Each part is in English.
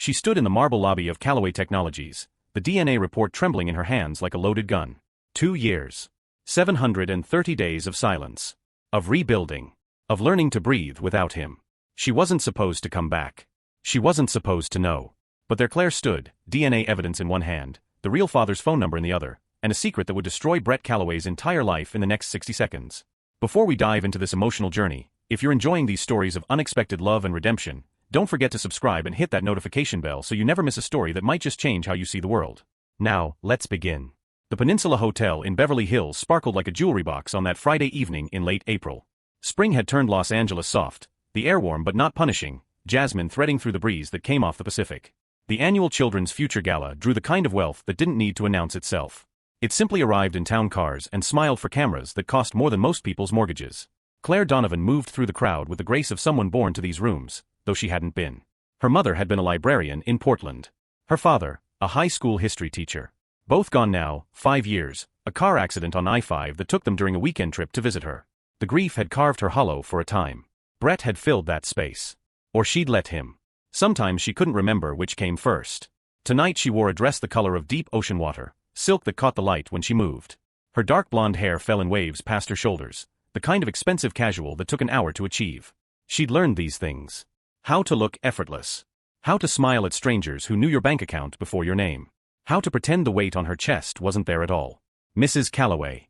She stood in the marble lobby of Callaway Technologies, the DNA report trembling in her hands like a loaded gun. 2 years. 730 days of silence. Of rebuilding. Of learning to breathe without him. She wasn't supposed to come back. She wasn't supposed to know. But there Claire stood, DNA evidence in one hand, the real father's phone number in the other, and a secret that would destroy Brett Callaway's entire life in the next 60 seconds. Before we dive into this emotional journey, if you're enjoying these stories of unexpected love and redemption, don't forget to subscribe and hit that notification bell so you never miss a story that might just change how you see the world. Now, let's begin. The Peninsula Hotel in Beverly Hills sparkled like a jewelry box on that Friday evening in late April. Spring had turned Los Angeles soft, the air warm but not punishing, jasmine threading through the breeze that came off the Pacific. The annual Children's Future Gala drew the kind of wealth that didn't need to announce itself. It simply arrived in town cars and smiled for cameras that cost more than most people's mortgages. Claire Donovan moved through the crowd with the grace of someone born to these rooms, though she hadn't been. Her mother had been a librarian in Portland. Her father, a high school history teacher. Both gone now, 5 years, a car accident on I-5 that took them during a weekend trip to visit her. The grief had carved her hollow for a time. Brett had filled that space. Or she'd let him. Sometimes she couldn't remember which came first. Tonight she wore a dress the color of deep ocean water, silk that caught the light when she moved. Her dark blonde hair fell in waves past her shoulders, the kind of expensive casual that took an hour to achieve. She'd learned these things. How to look effortless. How to smile at strangers who knew your bank account before your name. How to pretend the weight on her chest wasn't there at all. Mrs. Callaway.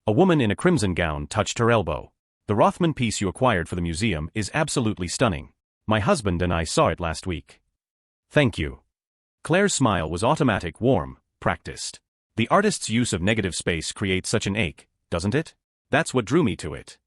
A woman in a crimson gown touched her elbow. The Rothman piece you acquired for the museum is absolutely stunning. My husband and I saw it last week. Thank you. Claire's smile was automatic, warm, practiced. The artist's use of negative space creates such an ache, doesn't it? That's what drew me to it.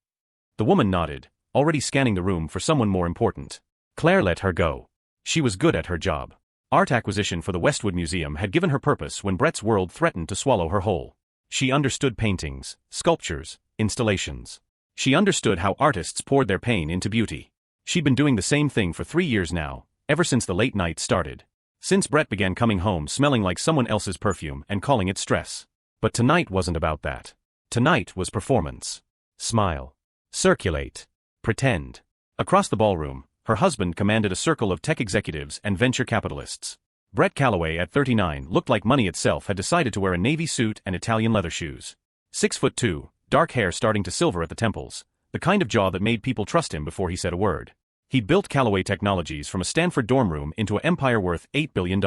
The woman nodded, already scanning the room for someone more important. Claire let her go. She was good at her job. Art acquisition for the Westwood Museum had given her purpose when Brett's world threatened to swallow her whole. She understood paintings, sculptures, installations. She understood how artists poured their pain into beauty. She'd been doing the same thing for 3 years now, ever since the late night started. Since Brett began coming home smelling like someone else's perfume and calling it stress. But tonight wasn't about that. Tonight was performance. Smile. Circulate. Pretend. Across the ballroom, her husband commanded a circle of tech executives and venture capitalists. Brett Callaway at 39 looked like money itself had decided to wear a navy suit and Italian leather shoes. 6'2", dark hair starting to silver at the temples, the kind of jaw that made people trust him before he said a word. He'd built Callaway Technologies from a Stanford dorm room into an empire worth $8 billion.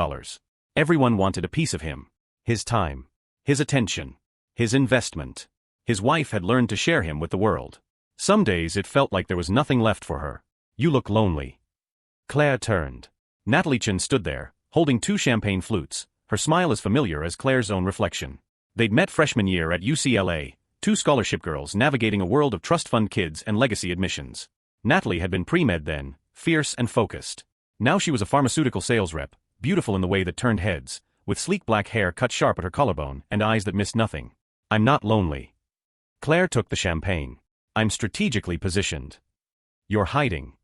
Everyone wanted a piece of him. His time. His attention. His investment. His wife had learned to share him with the world. Some days it felt like there was nothing left for her. You look lonely. Claire turned. Natalie Chen stood there, holding 2 champagne flutes, her smile as familiar as Claire's own reflection. They'd met freshman year at UCLA, 2 scholarship girls navigating a world of trust fund kids and legacy admissions. Natalie had been pre-med then, fierce and focused. Now she was a pharmaceutical sales rep, beautiful in the way that turned heads, with sleek black hair cut sharp at her collarbone and eyes that missed nothing. I'm not lonely. Claire took the champagne. I'm strategically positioned. You're hiding.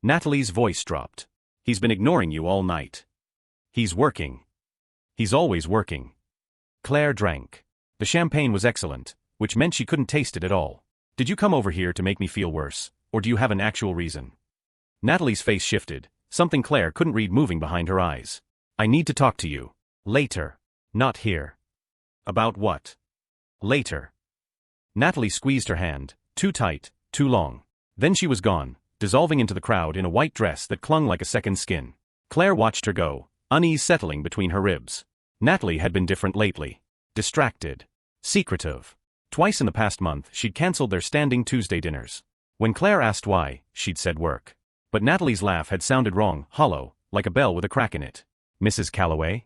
Natalie's voice dropped. He's been ignoring you all night. He's working. He's always working. Claire drank. The champagne was excellent, which meant she couldn't taste it at all. Did you come over here to make me feel worse, or do you have an actual reason? Natalie's face shifted, something Claire couldn't read moving behind her eyes. I need to talk to you. Later. Not here. About what? Later. Natalie squeezed her hand, too tight, too long. Then she was gone, dissolving into the crowd in a white dress that clung like a second skin. Claire watched her go, unease settling between her ribs. Natalie had been different lately. Distracted. Secretive. Twice in the past month she'd cancelled their standing Tuesday dinners. When Claire asked why, she'd said work. But Natalie's laugh had sounded wrong, hollow, like a bell with a crack in it. Mrs. Callaway?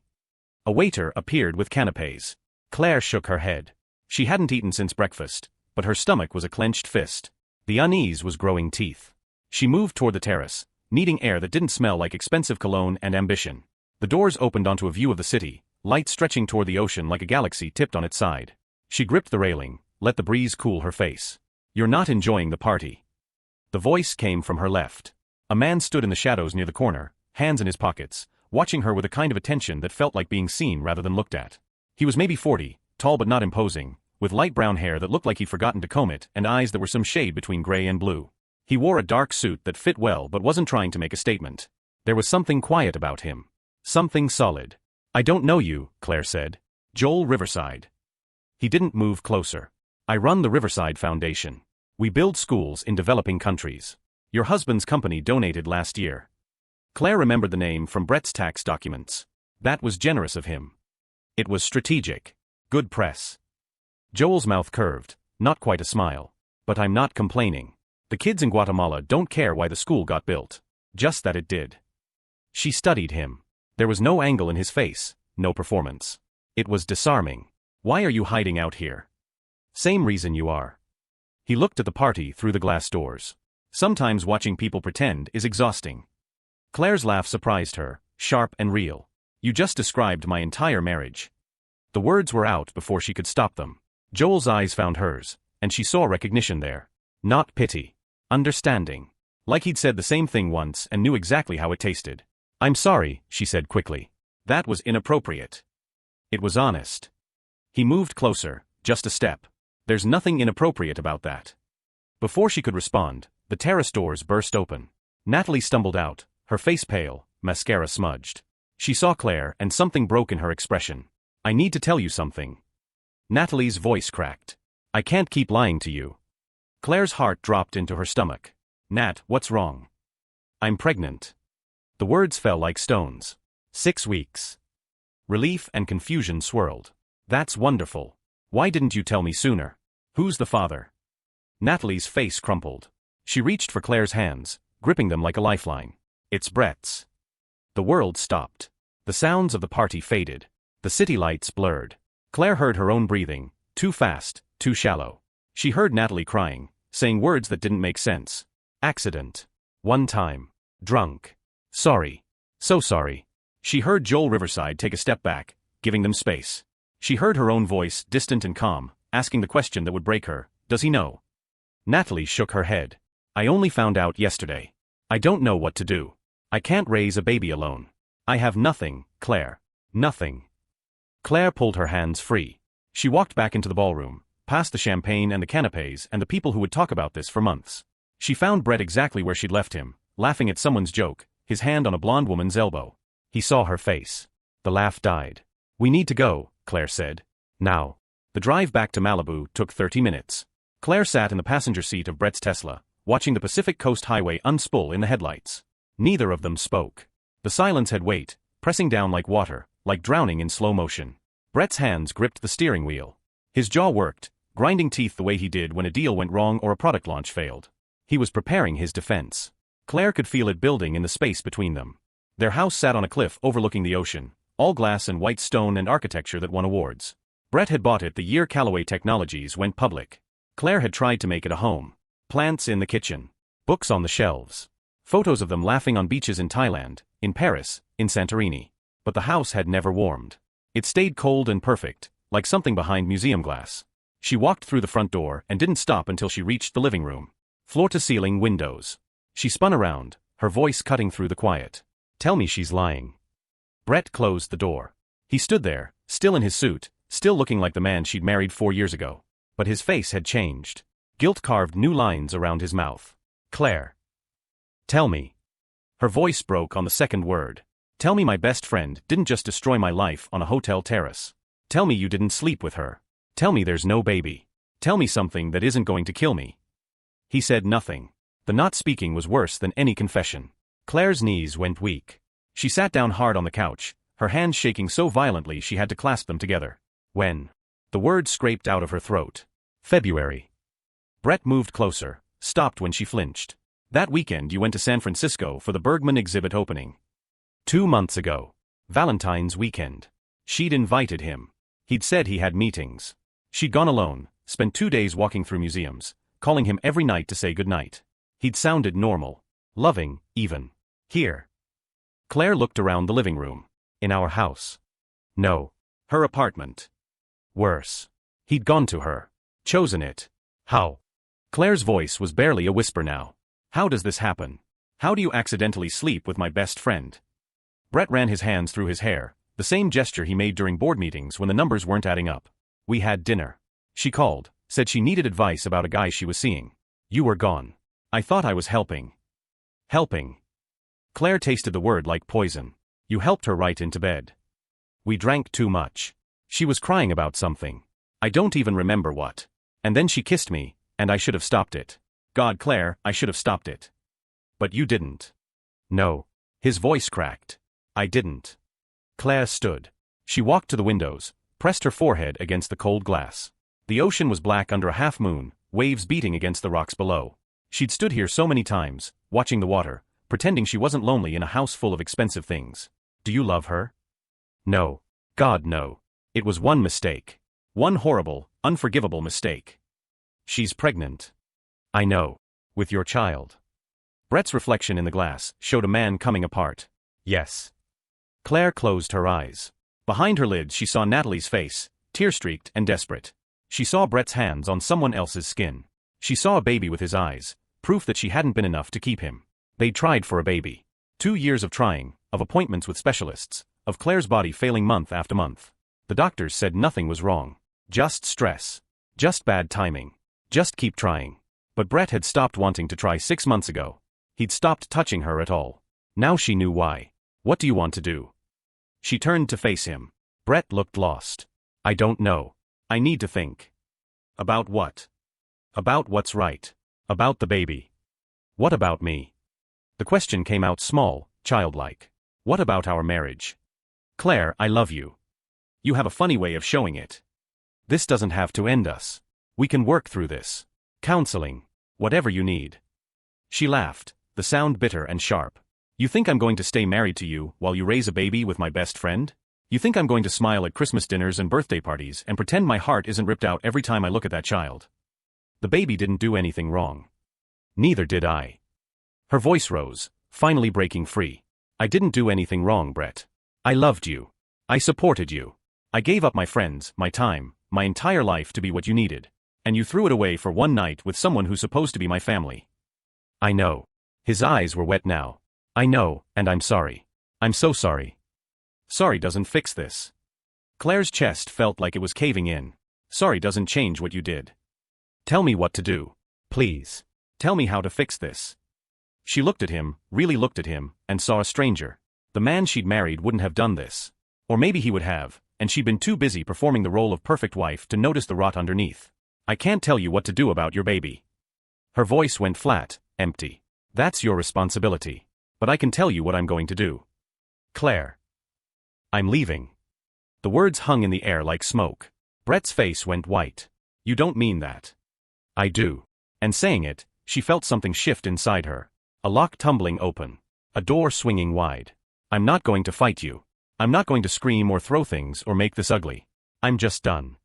A waiter appeared with canapes. Claire shook her head. She hadn't eaten since breakfast, but her stomach was a clenched fist. The unease was growing teeth. She moved toward the terrace, needing air that didn't smell like expensive cologne and ambition. The doors opened onto a view of the city, light stretching toward the ocean like a galaxy tipped on its side. She gripped the railing, let the breeze cool her face. You're not enjoying the party. The voice came from her left. A man stood in the shadows near the corner, hands in his pockets, watching her with a kind of attention that felt like being seen rather than looked at. He was maybe 40, tall but not imposing, with light brown hair that looked like he'd forgotten to comb it and eyes that were some shade between gray and blue. He wore a dark suit that fit well but wasn't trying to make a statement. There was something quiet about him. Something solid. I don't know you, Claire said. Joel Riverside. He didn't move closer. I run the Riverside Foundation. We build schools in developing countries. Your husband's company donated last year. Claire remembered the name from Brett's tax documents. That was generous of him. It was strategic. Good press. Joel's mouth curved, not quite a smile. But I'm not complaining. The kids in Guatemala don't care why the school got built. Just that it did. She studied him. There was no angle in his face, no performance. It was disarming. Why are you hiding out here? Same reason you are. He looked at the party through the glass doors. Sometimes watching people pretend is exhausting. Claire's laugh surprised her, sharp and real. You just described my entire marriage. The words were out before she could stop them. Joel's eyes found hers, and she saw recognition there. Not pity. Understanding. Like he'd said the same thing once and knew exactly how it tasted. I'm sorry, she said quickly. That was inappropriate. It was honest. He moved closer, just a step. There's nothing inappropriate about that. Before she could respond, the terrace doors burst open. Natalie stumbled out, her face pale, mascara smudged. She saw Claire and something broke in her expression. I need to tell you something. Natalie's voice cracked. I can't keep lying to you. Claire's heart dropped into her stomach. Nat, what's wrong? I'm pregnant. The words fell like stones. 6 weeks. Relief and confusion swirled. That's wonderful. Why didn't you tell me sooner? Who's the father? Natalie's face crumpled. She reached for Claire's hands, gripping them like a lifeline. It's Brett's. The world stopped. The sounds of the party faded. The city lights blurred. Claire heard her own breathing, too fast, too shallow. She heard Natalie crying, saying words that didn't make sense. Accident. One time. Drunk. Sorry. So sorry. She heard Joel Riverside take a step back, giving them space. She heard her own voice, distant and calm, asking the question that would break her. Does he know? Natalie shook her head. I only found out yesterday. I don't know what to do. I can't raise a baby alone. I have nothing, Claire. Nothing. Claire pulled her hands free. She walked back into the ballroom, past the champagne and the canapes and the people who would talk about this for months. She found Brett exactly where she'd left him, laughing at someone's joke, his hand on a blonde woman's elbow. He saw her face. The laugh died. We need to go, Claire said. Now. The drive back to Malibu took 30 minutes. Claire sat in the passenger seat of Brett's Tesla, watching the Pacific Coast Highway unspool in the headlights. Neither of them spoke. The silence had weight, pressing down like water, like drowning in slow motion. Brett's hands gripped the steering wheel. His jaw worked, grinding teeth the way he did when a deal went wrong or a product launch failed. He was preparing his defense. Claire could feel it building in the space between them. Their house sat on a cliff overlooking the ocean, all glass and white stone and architecture that won awards. Brett had bought it the year Callaway Technologies went public. Claire had tried to make it a home. Plants in the kitchen. Books on the shelves. Photos of them laughing on beaches in Thailand, in Paris, in Santorini. But the house had never warmed. It stayed cold and perfect, like something behind museum glass. She walked through the front door and didn't stop until she reached the living room. Floor-to-ceiling windows. She spun around, her voice cutting through the quiet. Tell me she's lying. Brett closed the door. He stood there, still in his suit, still looking like the man she'd married 4 years ago. But his face had changed. Guilt carved new lines around his mouth. Claire. Tell me. Her voice broke on the second word. Tell me my best friend didn't just destroy my life on a hotel terrace. Tell me you didn't sleep with her. Tell me there's no baby. Tell me something that isn't going to kill me. He said nothing. The not speaking was worse than any confession. Claire's knees went weak. She sat down hard on the couch, her hands shaking so violently she had to clasp them together. When? The word scraped out of her throat. February. Brett moved closer, stopped when she flinched. That weekend you went to San Francisco for the Bergman exhibit opening. 2 months ago. Valentine's weekend. She'd invited him. He'd said he had meetings. She'd gone alone, spent 2 days walking through museums, calling him every night to say goodnight. He'd sounded normal. Loving, even. Here. Claire looked around the living room. In our house. No. Her apartment. Worse. He'd gone to her. Chosen it. How? Claire's voice was barely a whisper now. How does this happen? How do you accidentally sleep with my best friend? Brett ran his hands through his hair, the same gesture he made during board meetings when the numbers weren't adding up. We had dinner. She called, said she needed advice about a guy she was seeing. You were gone. I thought I was helping. Helping. Claire tasted the word like poison. You helped her right into bed. We drank too much. She was crying about something. I don't even remember what. And then she kissed me, and I should have stopped it. God, Claire, I should have stopped it. But you didn't. No. His voice cracked. I didn't. Claire stood. She walked to the windows, pressed her forehead against the cold glass. The ocean was black under a half moon, waves beating against the rocks below. She'd stood here so many times, watching the water, pretending she wasn't lonely in a house full of expensive things. Do you love her? No. God, no. It was one mistake. One horrible, unforgivable mistake. She's pregnant. I know. With your child. Brett's reflection in the glass showed a man coming apart. Yes. Claire closed her eyes. Behind her lids she saw Natalie's face, tear-streaked and desperate. She saw Brett's hands on someone else's skin. She saw a baby with his eyes, proof that she hadn't been enough to keep him. They'd tried for a baby. 2 years of trying, of appointments with specialists, of Claire's body failing month after month. The doctors said nothing was wrong. Just stress. Just bad timing. Just keep trying. But Brett had stopped wanting to try 6 months ago. He'd stopped touching her at all. Now she knew why. What do you want to do? She turned to face him. Brett looked lost. I don't know. I need to think. About what? About what's right. About the baby. What about me? The question came out small, childlike. What about our marriage? Claire, I love you. You have a funny way of showing it. This doesn't have to end us. We can work through this. Counseling. Whatever you need. She laughed, the sound bitter and sharp. You think I'm going to stay married to you while you raise a baby with my best friend? You think I'm going to smile at Christmas dinners and birthday parties and pretend my heart isn't ripped out every time I look at that child? The baby didn't do anything wrong. Neither did I. Her voice rose, finally breaking free. I didn't do anything wrong, Brett. I loved you. I supported you. I gave up my friends, my time, my entire life to be what you needed. And you threw it away for one night with someone who's supposed to be my family. I know. His eyes were wet now. I know, and I'm sorry. I'm so sorry. Sorry doesn't fix this. Claire's chest felt like it was caving in. Sorry doesn't change what you did. Tell me what to do. Please. Tell me how to fix this. She looked at him, really looked at him, and saw a stranger. The man she'd married wouldn't have done this. Or maybe he would have, and she'd been too busy performing the role of perfect wife to notice the rot underneath. I can't tell you what to do about your baby. Her voice went flat, empty. That's your responsibility. But I can tell you what I'm going to do. Claire. I'm leaving. The words hung in the air like smoke. Brett's face went white. You don't mean that. I do. And saying it, she felt something shift inside her. A lock tumbling open. A door swinging wide. I'm not going to fight you. I'm not going to scream or throw things or make this ugly. I'm just done.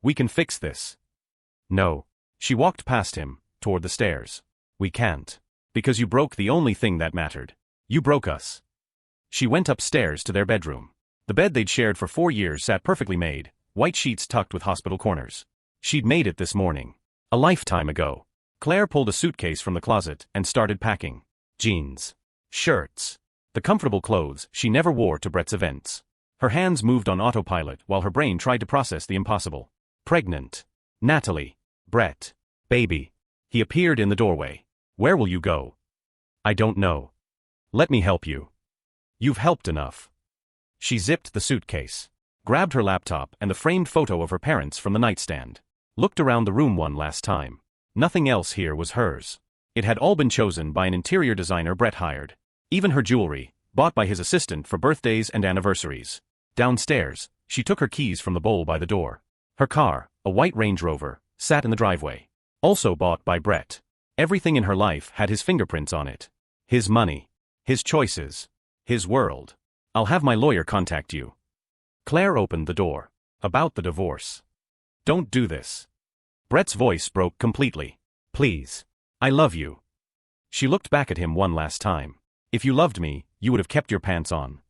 We can fix this. No. She walked past him, toward the stairs. We can't. Because you broke the only thing that mattered. You broke us. She went upstairs to their bedroom. The bed they'd shared for 4 years sat perfectly made, white sheets tucked with hospital corners. She'd made it this morning. A lifetime ago. Claire pulled a suitcase from the closet and started packing. Jeans. Shirts. The comfortable clothes she never wore to Brett's events. Her hands moved on autopilot while her brain tried to process the impossible. Pregnant. Natalie. Brett. Baby. He appeared in the doorway. Where will you go? I don't know. Let me help you. You've helped enough. She zipped the suitcase. Grabbed her laptop and the framed photo of her parents from the nightstand. Looked around the room one last time. Nothing else here was hers. It had all been chosen by an interior designer Brett hired. Even her jewelry, bought by his assistant for birthdays and anniversaries. Downstairs, she took her keys from the bowl by the door. Her car, a white Range Rover, sat in the driveway. Also bought by Brett. Everything in her life had his fingerprints on it. His money. His choices. His world. I'll have my lawyer contact you. Claire opened the door. About the divorce. Don't do this. Brett's voice broke completely. Please. I love you. She looked back at him one last time. If you loved me, you would have kept your pants on.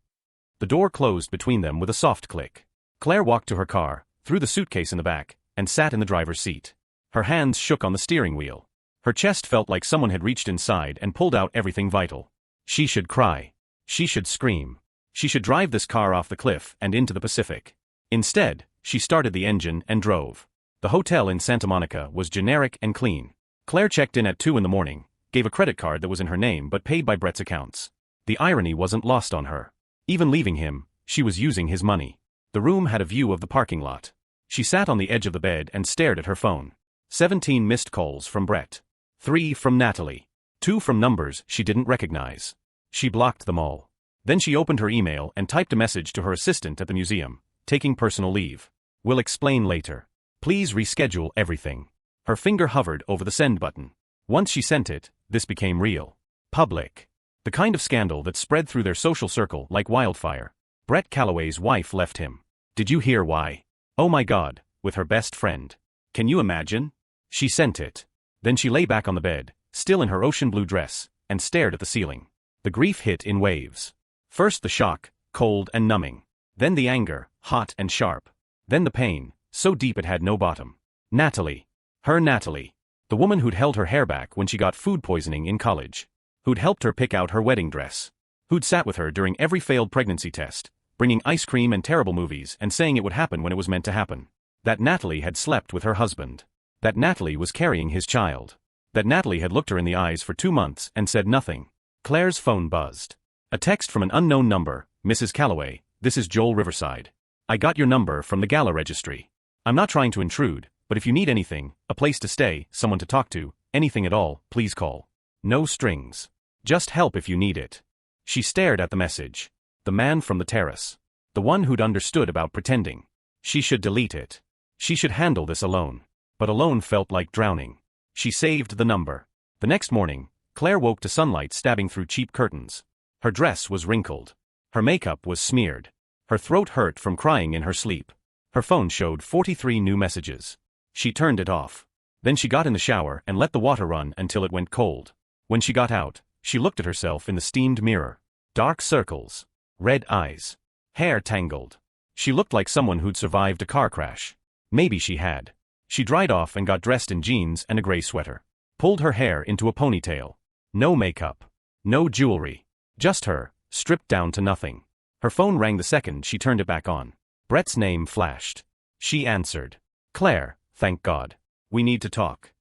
The door closed between them with a soft click. Claire walked to her car, threw the suitcase in the back, and sat in the driver's seat. Her hands shook on the steering wheel. Her chest felt like someone had reached inside and pulled out everything vital. She should cry. She should scream. She should drive this car off the cliff and into the Pacific. Instead, she started the engine and drove. The hotel in Santa Monica was generic and clean. Claire checked in at 2 in the morning, gave a credit card that was in her name but paid by Brett's accounts. The irony wasn't lost on her. Even leaving him, she was using his money. The room had a view of the parking lot. She sat on the edge of the bed and stared at her phone. 17 missed calls from Brett. 3 from Natalie. 2 from numbers she didn't recognize. She blocked them all. Then she opened her email and typed a message to her assistant at the museum, taking personal leave. We'll explain later. Please reschedule everything. Her finger hovered over the send button. Once she sent it, this became real. Public. The kind of scandal that spread through their social circle like wildfire. Brett Calloway's wife left him. Did you hear why? Oh my God, with her best friend. Can you imagine? She sent it. Then she lay back on the bed, still in her ocean blue dress, and stared at the ceiling. The grief hit in waves. First the shock, cold and numbing. Then the anger, hot and sharp. Then the pain, so deep it had no bottom. Natalie. Her Natalie. The woman who'd held her hair back when she got food poisoning in college. Who'd helped her pick out her wedding dress. Who'd sat with her during every failed pregnancy test, bringing ice cream and terrible movies and saying it would happen when it was meant to happen. That Natalie had slept with her husband. That Natalie was carrying his child. That Natalie had looked her in the eyes for 2 months and said nothing. Claire's phone buzzed. A text from an unknown number. Mrs. Calloway, this is Joel Riverside. I got your number from the gala registry. I'm not trying to intrude, but if you need anything, a place to stay, someone to talk to, anything at all, please call. No strings. Just help if you need it. She stared at the message. The man from the terrace. The one who'd understood about pretending. She should delete it. She should handle this alone. But alone felt like drowning. She saved the number. The next morning, Claire woke to sunlight stabbing through cheap curtains. Her dress was wrinkled. Her makeup was smeared. Her throat hurt from crying in her sleep. Her phone showed 43 new messages. She turned it off. Then she got in the shower and let the water run until it went cold. When she got out, she looked at herself in the steamed mirror. Dark circles. Red eyes. Hair tangled. She looked like someone who'd survived a car crash. Maybe she had. She dried off and got dressed in jeans and a gray sweater. Pulled her hair into a ponytail. No makeup. No jewelry. Just her, stripped down to nothing. Her phone rang the second she turned it back on. Brett's name flashed. She answered. Claire, thank God. We need to talk.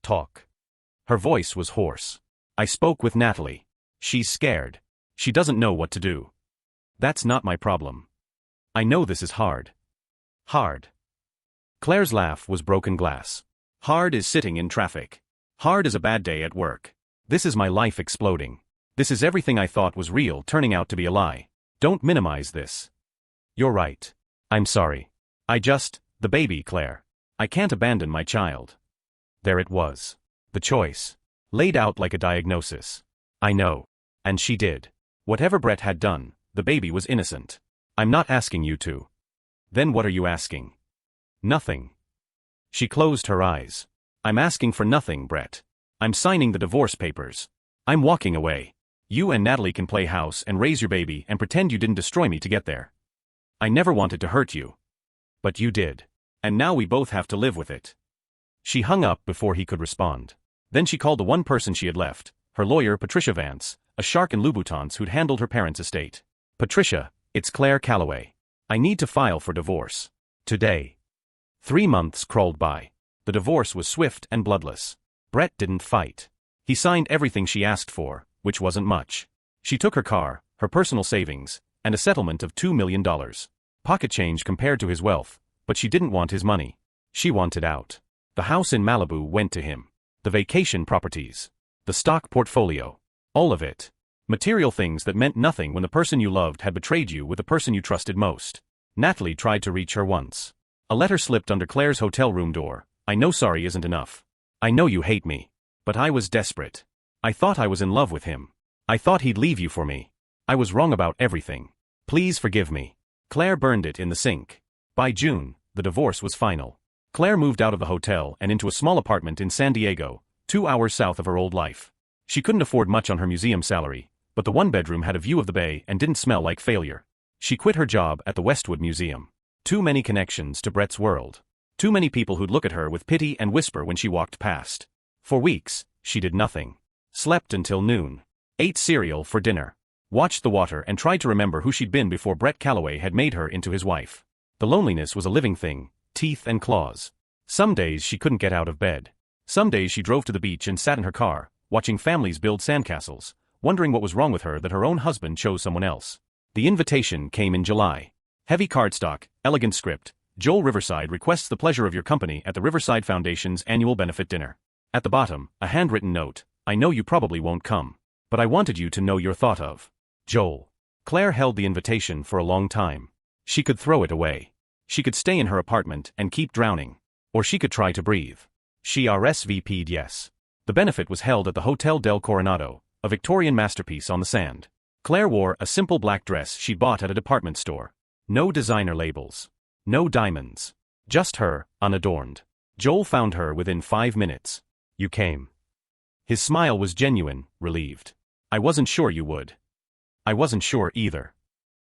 Talk. Her voice was hoarse. I spoke with Natalie. She's scared. She doesn't know what to do. That's not my problem. I know this is hard. Hard. Claire's laugh was broken glass. Hard is sitting in traffic. Hard is a bad day at work. This is my life exploding. This is everything I thought was real turning out to be a lie. Don't minimize this. You're right. I'm sorry. The baby, Claire. I can't abandon my child. There it was. The choice. Laid out like a diagnosis. I know. And she did. Whatever Brett had done, the baby was innocent. I'm not asking you to. Then what are you asking? Nothing. She closed her eyes. I'm asking for nothing, Brett. I'm signing the divorce papers. I'm walking away. You and Natalie can play house and raise your baby and pretend you didn't destroy me to get there. I never wanted to hurt you. But you did. And now we both have to live with it. She hung up before he could respond. Then she called the one person she had left, her lawyer Patricia Vance, a shark in Louboutins who'd handled her parents' estate. Patricia, it's Claire Calloway. I need to file for divorce. Today. 3 months crawled by. The divorce was swift and bloodless. Brett didn't fight. He signed everything she asked for, which wasn't much. She took her car, her personal savings, and a settlement of $2 million. Pocket change compared to his wealth, but she didn't want his money. She wanted out. The house in Malibu went to him. The vacation properties. The stock portfolio. All of it. Material things that meant nothing when the person you loved had betrayed you with the person you trusted most. Natalie tried to reach her once. A letter slipped under Claire's hotel room door. I know sorry isn't enough. I know you hate me. But I was desperate. I thought I was in love with him. I thought he'd leave you for me. I was wrong about everything. Please forgive me. Claire burned it in the sink. By June, the divorce was final. Claire moved out of the hotel and into a small apartment in San Diego, 2 hours south of her old life. She couldn't afford much on her museum salary, but the one bedroom had a view of the bay and didn't smell like failure. She quit her job at the Westwood Museum. Too many connections to Brett's world. Too many people who'd look at her with pity and whisper when she walked past. For weeks, she did nothing. Slept until noon. Ate cereal for dinner. Watched the water and tried to remember who she'd been before Brett Calloway had made her into his wife. The loneliness was a living thing, teeth and claws. Some days she couldn't get out of bed. Some days she drove to the beach and sat in her car, watching families build sandcastles, wondering what was wrong with her that her own husband chose someone else. The invitation came in July. Heavy cardstock, elegant script. Joel Riverside requests the pleasure of your company at the Riverside Foundation's annual benefit dinner. At the bottom, a handwritten note. I know you probably won't come, but I wanted you to know you're thought of. Joel. Claire held the invitation for a long time. She could throw it away. She could stay in her apartment and keep drowning. Or she could try to breathe. She RSVP'd yes. The benefit was held at the Hotel del Coronado, a Victorian masterpiece on the sand. Claire wore a simple black dress she bought at a department store. No designer labels. No diamonds. Just her, unadorned. Joel found her within 5 minutes. You came. His smile was genuine, relieved. I wasn't sure you would. I wasn't sure either.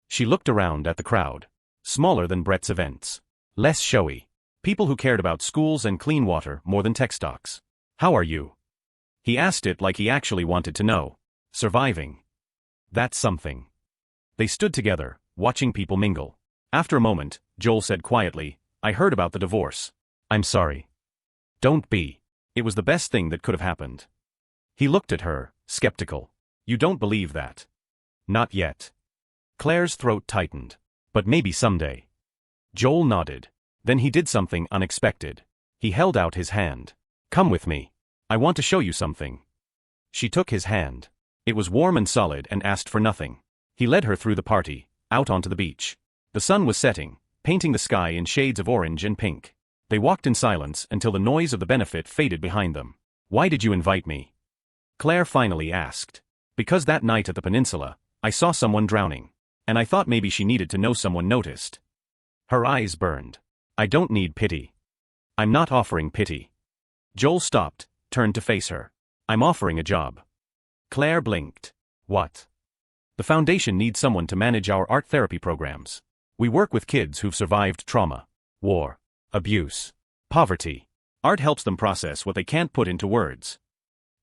She looked around at the crowd. Smaller than Brett's events. Less showy. People who cared about schools and clean water more than tech stocks. How are you? He asked it like he actually wanted to know. Surviving. That's something. They stood together, watching people mingle. After a moment, Joel said quietly, I heard about the divorce. I'm sorry. Don't be. It was the best thing that could have happened. He looked at her, skeptical. You don't believe that? Not yet. Claire's throat tightened. But maybe someday. Joel nodded. Then he did something unexpected. He held out his hand. Come with me. I want to show you something. She took his hand. It was warm and solid and asked for nothing. He led her through the party, out onto the beach. The sun was setting, painting the sky in shades of orange and pink. They walked in silence until the noise of the benefit faded behind them. Why did you invite me? Claire finally asked. Because that night at the peninsula, I saw someone drowning. And I thought maybe she needed to know someone noticed. Her eyes burned. I don't need pity. I'm not offering pity. Joel stopped, turned to face her. I'm offering a job. Claire blinked. What? The foundation needs someone to manage our art therapy programs. We work with kids who've survived trauma, war, abuse, poverty. Art helps them process what they can't put into words.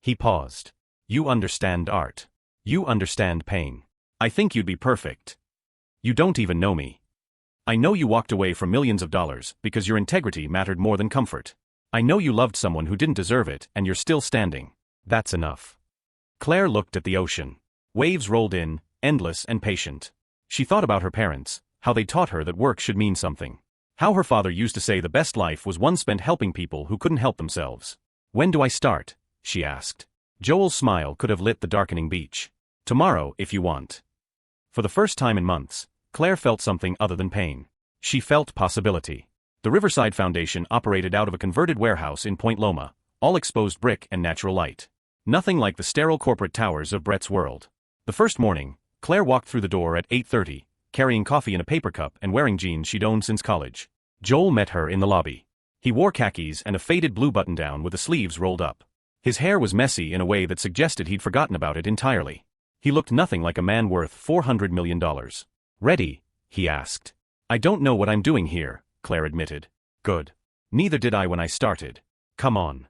He paused. You understand art. You understand pain. I think you'd be perfect. You don't even know me. I know you walked away from millions of dollars because your integrity mattered more than comfort. I know you loved someone who didn't deserve it and you're still standing. That's enough. Claire looked at the ocean. Waves rolled in, endless and patient. She thought about her parents, how they taught her that work should mean something. How her father used to say the best life was one spent helping people who couldn't help themselves. When do I start? She asked. Joel's smile could have lit the darkening beach. Tomorrow, if you want. For the first time in months, Claire felt something other than pain. She felt possibility. The Riverside Foundation operated out of a converted warehouse in Point Loma, all exposed brick and natural light. Nothing like the sterile corporate towers of Brett's world. The first morning, Claire walked through the door at 8:30, carrying coffee in a paper cup and wearing jeans she'd owned since college. Joel met her in the lobby. He wore khakis and a faded blue button-down with the sleeves rolled up. His hair was messy in a way that suggested he'd forgotten about it entirely. He looked nothing like a man worth $400 million. Ready? He asked. I don't know what I'm doing here, Claire admitted. Good. Neither did I when I started. Come on.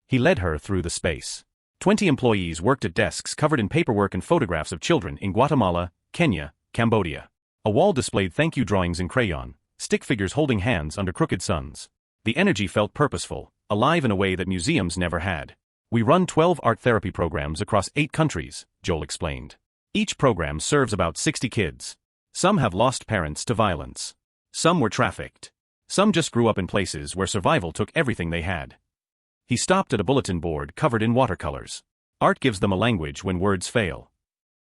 He led her through the space. 20 employees worked at desks covered in paperwork and photographs of children in Guatemala, Kenya, Cambodia. A wall displayed thank you drawings in crayon, stick figures holding hands under crooked suns. The energy felt purposeful, alive in a way that museums never had. We run 12 art therapy programs across 8 countries, Joel explained. Each program serves about 60 kids. Some have lost parents to violence. Some were trafficked. Some just grew up in places where survival took everything they had. He stopped at a bulletin board covered in watercolors. Art gives them a language when words fail.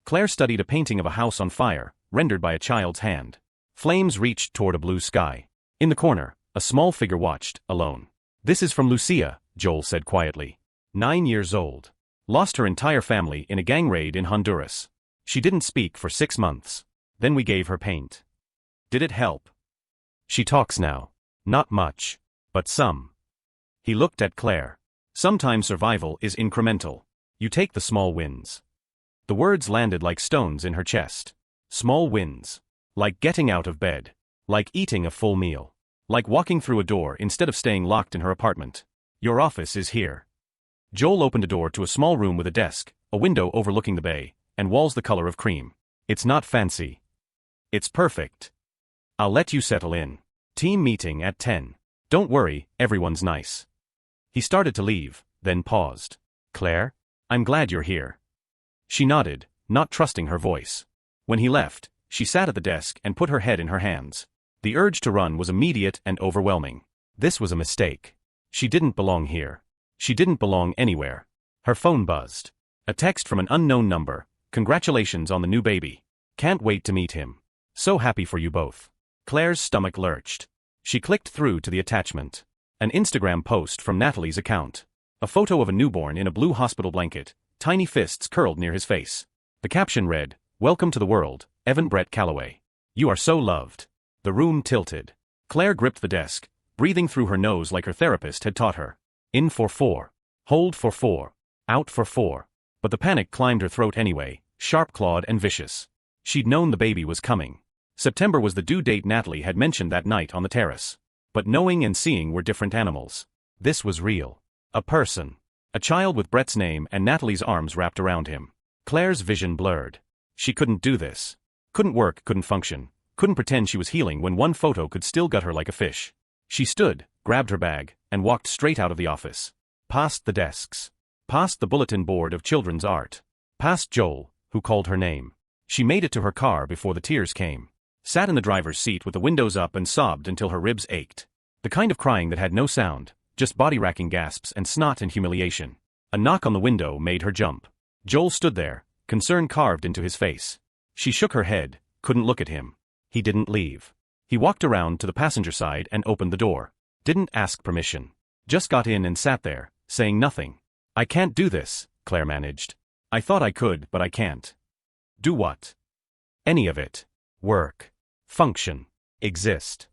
Claire studied a painting of a house on fire, rendered by a child's hand. Flames reached toward a blue sky. In the corner, a small figure watched, alone. This is from Lucia, Joel said quietly. 9 years old. Lost her entire family in a gang raid in Honduras. She didn't speak for 6 months. Then we gave her paint. Did it help? She talks now. Not much. But some. He looked at Claire. Sometimes survival is incremental. You take the small wins. The words landed like stones in her chest. Small wins. Like getting out of bed. Like eating a full meal. Like walking through a door instead of staying locked in her apartment. Your office is here. Joel opened a door to a small room with a desk, a window overlooking the bay, and walls the color of cream. It's not fancy. It's perfect. I'll let you settle in. Team meeting at 10. Don't worry, everyone's nice. He started to leave, then paused. Claire? I'm glad you're here. She nodded, not trusting her voice. When he left, she sat at the desk and put her head in her hands. The urge to run was immediate and overwhelming. This was a mistake. She didn't belong here. She didn't belong anywhere. Her phone buzzed. A text from an unknown number. Congratulations on the new baby. Can't wait to meet him. So happy for you both. Claire's stomach lurched. She clicked through to the attachment. An Instagram post from Natalie's account. A photo of a newborn in a blue hospital blanket, tiny fists curled near his face. The caption read, "Welcome to the world, Evan Brett Calloway. You are so loved." The room tilted. Claire gripped the desk, breathing through her nose like her therapist had taught her. In for 4. Hold for 4. Out for 4. But the panic climbed her throat anyway, sharp-clawed and vicious. She'd known the baby was coming. September was the due date Natalie had mentioned that night on the terrace. But knowing and seeing were different animals. This was real. A person. A child with Brett's name and Natalie's arms wrapped around him. Claire's vision blurred. She couldn't do this. Couldn't work, couldn't function. Couldn't pretend she was healing when one photo could still gut her like a fish. She stood, grabbed her bag, and walked straight out of the office. Past the desks. Past the bulletin board of children's art. Past Joel, who called her name. She made it to her car before the tears came. Sat in the driver's seat with the windows up and sobbed until her ribs ached. The kind of crying that had no sound, just body-racking gasps and snot and humiliation. A knock on the window made her jump. Joel stood there, concern carved into his face. She shook her head, couldn't look at him. He didn't leave. He walked around to the passenger side and opened the door. Didn't ask permission. Just got in and sat there, saying nothing. "I can't do this," Claire managed. "I thought I could, but I can't." "Do what?" "Any of it. Work. Function. Exist."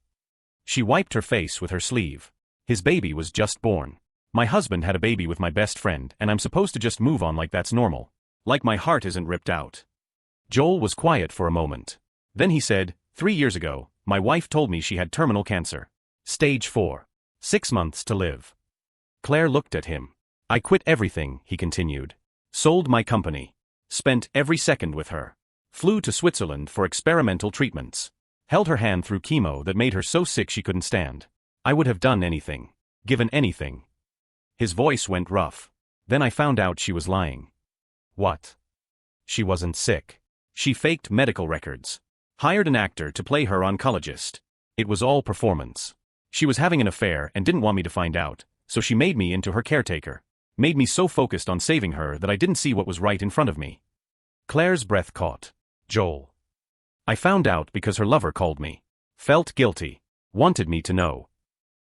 She wiped her face with her sleeve. His baby was just born. My husband had a baby with my best friend and I'm supposed to just move on like that's normal. Like my heart isn't ripped out. Joel was quiet for a moment. Then he said, 3 years ago, my wife told me she had terminal cancer. Stage 4. 6 months to live. Claire looked at him. "I quit everything," he continued. "Sold my company. Spent every second with her. Flew to Switzerland for experimental treatments. Held her hand through chemo that made her so sick she couldn't stand. I would have done anything. Given anything." His voice went rough. "Then I found out she was lying." "What?" "She wasn't sick. She faked medical records. Hired an actor to play her oncologist. It was all performance. She was having an affair and didn't want me to find out, so she made me into her caretaker. Made me so focused on saving her that I didn't see what was right in front of me." Claire's breath caught. "Joel." "I found out because her lover called me. Felt guilty. Wanted me to know."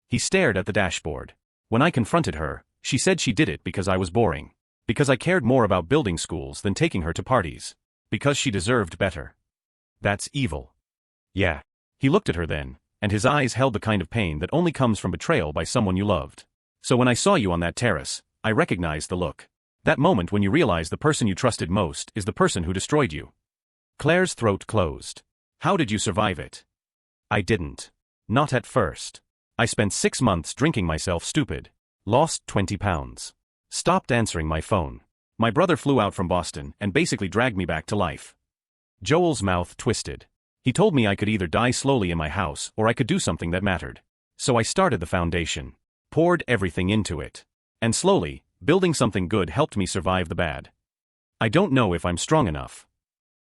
He stared at the dashboard. "When I confronted her, she said she did it because I was boring. Because I cared more about building schools than taking her to parties. Because she deserved better." "That's evil." "Yeah." He looked at her then, and his eyes held the kind of pain that only comes from betrayal by someone you loved. "So when I saw you on that terrace, I recognized the look. That moment when you realize the person you trusted most is the person who destroyed you." Claire's throat closed. "How did you survive it?" "I didn't. Not at first. I spent 6 months drinking myself stupid. Lost 20 pounds. Stopped answering my phone. My brother flew out from Boston and basically dragged me back to life." Joel's mouth twisted. "He told me I could either die slowly in my house or I could do something that mattered. So I started the foundation. Poured everything into it. And slowly, building something good helped me survive the bad. I don't know if I'm strong enough."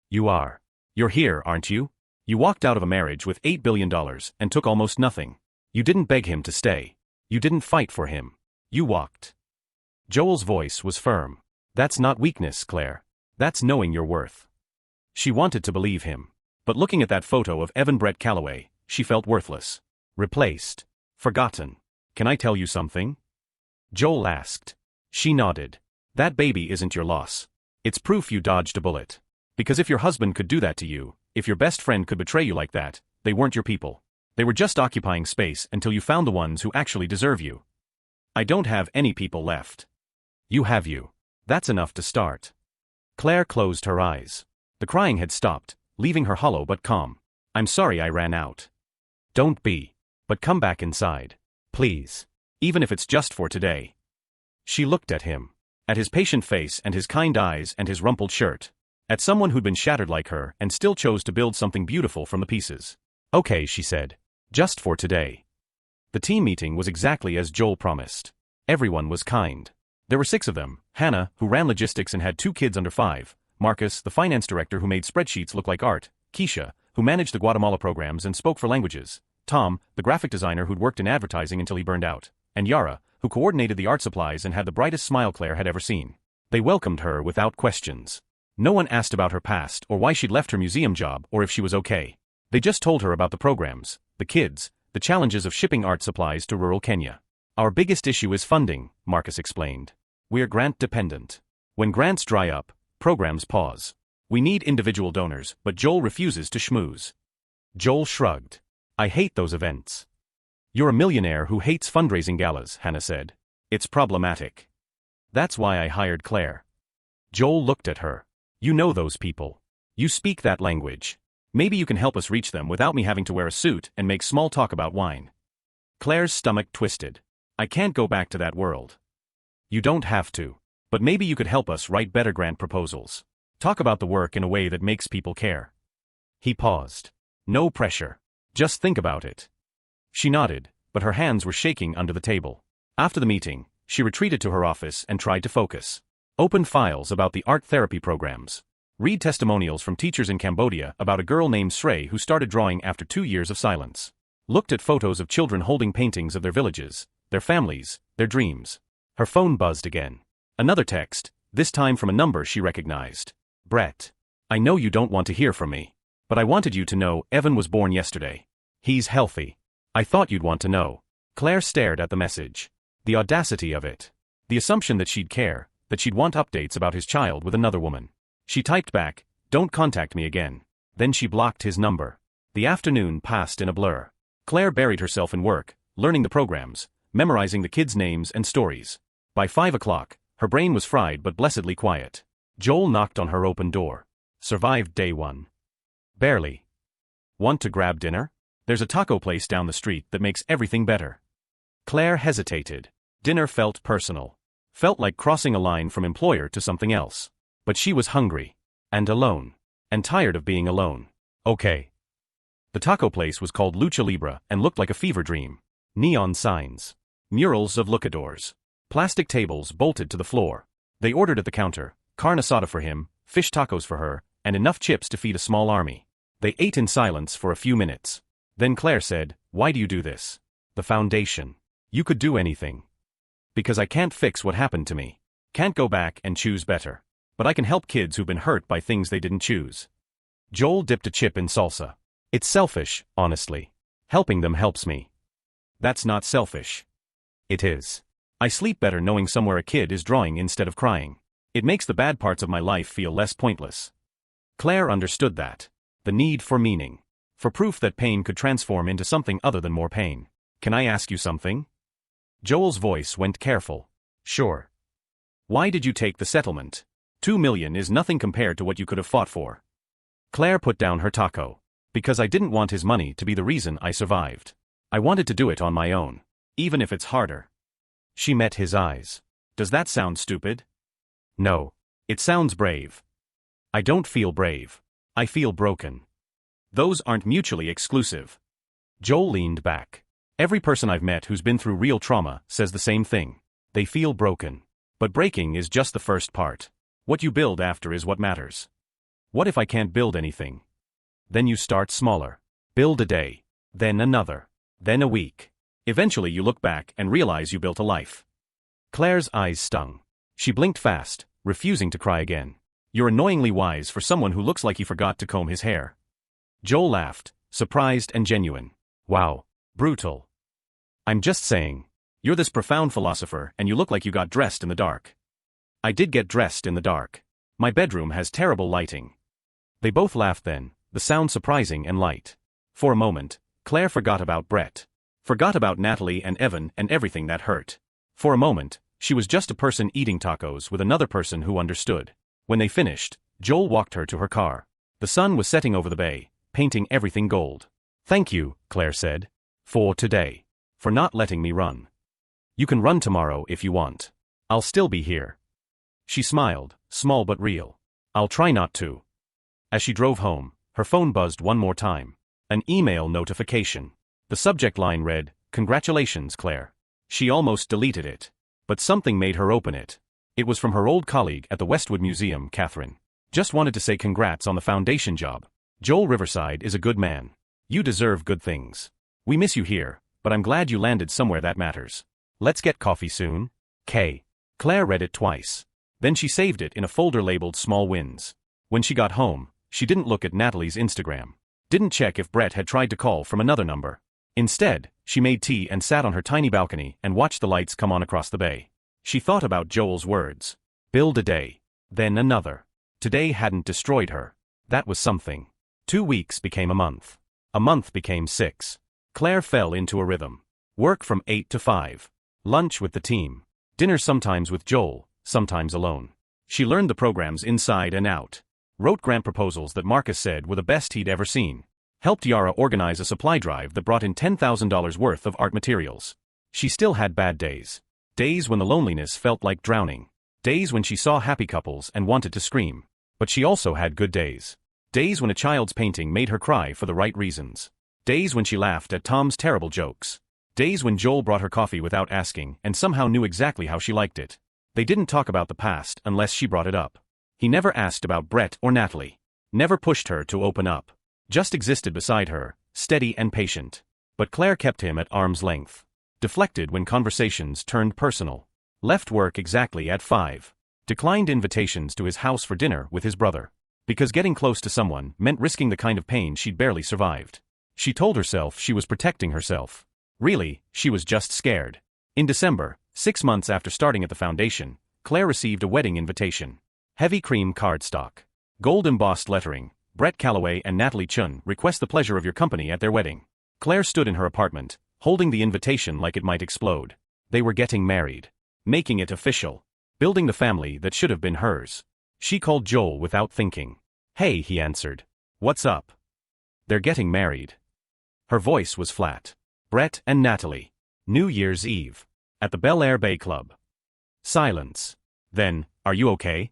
"You are. You're here, aren't you? You walked out of a marriage with $8 billion and took almost nothing. You didn't beg him to stay. You didn't fight for him. You walked." Joel's voice was firm. "That's not weakness, Claire. That's knowing your worth." She wanted to believe him. But looking at that photo of Evan Brett Calloway, she felt worthless. Replaced. Forgotten. "Can I tell you something?" Joel asked. She nodded. "That baby isn't your loss. It's proof you dodged a bullet. Because if your husband could do that to you, if your best friend could betray you like that, they weren't your people. They were just occupying space until you found the ones who actually deserve you. I don't have any people left. You have you. That's enough to start." Claire closed her eyes. The crying had stopped, leaving her hollow but calm. "I'm sorry I ran out." "Don't be. But come back inside. Please. Even if it's just for today." She looked at him. At his patient face and his kind eyes and his rumpled shirt. At someone who'd been shattered like her and still chose to build something beautiful from the pieces. "Okay," she said. "Just for today." The team meeting was exactly as Joel promised. Everyone was kind. There were 6 of them: Hannah, who ran logistics and had 2 kids under 5, Marcus, the finance director who made spreadsheets look like art, Keisha, who managed the Guatemala programs and spoke 4 languages, Tom, the graphic designer who'd worked in advertising until he burned out, and Yara, who coordinated the art supplies and had the brightest smile Claire had ever seen. They welcomed her without questions. No one asked about her past or why she'd left her museum job or if she was okay. They just told her about the programs, the kids, the challenges of shipping art supplies to rural Kenya. Our biggest issue is funding, Marcus explained. We're grant dependent. When grants dry up, programs pause. We need individual donors, but Joel refuses to schmooze. Joel shrugged. I hate those events. You're a millionaire who hates fundraising galas, Hannah said. It's problematic. That's why I hired Claire. Joel looked at her. You know those people. You speak that language. Maybe you can help us reach them without me having to wear a suit and make small talk about wine. Claire's stomach twisted. I can't go back to that world. You don't have to. But maybe you could help us write better grant proposals. Talk about the work in a way that makes people care. He paused. No pressure. Just think about it. She nodded, but her hands were shaking under the table. After the meeting, she retreated to her office and tried to focus. Opened files about the art therapy programs. Read testimonials from teachers in Cambodia about a girl named Srey who started drawing after 2 years of silence. Looked at photos of children holding paintings of their villages, their families, their dreams. Her phone buzzed again. Another text, this time from a number she recognized. Brett. I know you don't want to hear from me. But I wanted you to know Evan was born yesterday. He's healthy. I thought you'd want to know. Claire stared at the message. The audacity of it. The assumption that she'd care, that she'd want updates about his child with another woman. She typed back, don't contact me again. Then she blocked his number. The afternoon passed in a blur. Claire buried herself in work, learning the programs, memorizing the kids' names and stories. By 5 o'clock, her brain was fried but blessedly quiet. Joel knocked on her open door. Survived day 1. Barely. Want to grab dinner? There's a taco place down the street that makes everything better. Claire hesitated. Dinner felt personal. Felt like crossing a line from employer to something else. But she was hungry. And alone. And tired of being alone. Okay. The taco place was called Lucha Libre and looked like a fever dream. Neon signs. Murals of luchadors. Plastic tables bolted to the floor. They ordered at the counter, carne asada for him, fish tacos for her, and enough chips to feed a small army. They ate in silence for a few minutes. Then Claire said, why do you do this? The foundation. You could do anything. Because I can't fix what happened to me. Can't go back and choose better. But I can help kids who've been hurt by things they didn't choose. Joel dipped a chip in salsa. It's selfish, honestly. Helping them helps me. That's not selfish. It is. I sleep better knowing somewhere a kid is drawing instead of crying. It makes the bad parts of my life feel less pointless. Claire understood that. The need for meaning. For proof that pain could transform into something other than more pain. Can I ask you something? Joel's voice went careful. Sure. Why did you take the settlement? 2 million is nothing compared to what you could have fought for. Claire put down her taco. Because I didn't want his money to be the reason I survived. I wanted to do it on my own. Even if it's harder. She met his eyes. Does that sound stupid? No. It sounds brave. I don't feel brave. I feel broken. Those aren't mutually exclusive. Joel leaned back. Every person I've met who's been through real trauma says the same thing. They feel broken. But breaking is just the first part. What you build after is what matters. What if I can't build anything? Then you start smaller. Build a day. Then another. Then a week. Eventually you look back and realize you built a life. Claire's eyes stung. She blinked fast, refusing to cry again. You're annoyingly wise for someone who looks like he forgot to comb his hair. Joel laughed, surprised and genuine. Wow. Brutal. I'm just saying. You're this profound philosopher and you look like you got dressed in the dark. I did get dressed in the dark. My bedroom has terrible lighting. They both laughed then, the sound surprising and light. For a moment, Claire forgot about Brett. Forgot about Natalie and Evan and everything that hurt. For a moment, she was just a person eating tacos with another person who understood. When they finished, Joel walked her to her car. The sun was setting over the bay, painting everything gold. Thank you, Claire said. For today. For not letting me run. You can run tomorrow if you want. I'll still be here. She smiled, small but real. I'll try not to. As she drove home, her phone buzzed one more time. An email notification. The subject line read, Congratulations, Claire. She almost deleted it. But something made her open it. It was from her old colleague at the Westwood Museum, Catherine. Just wanted to say congrats on the foundation job. Joel Riverside is a good man. You deserve good things. We miss you here, but I'm glad you landed somewhere that matters. Let's get coffee soon. K. Claire read it twice. Then she saved it in a folder labeled Small Wins. When she got home, she didn't look at Natalie's Instagram. Didn't check if Brett had tried to call from another number. Instead, she made tea and sat on her tiny balcony and watched the lights come on across the bay. She thought about Joel's words. Build a day. Then another. Today hadn't destroyed her. That was something. 2 weeks became a month. A month became 6. Claire fell into a rhythm. Work from 8 to 5. Lunch with the team. Dinner sometimes with Joel, sometimes alone. She learned the programs inside and out. Wrote grant proposals that Marcus said were the best he'd ever seen. Helped Yara organize a supply drive that brought in $10,000 worth of art materials. She still had bad days. Days when the loneliness felt like drowning. Days when she saw happy couples and wanted to scream. But she also had good days. Days when a child's painting made her cry for the right reasons. Days when she laughed at Tom's terrible jokes. Days when Joel brought her coffee without asking and somehow knew exactly how she liked it. They didn't talk about the past unless she brought it up. He never asked about Brett or Natalie. Never pushed her to open up. Just existed beside her, steady and patient. But Claire kept him at arm's length. Deflected when conversations turned personal. Left work exactly at 5. Declined invitations to his house for dinner with his brother. Because getting close to someone meant risking the kind of pain she'd barely survived. She told herself she was protecting herself. Really, she was just scared. In December, 6 months after starting at the foundation, Claire received a wedding invitation. Heavy cream cardstock. Gold embossed lettering. Brett Calloway and Natalie Chun request the pleasure of your company at their wedding. Claire stood in her apartment, holding the invitation like it might explode. They were getting married. Making it official. Building the family that should have been hers. She called Joel without thinking. Hey, he answered. What's up? They're getting married. Her voice was flat. Brett and Natalie. New Year's Eve. At the Bel Air Bay Club. Silence. Then, are you okay?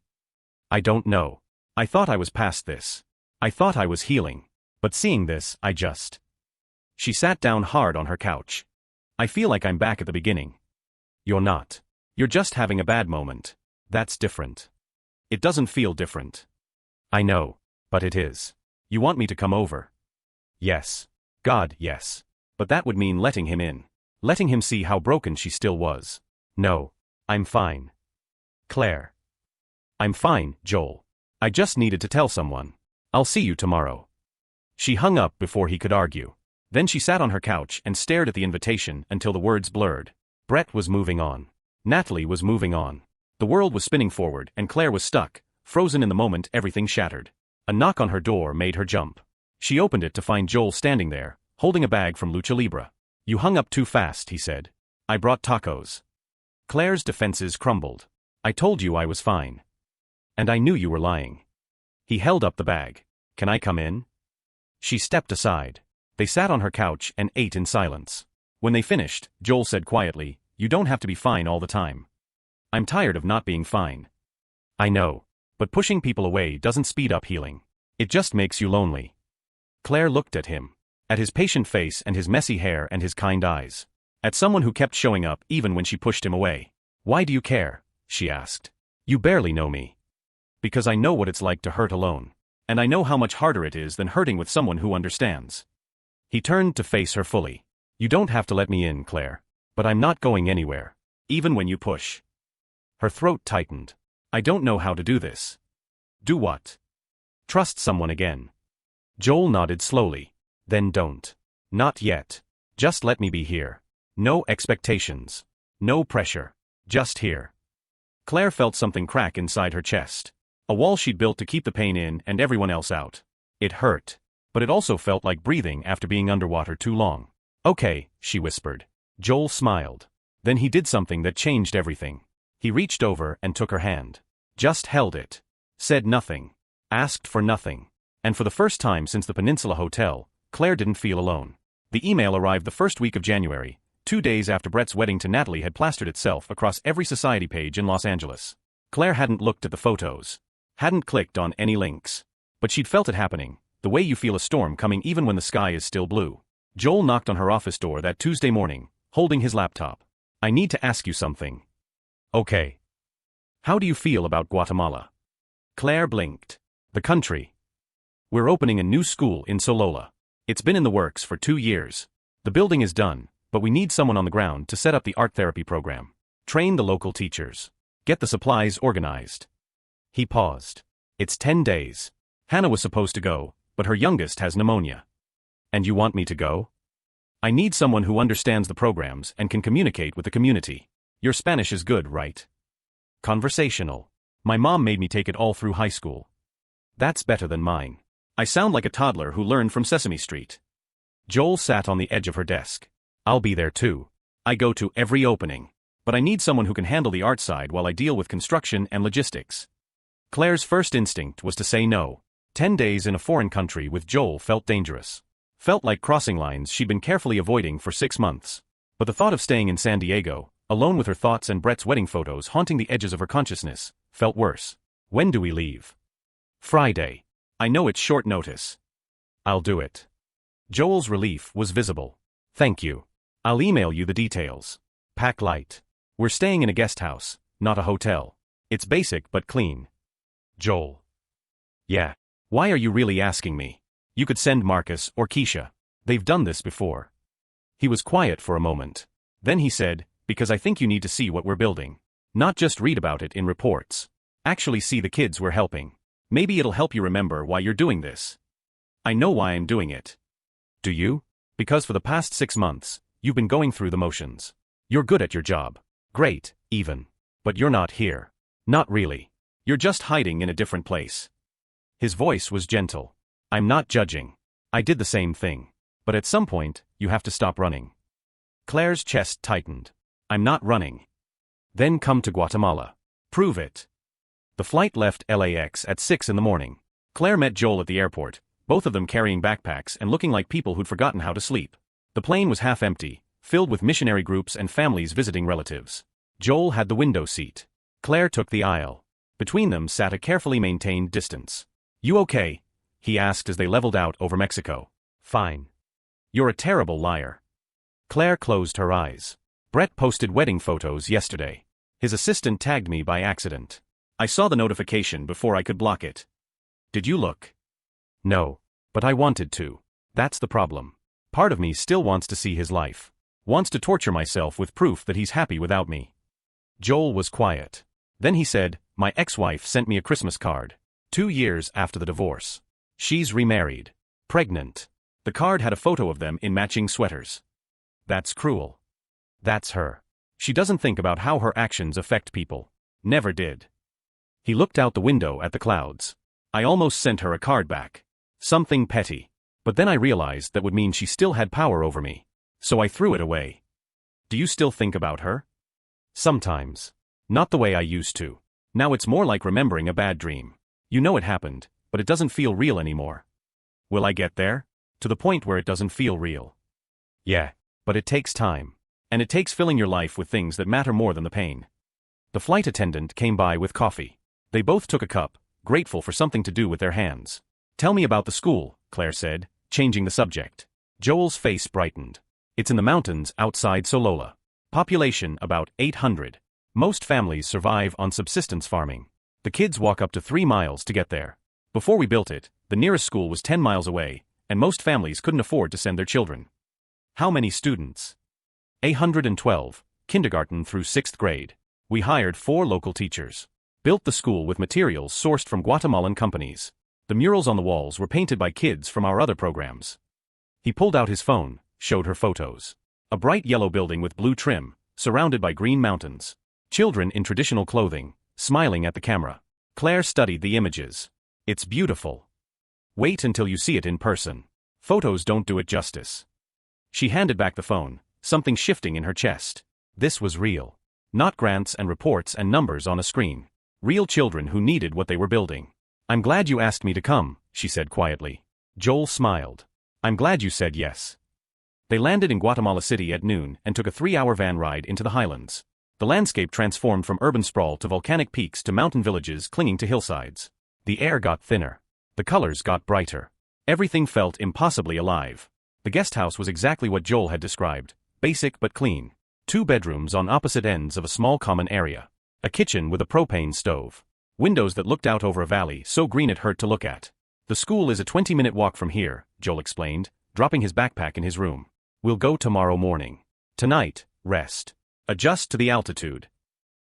I don't know. I thought I was past this. I thought I was healing. But seeing this, I just... She sat down hard on her couch. I feel like I'm back at the beginning. You're not. You're just having a bad moment. That's different. It doesn't feel different. I know. But it is. You want me to come over? Yes. God, yes. But that would mean letting him in. Letting him see how broken she still was. No. I'm fine. Claire. I'm fine, Joel. I just needed to tell someone. I'll see you tomorrow. She hung up before he could argue. Then she sat on her couch and stared at the invitation until the words blurred. Brett was moving on. Natalie was moving on. The world was spinning forward and Claire was stuck, frozen in the moment everything shattered. A knock on her door made her jump. She opened it to find Joel standing there, holding a bag from Lucha Libre. You hung up too fast, he said. I brought tacos. Claire's defenses crumbled. I told you I was fine. And I knew you were lying. He held up the bag. Can I come in? She stepped aside. They sat on her couch and ate in silence. When they finished, Joel said quietly, You don't have to be fine all the time. I'm tired of not being fine. I know. But pushing people away doesn't speed up healing. It just makes you lonely. Claire looked at him. At his patient face and his messy hair and his kind eyes. At someone who kept showing up even when she pushed him away. Why do you care? She asked. You barely know me. Because I know what it's like to hurt alone. And I know how much harder it is than hurting with someone who understands. He turned to face her fully. You don't have to let me in, Claire. But I'm not going anywhere. Even when you push. Her throat tightened. I don't know how to do this. Do what? Trust someone again. Joel nodded slowly. Then don't. Not yet. Just let me be here. No expectations. No pressure. Just here. Claire felt something crack inside her chest. A wall she'd built to keep the pain in and everyone else out. It hurt. But it also felt like breathing after being underwater too long. Okay, she whispered. Joel smiled. Then he did something that changed everything. He reached over and took her hand. Just held it. Said nothing. Asked for nothing. And for the first time since the Peninsula Hotel, Claire didn't feel alone. The email arrived the first week of January, 2 days after Brett's wedding to Natalie had plastered itself across every society page in Los Angeles. Claire hadn't looked at the photos. Hadn't clicked on any links. But she'd felt it happening, the way you feel a storm coming even when the sky is still blue. Joel knocked on her office door that Tuesday morning, holding his laptop. I need to ask you something. Okay. How do you feel about Guatemala? Claire blinked. The country. We're opening a new school in Solola. It's been in the works for 2 years. The building is done, but we need someone on the ground to set up the art therapy program. Train the local teachers. Get the supplies organized. He paused. It's 10 days. Hannah was supposed to go, but her youngest has pneumonia. And you want me to go? I need someone who understands the programs and can communicate with the community. Your Spanish is good, right? Conversational. My mom made me take it all through high school. That's better than mine. I sound like a toddler who learned from Sesame Street. Joel sat on the edge of her desk. I'll be there too. I go to every opening. But I need someone who can handle the art side while I deal with construction and logistics. Claire's first instinct was to say no. 10 days in a foreign country with Joel felt dangerous. Felt like crossing lines she'd been carefully avoiding for 6 months. But the thought of staying in San Diego, alone with her thoughts and Brett's wedding photos haunting the edges of her consciousness, felt worse. When do we leave? Friday. I know it's short notice. I'll do it. Joel's relief was visible. Thank you. I'll email you the details. Pack light. We're staying in a guest house, not a hotel. It's basic but clean. Joel. Yeah. Why are you really asking me? You could send Marcus or Keisha. They've done this before. He was quiet for a moment. Then he said, because I think you need to see what we're building. Not just read about it in reports. Actually see the kids we're helping. Maybe it'll help you remember why you're doing this. I know why I'm doing it. Do you? Because for the past 6 months, you've been going through the motions. You're good at your job. Great, even. But you're not here. Not really. You're just hiding in a different place. His voice was gentle. I'm not judging. I did the same thing. But at some point, you have to stop running. Claire's chest tightened. I'm not running. Then come to Guatemala. Prove it. The flight left LAX at 6 in the morning. Claire met Joel at the airport, both of them carrying backpacks and looking like people who'd forgotten how to sleep. The plane was half empty, filled with missionary groups and families visiting relatives. Joel had the window seat. Claire took the aisle. Between them sat a carefully maintained distance. You okay? He asked as they leveled out over Mexico. Fine. You're a terrible liar. Claire closed her eyes. Brett posted wedding photos yesterday. His assistant tagged me by accident. I saw the notification before I could block it. Did you look? No. But I wanted to. That's the problem. Part of me still wants to see his life. Wants to torture myself with proof that he's happy without me. Joel was quiet. Then he said, my ex-wife sent me a Christmas card. 2 years after the divorce. She's remarried. Pregnant. The card had a photo of them in matching sweaters. That's cruel. That's her. She doesn't think about how her actions affect people. Never did. He looked out the window at the clouds. I almost sent her a card back. Something petty. But then I realized that would mean she still had power over me. So I threw it away. Do you still think about her? Sometimes. Not the way I used to. Now it's more like remembering a bad dream. You know it happened, but it doesn't feel real anymore. Will I get there? To the point where it doesn't feel real. Yeah. But it takes time. And it takes filling your life with things that matter more than the pain. The flight attendant came by with coffee. They both took a cup, grateful for something to do with their hands. Tell me about the school, Claire said, changing the subject. Joel's face brightened. It's in the mountains outside Solola. Population about 800. Most families survive on subsistence farming. The kids walk up to 3 miles to get there. Before we built it, the nearest school was 10 miles away, and most families couldn't afford to send their children. How many students? 812, kindergarten through 6th grade. We hired 4 local teachers. Built the school with materials sourced from Guatemalan companies. The murals on the walls were painted by kids from our other programs. He pulled out his phone, showed her photos. A bright yellow building with blue trim, surrounded by green mountains. Children in traditional clothing, smiling at the camera. Claire studied the images. It's beautiful. Wait until you see it in person. Photos don't do it justice. She handed back the phone, something shifting in her chest. This was real. Not grants and reports and numbers on a screen. Real children who needed what they were building. I'm glad you asked me to come, she said quietly. Joel smiled. I'm glad you said yes. They landed in Guatemala City at noon and took a 3-hour van ride into the highlands. The landscape transformed from urban sprawl to volcanic peaks to mountain villages clinging to hillsides. The air got thinner. The colors got brighter. Everything felt impossibly alive. The guest house was exactly what Joel had described, basic but clean. 2 bedrooms on opposite ends of a small common area. A kitchen with a propane stove. Windows that looked out over a valley so green it hurt to look at. The school is a 20-minute walk from here, Joel explained, dropping his backpack in his room. We'll go tomorrow morning. Tonight, rest. Adjust to the altitude.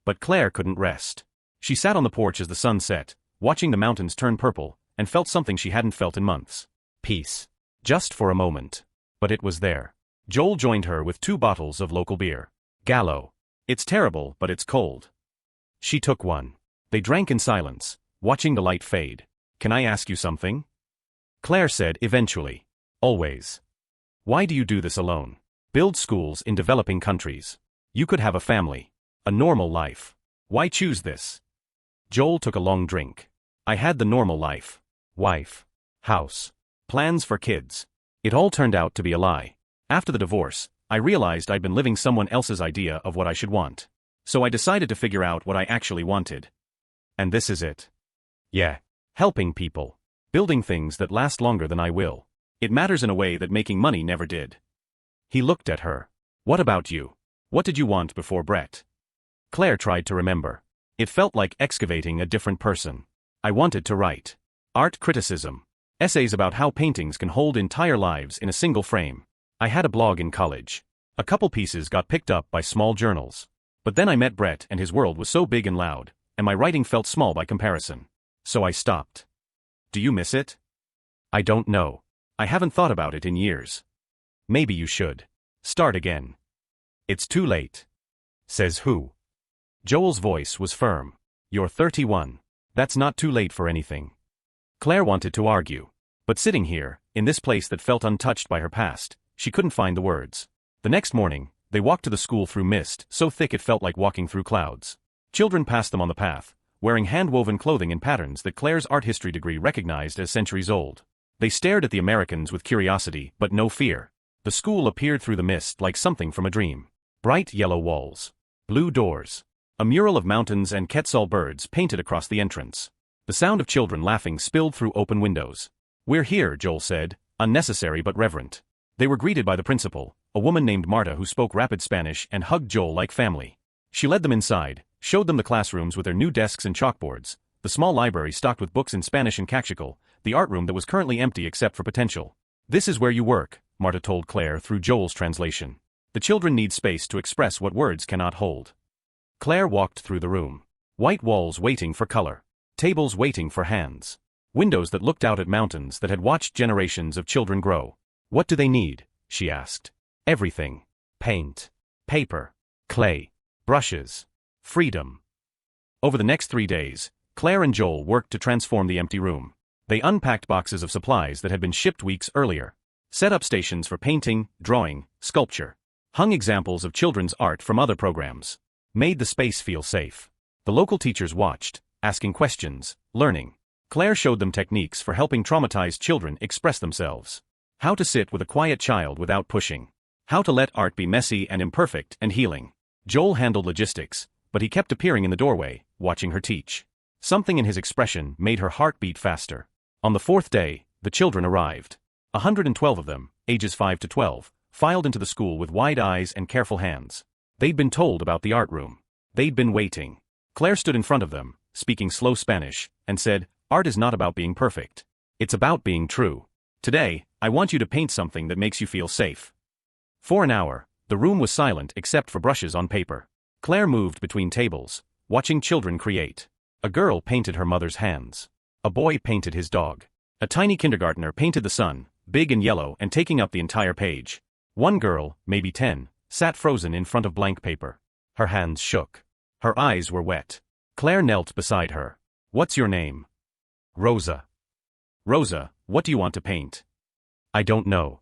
But Claire couldn't rest. She sat on the porch as the sun set, watching the mountains turn purple, and felt something she hadn't felt in months. Peace. Just for a moment. But it was there. Joel joined her with 2 bottles of local beer. Gallo. It's terrible, but it's cold. She took one. They drank in silence, watching the light fade. Can I ask you something? Claire said eventually. Always. Why do you do this alone? Build schools in developing countries. You could have a family. A normal life. Why choose this? Joel took a long drink. I had the normal life. Wife. House. Plans for kids. It all turned out to be a lie. After the divorce, I realized I'd been living someone else's idea of what I should want. So I decided to figure out what I actually wanted. And this is it. Yeah. Helping people. Building things that last longer than I will. It matters in a way that making money never did. He looked at her. What about you? What did you want before Brett? Claire tried to remember. It felt like excavating a different person. I wanted to write. Art criticism. Essays about how paintings can hold entire lives in a single frame. I had a blog in college. A couple pieces got picked up by small journals. But then I met Brett and his world was so big and loud, and my writing felt small by comparison. So I stopped. Do you miss it? I don't know. I haven't thought about it in years. Maybe you should. Start again. It's too late. Says who? Joel's voice was firm. You're 31. That's not too late for anything. Claire wanted to argue. But sitting here, in this place that felt untouched by her past, she couldn't find the words. The next morning, they walked to the school through mist so thick it felt like walking through clouds. Children passed them on the path, wearing hand-woven clothing in patterns that Claire's art history degree recognized as centuries old. They stared at the Americans with curiosity but no fear. The school appeared through the mist like something from a dream. Bright yellow walls. Blue doors. A mural of mountains and quetzal birds painted across the entrance. The sound of children laughing spilled through open windows. We're here, Joel said, unnecessary but reverent. They were greeted by the principal, a woman named Marta who spoke rapid Spanish and hugged Joel like family. She led them inside, showed them the classrooms with their new desks and chalkboards, the small library stocked with books in Spanish and Caxical, the art room that was currently empty except for potential. This is where you work, Marta told Claire through Joel's translation. The children need space to express what words cannot hold. Claire walked through the room. White walls waiting for color. Tables waiting for hands. Windows that looked out at mountains that had watched generations of children grow. What do they need? She asked. Everything. Paint. Paper. Clay. Brushes. Freedom. Over the next 3 days, Claire and Joel worked to transform the empty room. They unpacked boxes of supplies that had been shipped weeks earlier. Set up stations for painting, drawing, sculpture. Hung examples of children's art from other programs. Made the space feel safe. The local teachers watched, asking questions, learning. Claire showed them techniques for helping traumatized children express themselves. How to sit with a quiet child without pushing. How to let art be messy and imperfect and healing. Joel handled logistics, but he kept appearing in the doorway, watching her teach. Something in his expression made her heart beat faster. On the 4th day, the children arrived. 112 of them, ages 5 to 12, filed into the school with wide eyes and careful hands. They'd been told about the art room. They'd been waiting. Claire stood in front of them, speaking slow Spanish, and said, "Art is not about being perfect. It's about being true. Today, I want you to paint something that makes you feel safe." For an hour, the room was silent except for brushes on paper. Claire moved between tables, watching children create. A girl painted her mother's hands. A boy painted his dog. A tiny kindergartner painted the sun, big and yellow and taking up the entire page. One girl, maybe 10, sat frozen in front of blank paper. Her hands shook. Her eyes were wet. Claire knelt beside her. "What's your name?" "Rosa." "Rosa, what do you want to paint?" "I don't know."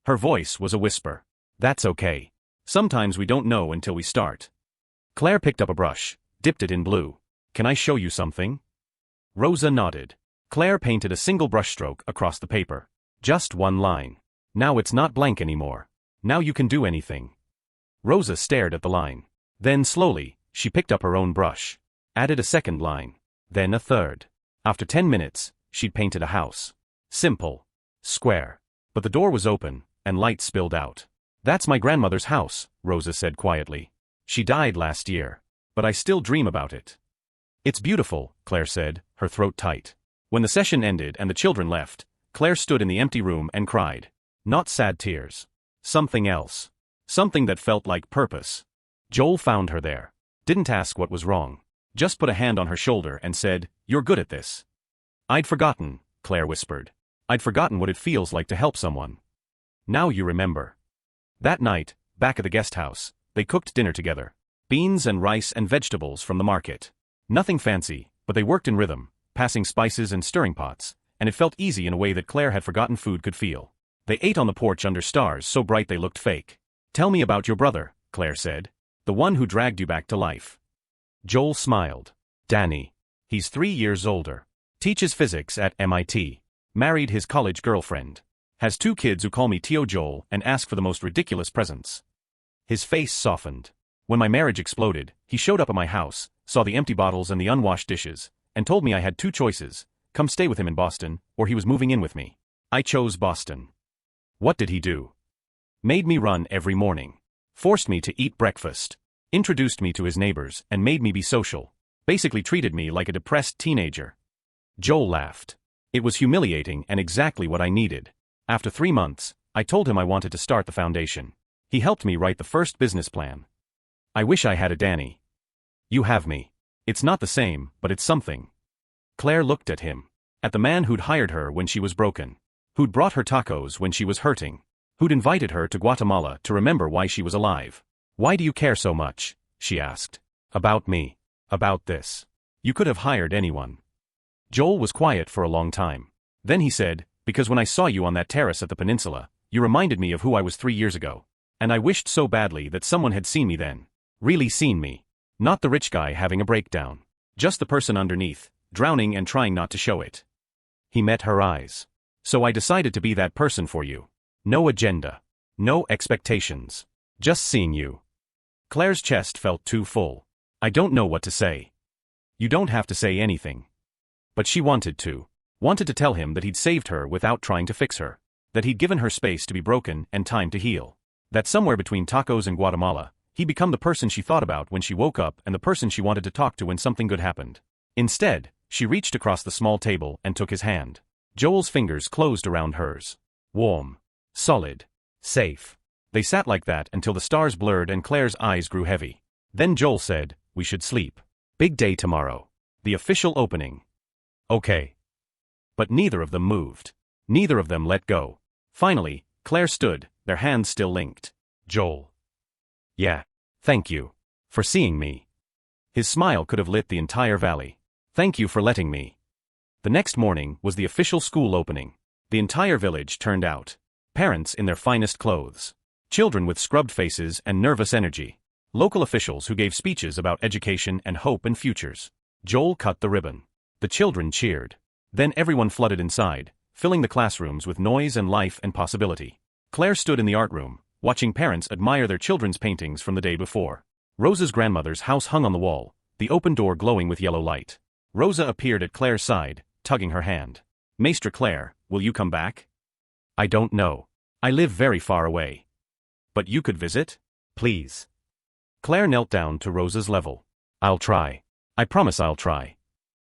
Her voice was a whisper. "That's okay. Sometimes we don't know until we start." Claire picked up a brush, dipped it in blue. "Can I show you something?" Rosa nodded. Claire painted a single brushstroke across the paper. Just one line. "Now it's not blank anymore. Now you can do anything." Rosa stared at the line. Then slowly, she picked up her own brush. Added a second line. Then a third. After 10 minutes, she'd painted a house. Simple. Square. But the door was open, and light spilled out. "That's my grandmother's house," Rosa said quietly. "She died last year. But I still dream about it." It's beautiful, Claire said, her throat tight. When the session ended and the children left, Claire stood in the empty room and cried. Not sad tears. Something else. Something that felt like purpose. Joel found her there. Didn't ask what was wrong. Just put a hand on her shoulder and said, "You're good at this." "I'd forgotten," Claire whispered. "I'd forgotten what it feels like to help someone." "Now you remember." That night, back at the guest house, they cooked dinner together. Beans and rice and vegetables from the market. Nothing fancy, but they worked in rhythm, passing spices and stirring pots, and it felt easy in a way that Claire had forgotten food could feel. They ate on the porch under stars so bright they looked fake. "Tell me about your brother," Claire said. "The one who dragged you back to life." Joel smiled. "Danny. He's 3 years older. Teaches physics at MIT. Married his college girlfriend. Has 2 kids who call me Tio Joel and ask for the most ridiculous presents." His face softened. "When my marriage exploded, he showed up at my house, saw the empty bottles and the unwashed dishes, and told me I had 2 choices, come stay with him in Boston, or he was moving in with me. I chose Boston." "What did he do?" "Made me run every morning. Forced me to eat breakfast. Introduced me to his neighbors and made me be social. Basically treated me like a depressed teenager." Joel laughed. "It was humiliating and exactly what I needed. After 3 months, I told him I wanted to start the foundation. He helped me write the first business plan. I wish I had a Danny." "You have me. It's not the same, but it's something." Claire looked at him. At the man who'd hired her when she was broken. Who'd brought her tacos when she was hurting. Who'd invited her to Guatemala to remember why she was alive. "Why do you care so much?" she asked. "About me. About this. You could have hired anyone." Joel was quiet for a long time. Then he said, "Because when I saw you on that terrace at the peninsula, you reminded me of who I was 3 years ago. And I wished so badly that someone had seen me then. Really seen me. Not the rich guy having a breakdown. Just the person underneath, drowning and trying not to show it." He met her eyes. "So I decided to be that person for you. No agenda. No expectations. Just seeing you." Claire's chest felt too full. "I don't know what to say." "You don't have to say anything." But she wanted to. Wanted to tell him that he'd saved her without trying to fix her. That he'd given her space to be broken and time to heal. That somewhere between tacos and Guatemala, he'd become the person she thought about when she woke up and the person she wanted to talk to when something good happened. Instead, she reached across the small table and took his hand. Joel's fingers closed around hers. Warm. Solid. Safe. They sat like that until the stars blurred and Claire's eyes grew heavy. Then Joel said, "We should sleep. Big day tomorrow. The official opening." "Okay." But neither of them moved. Neither of them let go. Finally, Claire stood, their hands still linked. "Joel. Yeah. Thank you. For seeing me." His smile could have lit the entire valley. "Thank you for letting me." The next morning was the official school opening. The entire village turned out. Parents in their finest clothes. Children with scrubbed faces and nervous energy. Local officials who gave speeches about education and hope and futures. Joel cut the ribbon. The children cheered. Then everyone flooded inside, filling the classrooms with noise and life and possibility. Claire stood in the art room, watching parents admire their children's paintings from the day before. Rosa's grandmother's house hung on the wall, the open door glowing with yellow light. Rosa appeared at Claire's side, tugging her hand. "Maestre Claire, will you come back?" "I don't know. I live very far away." "But you could visit? Please." Claire knelt down to Rosa's level. "I'll try. I promise I'll try."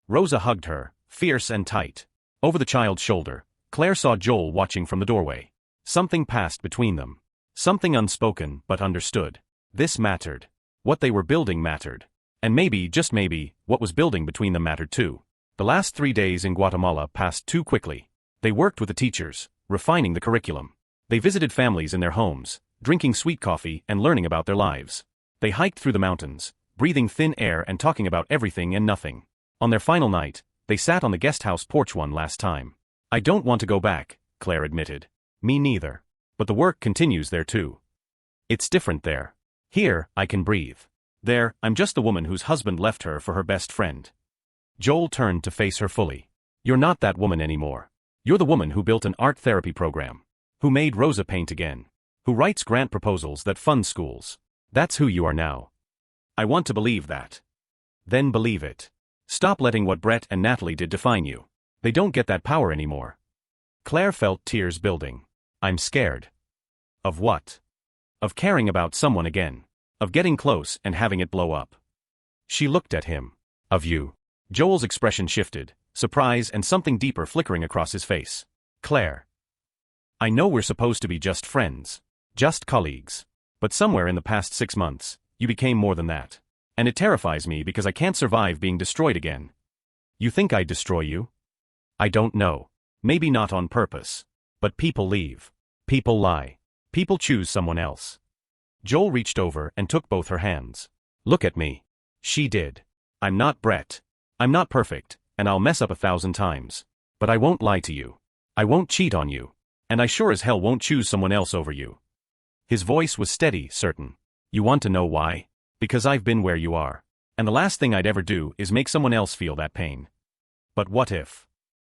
Rosa hugged her, fierce and tight. Over the child's shoulder, Claire saw Joel watching from the doorway. Something passed between them. Something unspoken but understood. This mattered. What they were building mattered. And maybe, just maybe, what was building between them mattered too. The last 3 days in Guatemala passed too quickly. They worked with the teachers, refining the curriculum. They visited families in their homes, drinking sweet coffee and learning about their lives. They hiked through the mountains, breathing thin air and talking about everything and nothing. On their final night, they sat on the guest house porch one last time. "I don't want to go back," Claire admitted. "Me neither. But the work continues there too. It's different there. Here, I can breathe. There, I'm just the woman whose husband left her for her best friend." Joel turned to face her fully. "You're not that woman anymore. You're the woman who built an art therapy program. Who made Rosa paint again. Who writes grant proposals that fund schools. That's who you are now." "I want to believe that." "Then believe it. Stop letting what Brett and Natalie did define you. They don't get that power anymore." Claire felt tears building. "I'm scared." "Of what?" "Of caring about someone again. Of getting close and having it blow up." She looked at him. Of you. Joel's expression shifted, surprise and something deeper flickering across his face. Claire. I know we're supposed to be just friends. Just colleagues. But somewhere in the past 6 months, you became more than that. And it terrifies me because I can't survive being destroyed again. You think I'd destroy you? I don't know. Maybe not on purpose. But people leave. People lie. People choose someone else. Joel reached over and took both her hands. Look at me. She did. I'm not Brett. I'm not perfect, and I'll mess up 1,000 times. But I won't lie to you. I won't cheat on you. And I sure as hell won't choose someone else over you. His voice was steady, certain. You want to know why? Because I've been where you are. And the last thing I'd ever do is make someone else feel that pain. But what if?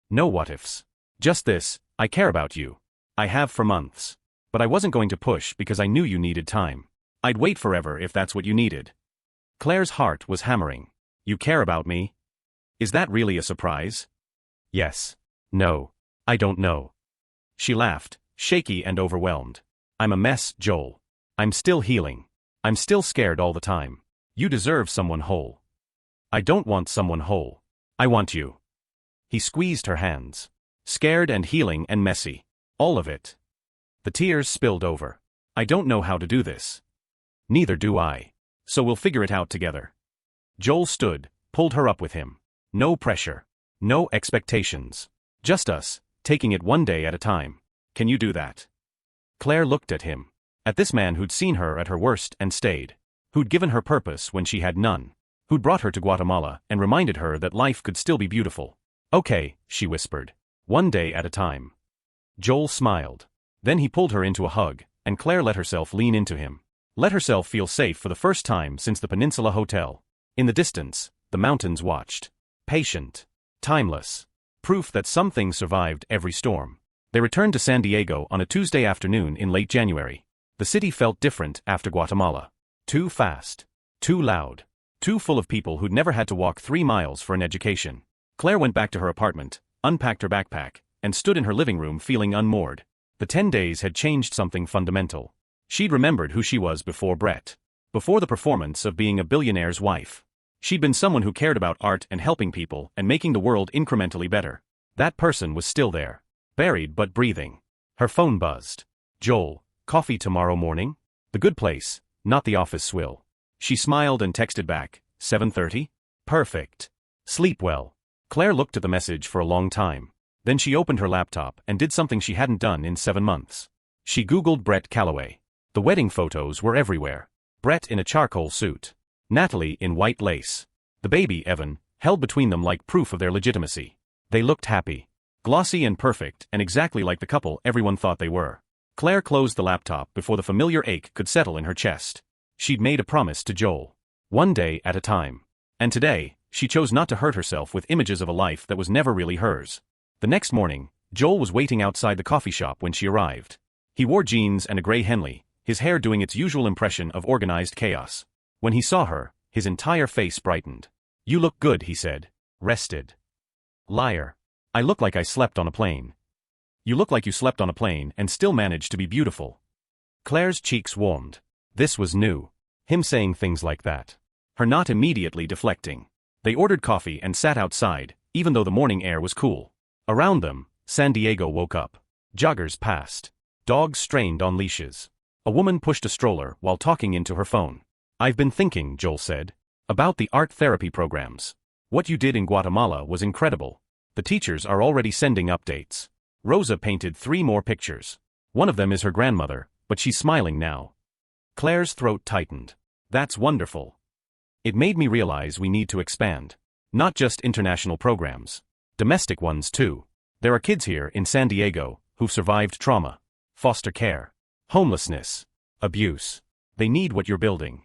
No what ifs. Just this, I care about you. I have for months. But I wasn't going to push because I knew you needed time. I'd wait forever if that's what you needed. Claire's heart was hammering. You care about me? Is that really a surprise? Yes. No. I don't know. She laughed, shaky and overwhelmed. I'm a mess, Joel. I'm still healing. I'm still scared all the time. You deserve someone whole. I don't want someone whole. I want you. He squeezed her hands. Scared and healing and messy. All of it. The tears spilled over. I don't know how to do this. Neither do I. So we'll figure it out together. Joel stood, pulled her up with him. No pressure. No expectations. Just us, taking it one day at a time. Can you do that? Claire looked at him. At this man who'd seen her at her worst and stayed. Who'd given her purpose when she had none. Who'd brought her to Guatemala and reminded her that life could still be beautiful. Okay, she whispered. One day at a time. Joel smiled. Then he pulled her into a hug, and Claire let herself lean into him. Let herself feel safe for the first time since the Peninsula Hotel. In the distance, the mountains watched. Patient. Timeless. Proof that some things survived every storm. They returned to San Diego on a Tuesday afternoon in late January. The city felt different after Guatemala. Too fast. Too loud. Too full of people who'd never had to walk 3 miles for an education. Claire went back to her apartment, unpacked her backpack, and stood in her living room feeling unmoored. The 10 days had changed something fundamental. She'd remembered who she was before Brett. Before the performance of being a billionaire's wife. She'd been someone who cared about art and helping people and making the world incrementally better. That person was still there. Buried but breathing. Her phone buzzed. Joel, coffee tomorrow morning? The good place, not the office swill. She smiled and texted back, 7:30? Perfect. Sleep well. Claire looked at the message for a long time. Then she opened her laptop and did something she hadn't done in 7 months. She Googled Brett Calloway. The wedding photos were everywhere. Brett in a charcoal suit. Natalie in white lace. The baby, Evan, held between them like proof of their legitimacy. They looked happy. Glossy and perfect and exactly like the couple everyone thought they were. Claire closed the laptop before the familiar ache could settle in her chest. She'd made a promise to Joel. One day at a time. And today, she chose not to hurt herself with images of a life that was never really hers. The next morning, Joel was waiting outside the coffee shop when she arrived. He wore jeans and a gray Henley, his hair doing its usual impression of organized chaos. When he saw her, his entire face brightened. You look good, he said. Rested. Liar. I look like I slept on a plane. You look like you slept on a plane and still managed to be beautiful. Claire's cheeks warmed. This was new. Him saying things like that. Her not immediately deflecting. They ordered coffee and sat outside, even though the morning air was cool. Around them, San Diego woke up. Joggers passed. Dogs strained on leashes. A woman pushed a stroller while talking into her phone. I've been thinking, Joel said, about the art therapy programs. What you did in Guatemala was incredible. The teachers are already sending updates. Rosa painted 3 more pictures. One of them is her grandmother, but she's smiling now. Claire's throat tightened. That's wonderful. It made me realize we need to expand. Not just international programs. Domestic ones too. There are kids here in San Diego who've survived trauma, foster care, homelessness, abuse. They need what you're building.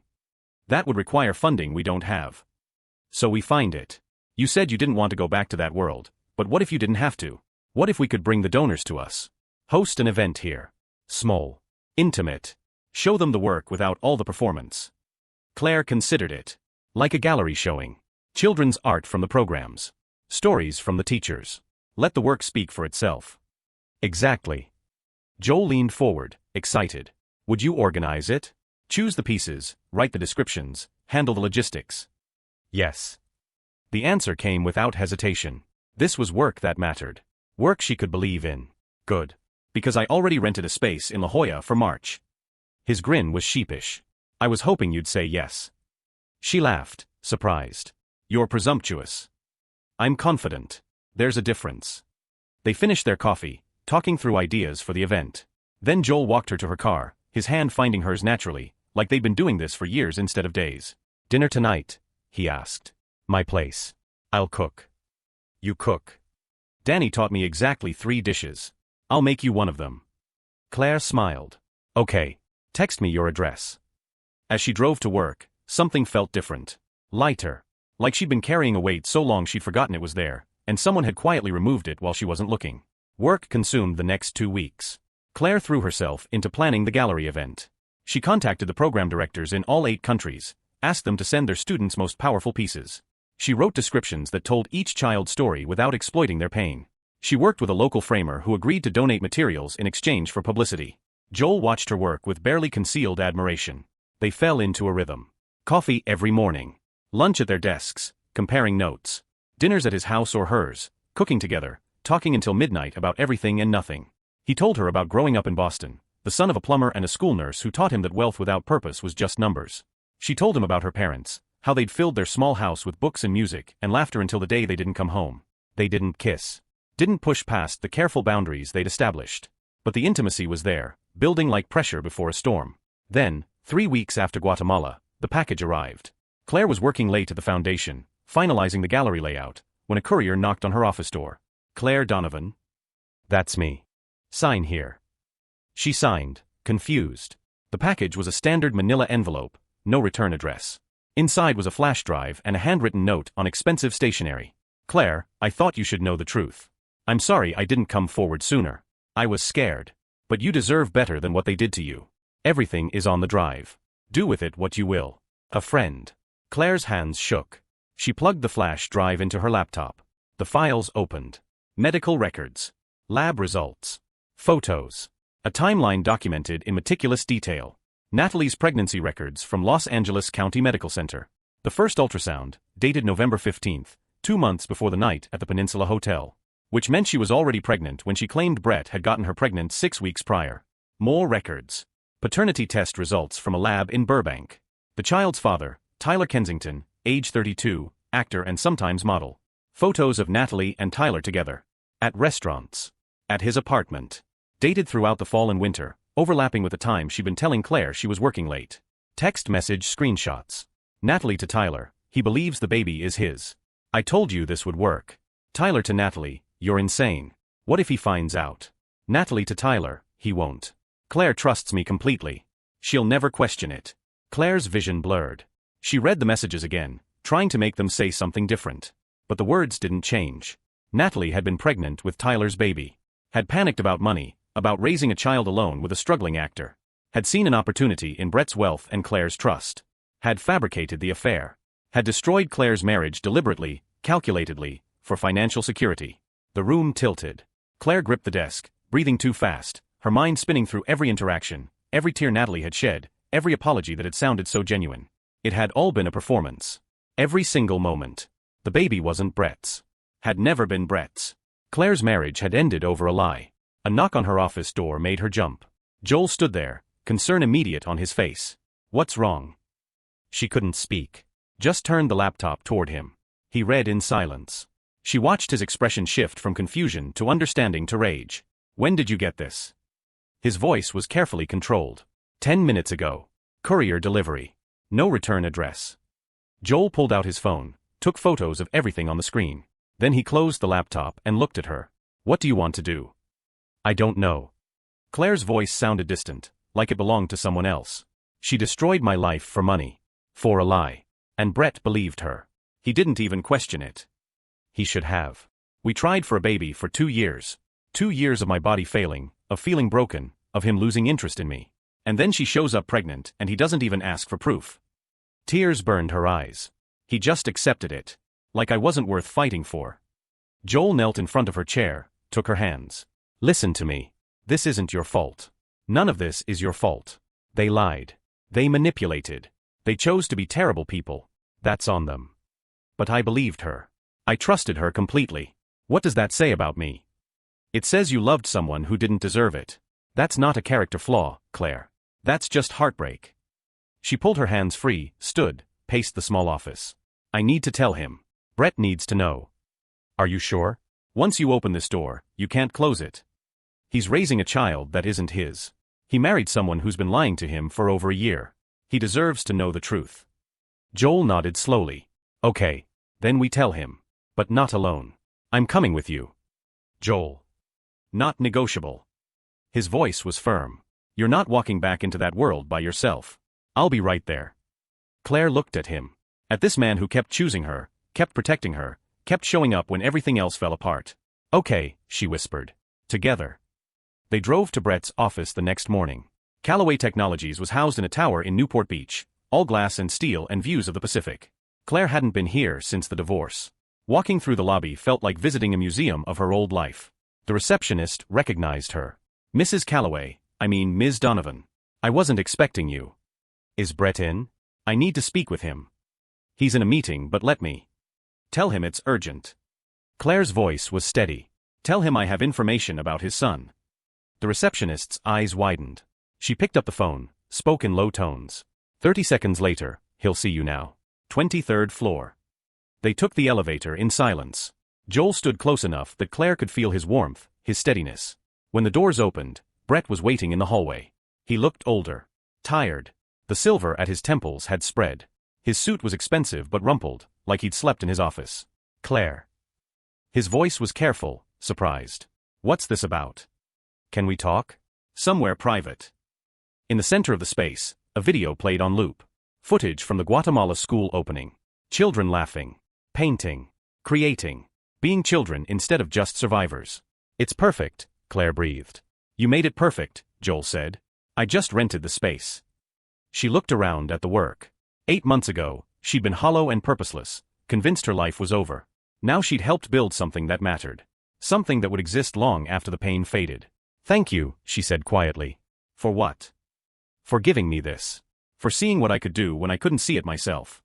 That would require funding we don't have. So we find it. You said you didn't want to go back to that world, but what if you didn't have to? What if we could bring the donors to us? Host an event here. Small. Intimate. Show them the work without all the performance. Claire considered it. Like a gallery showing. Children's art from the programs. Stories from the teachers. Let the work speak for itself. Exactly. Joel leaned forward, excited. Would you organize it? Choose the pieces, write the descriptions, handle the logistics. Yes. The answer came without hesitation. This was work that mattered. Work she could believe in. Good. Because I already rented a space in La Jolla for March. His grin was sheepish. I was hoping you'd say yes. She laughed, surprised. You're presumptuous. I'm confident. There's a difference. They finished their coffee, talking through ideas for the event. Then Joel walked her to her car, his hand finding hers naturally, like they'd been doing this for years instead of days. Dinner tonight? He asked. My place. I'll cook. You cook. Danny taught me exactly 3 dishes. I'll make you one of them. Claire smiled. Okay. Text me your address. As she drove to work, something felt different. Lighter. Like she'd been carrying a weight so long she'd forgotten it was there, and someone had quietly removed it while she wasn't looking. Work consumed the next 2 weeks. Claire threw herself into planning the gallery event. She contacted the program directors in all 8 countries, asked them to send their students' most powerful pieces. She wrote descriptions that told each child's story without exploiting their pain. She worked with a local framer who agreed to donate materials in exchange for publicity. Joel watched her work with barely concealed admiration. They fell into a rhythm. Coffee every morning. Lunch at their desks, comparing notes. Dinners at his house or hers, cooking together, talking until midnight about everything and nothing. He told her about growing up in Boston, the son of a plumber and a school nurse who taught him that wealth without purpose was just numbers. She told him about her parents, how they'd filled their small house with books and music and laughter until the day they didn't come home. They didn't kiss. Didn't push past the careful boundaries they'd established. But the intimacy was there, building like pressure before a storm. Then, 3 weeks after Guatemala, the package arrived. Claire was working late at the foundation, finalizing the gallery layout, when a courier knocked on her office door. Claire Donovan? That's me. Sign here. She signed, confused. The package was a standard manila envelope, no return address. Inside was a flash drive and a handwritten note on expensive stationery. Claire, I thought you should know the truth. I'm sorry I didn't come forward sooner. I was scared. But you deserve better than what they did to you. Everything is on the drive. Do with it what you will. A friend. Claire's hands shook. She plugged the flash drive into her laptop. The files opened. Medical records. Lab results. Photos. A timeline documented in meticulous detail. Natalie's pregnancy records from Los Angeles County Medical Center. The first ultrasound, dated November 15th, 2 months before the night at the Peninsula Hotel. Which meant she was already pregnant when she claimed Brett had gotten her pregnant 6 weeks prior. More records. Paternity test results from a lab in Burbank. The child's father, Tyler Kensington, age 32, actor and sometimes model. Photos of Natalie and Tyler together. At restaurants. At his apartment. Dated throughout the fall and winter, overlapping with the time she'd been telling Claire she was working late. Text message screenshots. Natalie to Tyler, he believes the baby is his. I told you this would work. Tyler to Natalie, you're insane. What if he finds out? Natalie to Tyler, he won't. Claire trusts me completely. She'll never question it. Claire's vision blurred. She read the messages again, trying to make them say something different. But the words didn't change. Natalie had been pregnant with Tyler's baby. Had panicked about money, about raising a child alone with a struggling actor. Had seen an opportunity in Brett's wealth and Claire's trust. Had fabricated the affair. Had destroyed Claire's marriage deliberately, calculatedly, for financial security. The room tilted. Claire gripped the desk, breathing too fast, her mind spinning through every interaction, every tear Natalie had shed, every apology that had sounded so genuine. It had all been a performance. Every single moment. The baby wasn't Brett's. Had never been Brett's. Claire's marriage had ended over a lie. A knock on her office door made her jump. Joel stood there, concern immediate on his face. What's wrong? She couldn't speak. Just turned the laptop toward him. He read in silence. She watched his expression shift from confusion to understanding to rage. When did you get this? His voice was carefully controlled. 10 minutes ago. Courier delivery. No return address. Joel pulled out his phone, took photos of everything on the screen. Then he closed the laptop and looked at her. What do you want to do? I don't know. Claire's voice sounded distant, like it belonged to someone else. She destroyed my life for money. For a lie. And Brett believed her. He didn't even question it. He should have. We tried for a baby for 2 years. 2 years of my body failing, of feeling broken, of him losing interest in me. And then she shows up pregnant and he doesn't even ask for proof. Tears burned her eyes. He just accepted it. Like I wasn't worth fighting for. Joel knelt in front of her chair, took her hands. Listen to me. This isn't your fault. None of this is your fault. They lied. They manipulated. They chose to be terrible people. That's on them. But I believed her. I trusted her completely. What does that say about me? It says you loved someone who didn't deserve it. That's not a character flaw, Claire. That's just heartbreak. She pulled her hands free, stood, paced the small office. I need to tell him. Brett needs to know. Are you sure? Once you open this door, you can't close it. He's raising a child that isn't his. He married someone who's been lying to him for over a year. He deserves to know the truth. Joel nodded slowly. Okay. Then we tell him. But not alone. I'm coming with you. Joel. Not negotiable. His voice was firm. You're not walking back into that world by yourself. I'll be right there. Claire looked at him. At this man who kept choosing her, kept protecting her, kept showing up when everything else fell apart. Okay, she whispered. Together. They drove to Brett's office the next morning. Callaway Technologies was housed in a tower in Newport Beach, all glass and steel and views of the Pacific. Claire hadn't been here since the divorce. Walking through the lobby felt like visiting a museum of her old life. The receptionist recognized her. Mrs. Callaway, Ms. Donovan. I wasn't expecting you. Is Brett in? I need to speak with him. He's in a meeting, but let me. Tell him it's urgent. Claire's voice was steady. Tell him I have information about his son. The receptionist's eyes widened. She picked up the phone, spoke in low tones. 30 seconds later, he'll see you now. 23rd floor. They took the elevator in silence. Joel stood close enough that Claire could feel his warmth, his steadiness. When the doors opened, Brett was waiting in the hallway. He looked older. Tired. The silver at his temples had spread. His suit was expensive but rumpled, like he'd slept in his office. Claire. His voice was careful, surprised. What's this about? Can we talk? Somewhere private. In the center of the space, a video played on loop. Footage from the Guatemala school opening. Children laughing. Painting. Creating. Being children instead of just survivors. It's perfect, Claire breathed. You made it perfect, Joel said. I just rented the space. She looked around at the work. 8 months ago, she'd been hollow and purposeless, convinced her life was over. Now she'd helped build something that mattered. Something that would exist long after the pain faded. Thank you, she said quietly. For what? For giving me this. For seeing what I could do when I couldn't see it myself.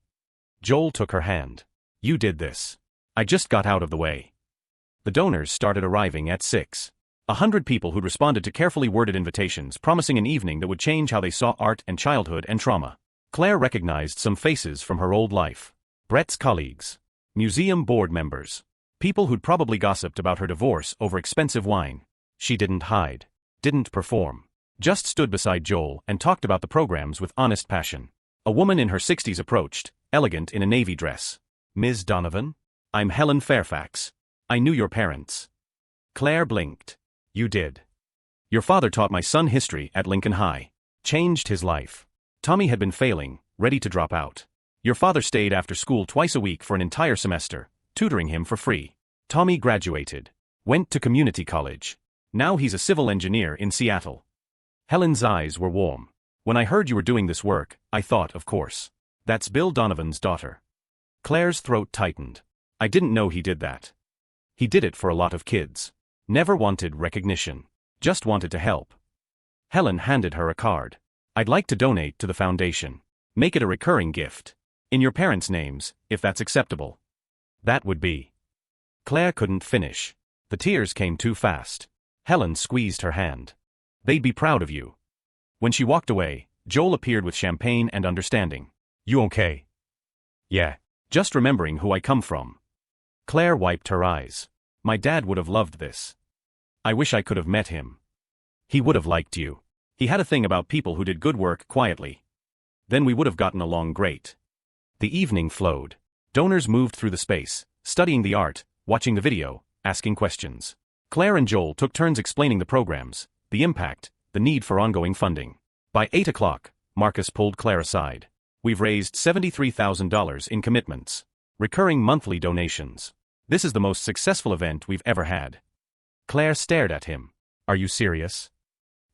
Joel took her hand. You did this. I just got out of the way. The donors started arriving at 6. 100 people who'd responded to carefully worded invitations promising an evening that would change how they saw art and childhood and trauma. Claire recognized some faces from her old life. Brett's colleagues. Museum board members. People who'd probably gossiped about her divorce over expensive wine. She didn't hide. Didn't perform. Just stood beside Joel and talked about the programs with honest passion. A woman in her 60s approached, elegant in a navy dress. Ms. Donovan? I'm Helen Fairfax. I knew your parents. Claire blinked. You did. Your father taught my son history at Lincoln High. Changed his life. Tommy had been failing, ready to drop out. Your father stayed after school twice a week for an entire semester, tutoring him for free. Tommy graduated. Went to community college. Now he's a civil engineer in Seattle. Helen's eyes were warm. When I heard you were doing this work, I thought, of course. That's Bill Donovan's daughter. Claire's throat tightened. I didn't know he did that. He did it for a lot of kids. Never wanted recognition. Just wanted to help. Helen handed her a card. I'd like to donate to the foundation. Make it a recurring gift. In your parents' names, if that's acceptable. That would be. Claire couldn't finish. The tears came too fast. Helen squeezed her hand. They'd be proud of you. When she walked away, Joel appeared with champagne and understanding. You okay? Yeah. Just remembering who I come from. Claire wiped her eyes. My dad would have loved this. I wish I could have met him. He would have liked you. He had a thing about people who did good work quietly. Then we would have gotten along great. The evening flowed. Donors moved through the space, studying the art, watching the video, asking questions. Claire and Joel took turns explaining the programs, the impact, the need for ongoing funding. By 8 o'clock, Marcus pulled Claire aside. We've raised $73,000 in commitments. Recurring monthly donations. This is the most successful event we've ever had. Claire stared at him. Are you serious?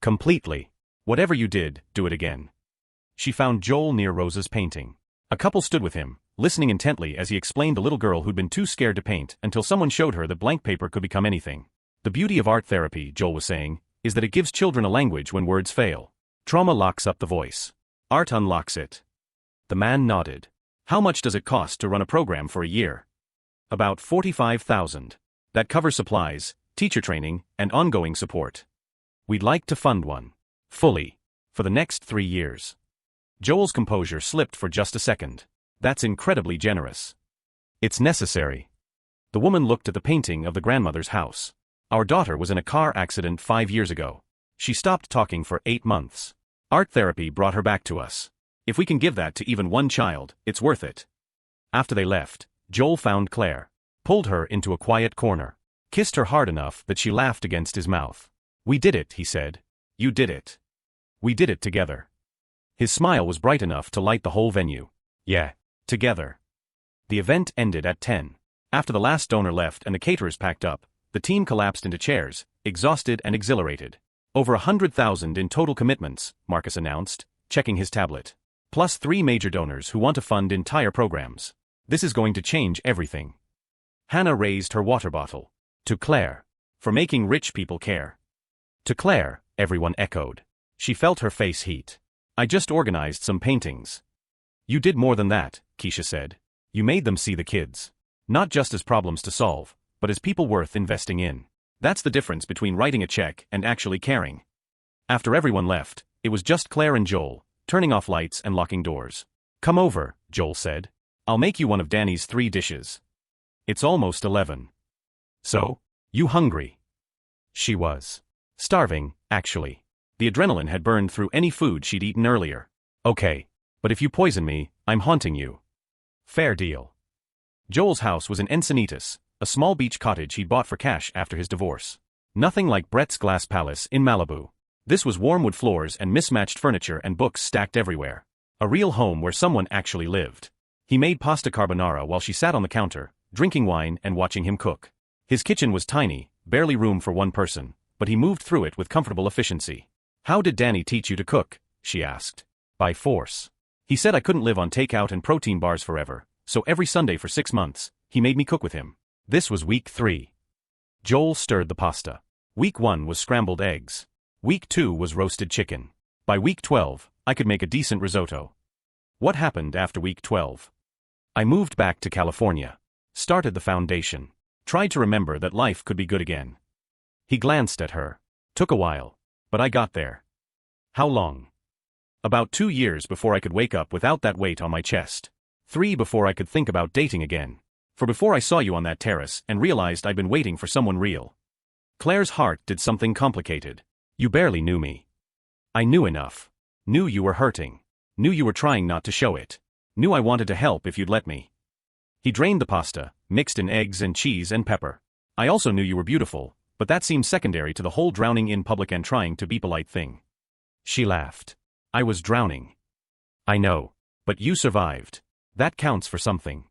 Completely. Whatever you did, do it again. She found Joel near Rosa's painting. A couple stood with him, listening intently as he explained the little girl who'd been too scared to paint until someone showed her that blank paper could become anything. The beauty of art therapy, Joel was saying, is that it gives children a language when words fail. Trauma locks up the voice. Art unlocks it. The man nodded. How much does it cost to run a program for a year? About $45,000. That covers supplies, teacher training, and ongoing support. We'd like to fund one. Fully. For the next 3 years. Joel's composure slipped for just a second. That's incredibly generous. It's necessary. The woman looked at the painting of the grandmother's house. Our daughter was in a car accident 5 years ago. She stopped talking for 8 months. Art therapy brought her back to us. If we can give that to even one child, it's worth it. After they left, Joel found Claire, pulled her into a quiet corner, kissed her hard enough that she laughed against his mouth. We did it, he said. You did it. We did it together. His smile was bright enough to light the whole venue. Yeah, together. The event ended at 10. After the last donor left and the caterers packed up, the team collapsed into chairs, exhausted and exhilarated. Over 100,000 in total commitments, Marcus announced, checking his tablet. Plus 3 major donors who want to fund entire programs. This is going to change everything. Hannah raised her water bottle. To Claire. For making rich people care. To Claire, everyone echoed. She felt her face heat. I just organized some paintings. You did more than that, Keisha said. You made them see the kids. Not just as problems to solve, but as people worth investing in. That's the difference between writing a check and actually caring. After everyone left, it was just Claire and Joel, turning off lights and locking doors. Come over, Joel said. I'll make you one of Danny's 3 dishes. It's almost 11. So? You hungry? She was. Starving, actually. The adrenaline had burned through any food she'd eaten earlier. Okay. But if you poison me, I'm haunting you. Fair deal. Joel's house was in Encinitas, a small beach cottage he'd bought for cash after his divorce. Nothing like Brett's Glass Palace in Malibu. This was warm wood floors and mismatched furniture and books stacked everywhere. A real home where someone actually lived. He made pasta carbonara while she sat on the counter, drinking wine and watching him cook. His kitchen was tiny, barely room for one person, but he moved through it with comfortable efficiency. How did Danny teach you to cook? She asked. By force. He said I couldn't live on takeout and protein bars forever, so every Sunday for 6 months, he made me cook with him. This was week 3. Joel stirred the pasta. Week 1 was scrambled eggs. Week 2 was roasted chicken. By week 12, I could make a decent risotto. What happened after week 12? I moved back to California. Started the foundation. Tried to remember that life could be good again. He glanced at her. Took a while. But I got there. How long? About 2 years before I could wake up without that weight on my chest. 3 before I could think about dating again. For before I saw you on that terrace and realized I'd been waiting for someone real. Claire's heart did something complicated. You barely knew me. I knew enough. Knew you were hurting. Knew you were trying not to show it. Knew I wanted to help if you'd let me. He drained the pasta, mixed in eggs and cheese and pepper. I also knew you were beautiful, but that seemed secondary to the whole drowning in public and trying to be polite thing. She laughed. I was drowning. I know. But you survived. That counts for something.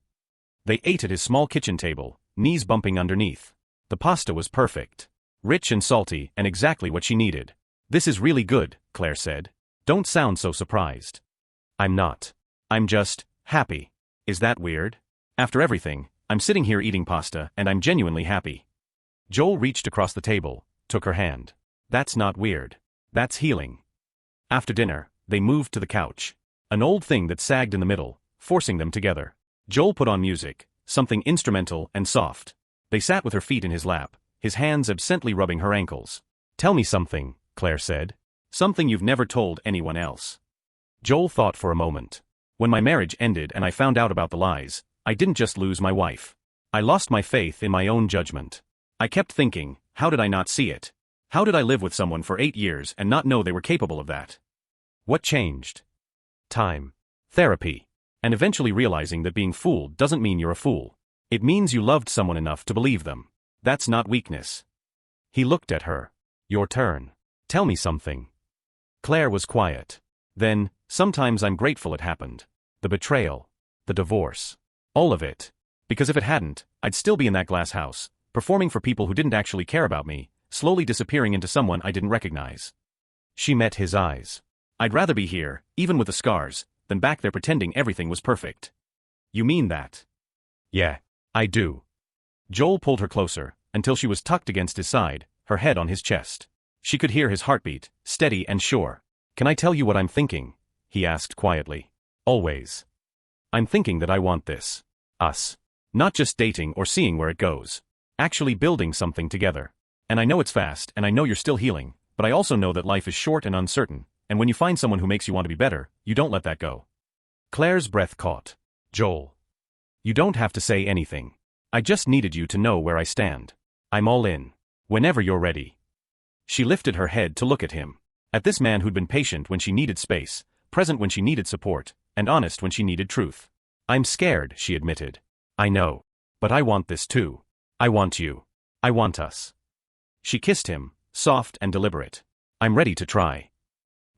They ate at his small kitchen table, knees bumping underneath. The pasta was perfect. Rich and salty and exactly what she needed. This is really good, Claire said. Don't sound so surprised. I'm not. I'm just happy. Is that weird? After everything, I'm sitting here eating pasta and I'm genuinely happy. Joel reached across the table, took her hand. That's not weird. That's healing. After dinner, they moved to the couch. An old thing that sagged in the middle, forcing them together. Joel put on music, something instrumental and soft. They sat with her feet in his lap, his hands absently rubbing her ankles. Tell me something, Claire said. Something you've never told anyone else. Joel thought for a moment. When my marriage ended and I found out about the lies, I didn't just lose my wife. I lost my faith in my own judgment. I kept thinking, how did I not see it? How did I live with someone for 8 years and not know they were capable of that? What changed? Time. Therapy. And eventually realizing that being fooled doesn't mean you're a fool. It means you loved someone enough to believe them. That's not weakness. He looked at her. Your turn. Tell me something. Claire was quiet. Then, sometimes I'm grateful it happened. The betrayal. The divorce. All of it. Because if it hadn't, I'd still be in that glass house, performing for people who didn't actually care about me, slowly disappearing into someone I didn't recognize. She met his eyes. I'd rather be here, even with the scars, than back there pretending everything was perfect. You mean that? Yeah, I do. Joel pulled her closer, until she was tucked against his side, her head on his chest. She could hear his heartbeat, steady and sure. Can I tell you what I'm thinking? He asked quietly. Always. I'm thinking that I want this. Us. Not just dating or seeing where it goes. Actually building something together. And I know it's fast, and I know you're still healing, but I also know that life is short and uncertain, and when you find someone who makes you want to be better, you don't let that go. Claire's breath caught. Joel. You don't have to say anything. I just needed you to know where I stand. I'm all in. Whenever you're ready. She lifted her head to look at him. At this man who'd been patient when she needed space, present when she needed support, and honest when she needed truth. I'm scared, she admitted. I know. But I want this too. I want you. I want us. She kissed him, soft and deliberate. I'm ready to try.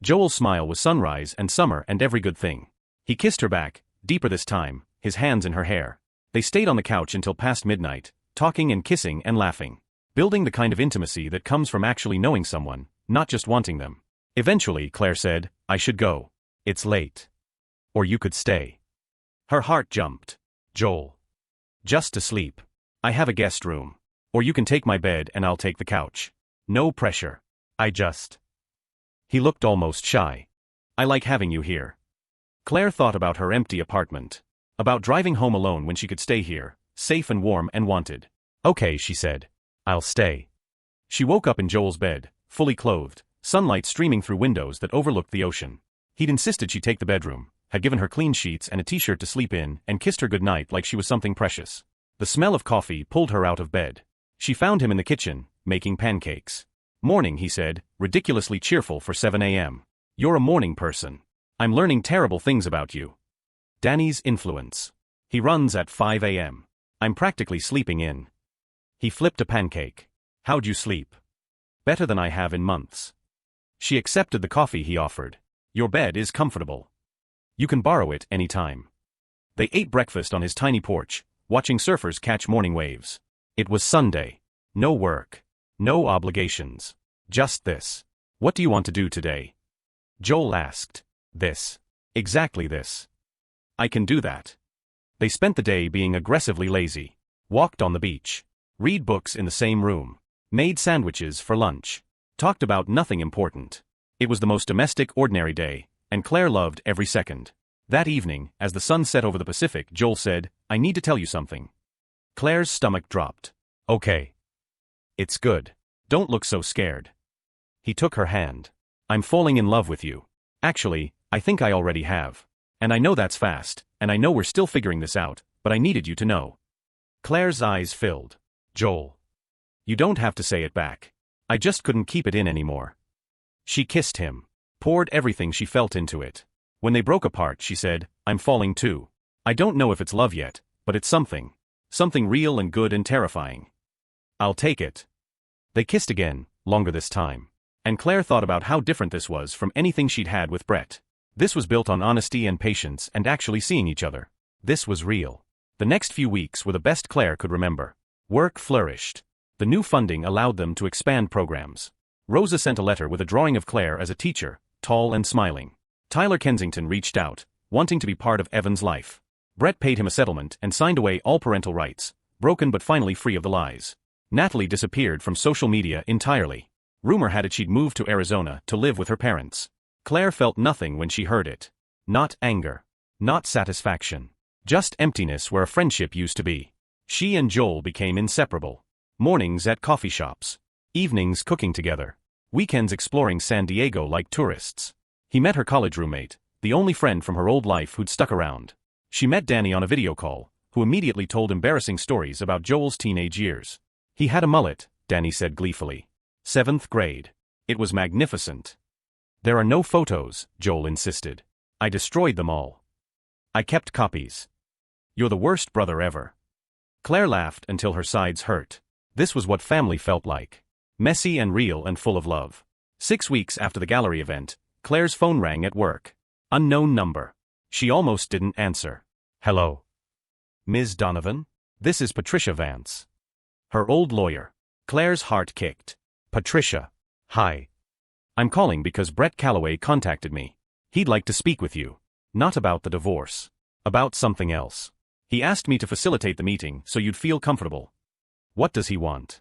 Joel's smile was sunrise and summer and every good thing. He kissed her back, deeper this time, his hands in her hair. They stayed on the couch until past midnight, talking and kissing and laughing. Building the kind of intimacy that comes from actually knowing someone, not just wanting them. Eventually, Claire said, I should go. It's late. Or you could stay. Her heart jumped. Joel. Just to sleep. I have a guest room. Or you can take my bed and I'll take the couch. No pressure. He looked almost shy. I like having you here. Claire thought about her empty apartment. About driving home alone when she could stay here, safe and warm and wanted. Okay, she said. I'll stay. She woke up in Joel's bed, fully clothed, sunlight streaming through windows that overlooked the ocean. He'd insisted she take the bedroom, had given her clean sheets and a t-shirt to sleep in, and kissed her goodnight like she was something precious. The smell of coffee pulled her out of bed. She found him in the kitchen, making pancakes. Morning, he said, ridiculously cheerful for 7 a.m. You're a morning person. I'm learning terrible things about you. Danny's influence. He runs at 5 a.m. I'm practically sleeping in. He flipped a pancake. How'd you sleep? Better than I have in months. She accepted the coffee he offered. Your bed is comfortable. You can borrow it any time. They ate breakfast on his tiny porch, watching surfers catch morning waves. It was Sunday. No work. No obligations. Just this. What do you want to do today? Joel asked. This. Exactly this. I can do that. They spent the day being aggressively lazy. Walked on the beach. Read books in the same room. Made sandwiches for lunch. Talked about nothing important. It was the most domestic, ordinary day, and Claire loved every second. That evening, as the sun set over the Pacific, Joel said, I need to tell you something. Claire's stomach dropped. Okay. It's good. Don't look so scared. He took her hand. I'm falling in love with you. Actually, I think I already have. And I know that's fast, and I know we're still figuring this out, but I needed you to know. Claire's eyes filled. Joel. You don't have to say it back. I just couldn't keep it in anymore. She kissed him. Poured everything she felt into it. When they broke apart, she said, I'm falling too. I don't know if it's love yet, but it's something. Something real and good and terrifying. I'll take it. They kissed again, longer this time. And Claire thought about how different this was from anything she'd had with Brett. This was built on honesty and patience and actually seeing each other. This was real. The next few weeks were the best Claire could remember. Work flourished. The new funding allowed them to expand programs. Rosa sent a letter with a drawing of Claire as a teacher, tall and smiling. Tyler Kensington reached out, wanting to be part of Evan's life. Brett paid him a settlement and signed away all parental rights, broken but finally free of the lies. Natalie disappeared from social media entirely. Rumor had it she'd moved to Arizona to live with her parents. Claire felt nothing when she heard it. Not anger. Not satisfaction. Just emptiness where a friendship used to be. She and Joel became inseparable. Mornings at coffee shops. Evenings cooking together. Weekends exploring San Diego like tourists. He met her college roommate, the only friend from her old life who'd stuck around. She met Danny on a video call, who immediately told embarrassing stories about Joel's teenage years. He had a mullet, Danny said gleefully. 7th grade. It was magnificent. There are no photos, Joel insisted. I destroyed them all. I kept copies. You're the worst brother ever. Claire laughed until her sides hurt. This was what family felt like. Messy and real and full of love. 6 weeks after the gallery event, Claire's phone rang at work. Unknown number. She almost didn't answer. Hello. Ms. Donovan? This is Patricia Vance. Her old lawyer. Claire's heart kicked. Patricia. Hi. I'm calling because Brett Calloway contacted me. He'd like to speak with you. Not about the divorce. About something else. He asked me to facilitate the meeting so you'd feel comfortable. What does he want?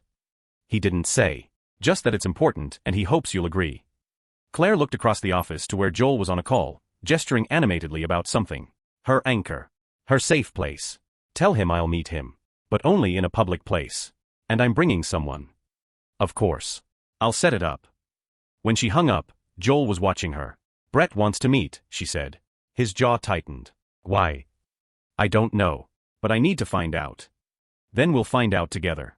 He didn't say. Just that it's important and he hopes you'll agree. Claire looked across the office to where Joel was on a call, gesturing animatedly about something. Her anchor. Her safe place. Tell him I'll meet him. But only in a public place. And I'm bringing someone. Of course. I'll set it up. When she hung up, Joel was watching her. Brett wants to meet, she said. His jaw tightened. Why? I don't know. But I need to find out. Then we'll find out together.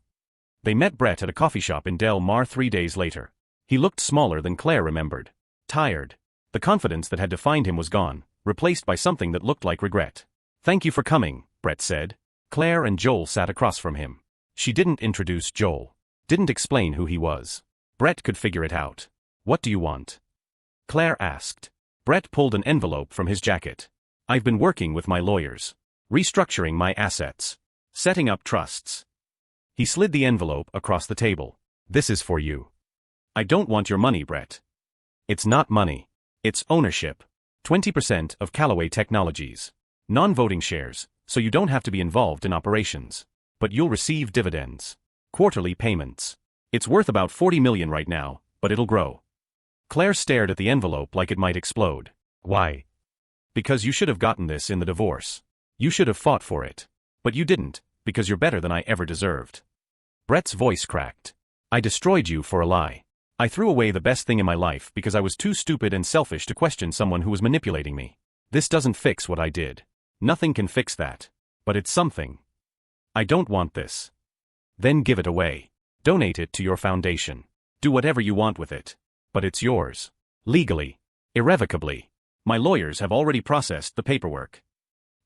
They met Brett at a coffee shop in Del Mar 3 days later. He looked smaller than Claire remembered. Tired. The confidence that had defined him was gone, replaced by something that looked like regret. Thank you for coming, Brett said. Claire and Joel sat across from him. She didn't introduce Joel. Didn't explain who he was. Brett could figure it out. What do you want? Claire asked. Brett pulled an envelope from his jacket. I've been working with my lawyers. Restructuring my assets. Setting up trusts. He slid the envelope across the table. This is for you. I don't want your money, Brett. It's not money. It's ownership. 20% of Callaway Technologies. Non-voting shares, so you don't have to be involved in operations. But you'll receive dividends. Quarterly payments. It's worth about $40 million right now, but it'll grow. Claire stared at the envelope like it might explode. Why? Because you should have gotten this in the divorce. You should have fought for it. But you didn't, because you're better than I ever deserved. Brett's voice cracked. I destroyed you for a lie. I threw away the best thing in my life because I was too stupid and selfish to question someone who was manipulating me. This doesn't fix what I did. Nothing can fix that. But it's something. I don't want this. Then give it away. Donate it to your foundation. Do whatever you want with it. But it's yours. Legally. Irrevocably. My lawyers have already processed the paperwork.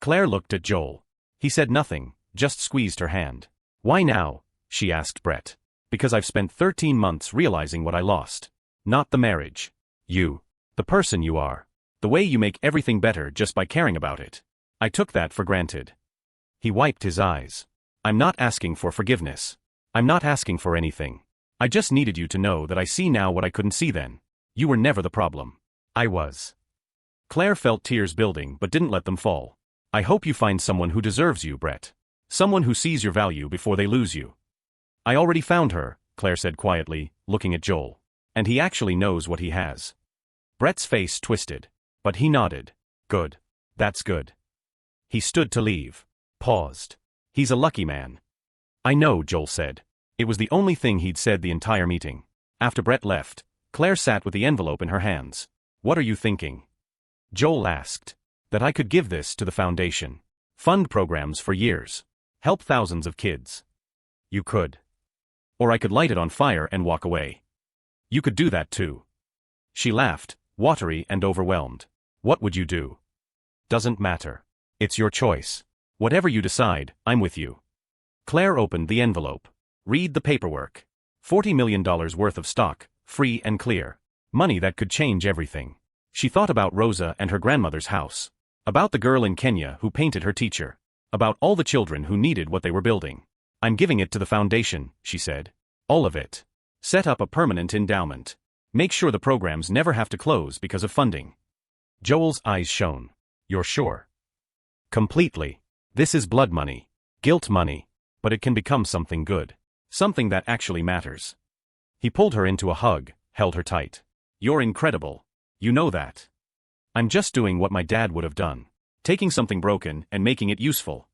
Claire looked at Joel. He said nothing, just squeezed her hand. Why now? She asked Brett. Because I've spent 13 months realizing what I lost. Not the marriage. You. The person you are. The way you make everything better just by caring about it. I took that for granted. He wiped his eyes. I'm not asking for forgiveness. I'm not asking for anything. I just needed you to know that I see now what I couldn't see then. You were never the problem. I was. Claire felt tears building but didn't let them fall. I hope you find someone who deserves you, Brett. Someone who sees your value before they lose you. I already found her, Claire said quietly, looking at Joel. And he actually knows what he has. Brett's face twisted. But he nodded. Good. That's good. He stood to leave. Paused. He's a lucky man. I know, Joel said. It was the only thing he'd said the entire meeting. After Brett left, Claire sat with the envelope in her hands. What are you thinking? Joel asked. That I could give this to the foundation. Fund programs for years. Help thousands of kids. You could. Or I could light it on fire and walk away. You could do that too. She laughed, watery and overwhelmed. What would you do? Doesn't matter. It's your choice. Whatever you decide, I'm with you. Claire opened the envelope. Read the paperwork. $40 million worth of stock, free and clear. Money that could change everything. She thought about Rosa and her grandmother's house. About the girl in Kenya who painted her teacher. About all the children who needed what they were building. I'm giving it to the foundation, she said. All of it. Set up a permanent endowment. Make sure the programs never have to close because of funding. Joel's eyes shone. You're sure? Completely. This is blood money. Guilt money. But it can become something good. Something that actually matters. He pulled her into a hug, held her tight. You're incredible. You know that. I'm just doing what my dad would have done. Taking something broken and making it useful.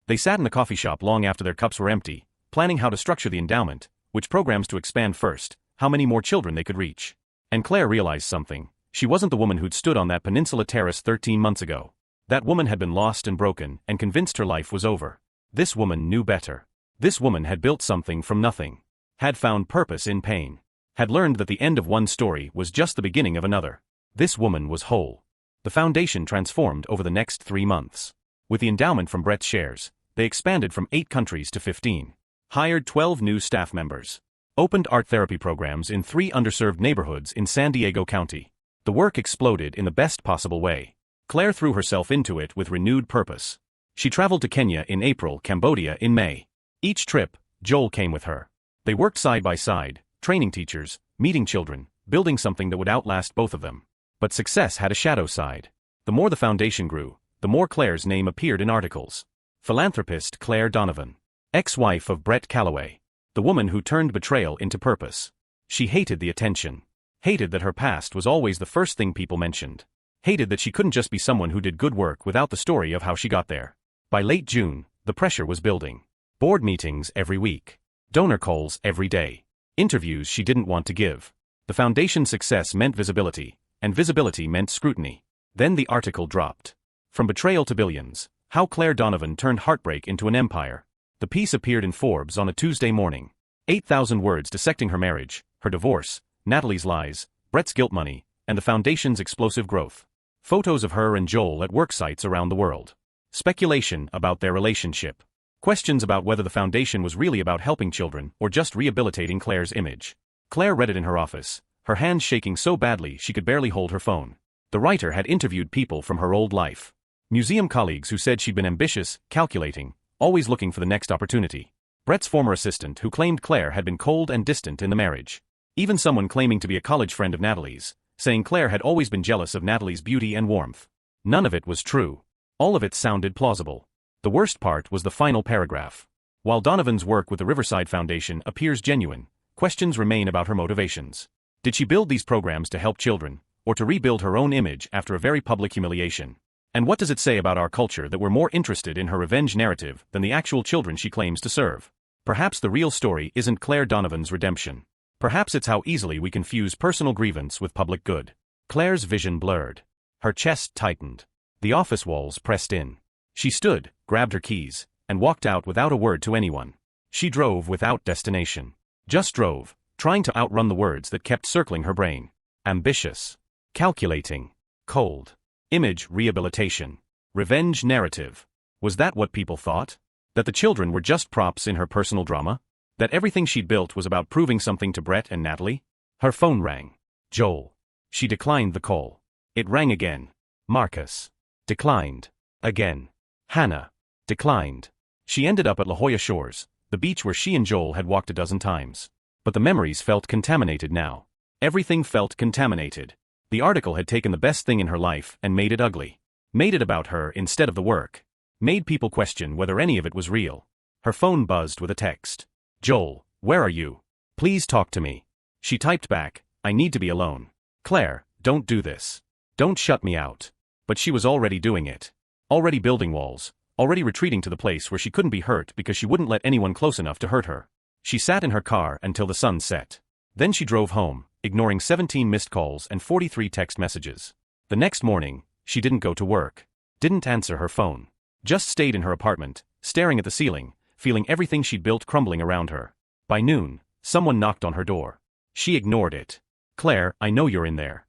They sat in the coffee shop long after their cups were empty, planning how to structure the endowment, which programs to expand first, how many more children they could reach. And Claire realized something. She wasn't the woman who'd stood on that peninsula terrace 13 months ago. That woman had been lost and broken and convinced her life was over. This woman knew better. This woman had built something from nothing. Had found purpose in pain. Had learned that the end of one story was just the beginning of another. This woman was whole. The foundation transformed over the next 3 months. With the endowment from Brett's shares, they expanded from 8 countries to 15. Hired 12 new staff members. Opened art therapy programs in 3 underserved neighborhoods in San Diego County. The work exploded in the best possible way. Claire threw herself into it with renewed purpose. She traveled to Kenya in April, Cambodia in May. Each trip, Joel came with her. They worked side by side, training teachers, meeting children, building something that would outlast both of them. But success had a shadow side. The more the foundation grew, the more Claire's name appeared in articles. Philanthropist Claire Donovan. Ex-wife of Brett Callaway. The woman who turned betrayal into purpose. She hated the attention. Hated that her past was always the first thing people mentioned. Hated that she couldn't just be someone who did good work without the story of how she got there. By late June, the pressure was building. Board meetings every week. Donor calls every day. Interviews she didn't want to give. The foundation's success meant visibility, and visibility meant scrutiny. Then the article dropped. From Betrayal to Billions, How Claire Donovan Turned Heartbreak into an Empire. The piece appeared in Forbes on a Tuesday morning. 8,000 words dissecting her marriage, her divorce, Natalie's lies, Brett's guilt money, and the foundation's explosive growth. Photos of her and Joel at work sites around the world. Speculation about their relationship. Questions about whether the foundation was really about helping children or just rehabilitating Claire's image. Claire read it in her office, her hands shaking so badly she could barely hold her phone. The writer had interviewed people from her old life. Museum colleagues who said she'd been ambitious, calculating, always looking for the next opportunity. Brett's former assistant who claimed Claire had been cold and distant in the marriage. Even someone claiming to be a college friend of Natalie's, saying Claire had always been jealous of Natalie's beauty and warmth. None of it was true. All of it sounded plausible. The worst part was the final paragraph. While Donovan's work with the Riverside Foundation appears genuine, questions remain about her motivations. Did she build these programs to help children, or to rebuild her own image after a very public humiliation? And what does it say about our culture that we're more interested in her revenge narrative than the actual children she claims to serve? Perhaps the real story isn't Claire Donovan's redemption. Perhaps it's how easily we confuse personal grievance with public good. Claire's vision blurred. Her chest tightened. The office walls pressed in. She stood, grabbed her keys, and walked out without a word to anyone. She drove without destination. Just drove, trying to outrun the words that kept circling her brain. Ambitious. Calculating. Cold. Image rehabilitation. Revenge narrative. Was that what people thought? That the children were just props in her personal drama? That everything she'd built was about proving something to Brett and Natalie? Her phone rang. Joel. She declined the call. It rang again. Marcus. Declined. Again. Hannah. Declined. She ended up at La Jolla Shores, the beach where she and Joel had walked a dozen times. But the memories felt contaminated now. Everything felt contaminated. The article had taken the best thing in her life and made it ugly. Made it about her instead of the work. Made people question whether any of it was real. Her phone buzzed with a text. Joel, where are you? Please talk to me. She typed back, I need to be alone. Claire, don't do this. Don't shut me out. But she was already doing it. Already building walls. Already retreating to the place where she couldn't be hurt because she wouldn't let anyone close enough to hurt her. She sat in her car until the sun set. Then she drove home, ignoring 17 missed calls and 43 text messages. The next morning, she didn't go to work. Didn't answer her phone. Just stayed in her apartment, staring at the ceiling, feeling everything she'd built crumbling around her. By noon, someone knocked on her door. She ignored it. Claire, I know you're in there.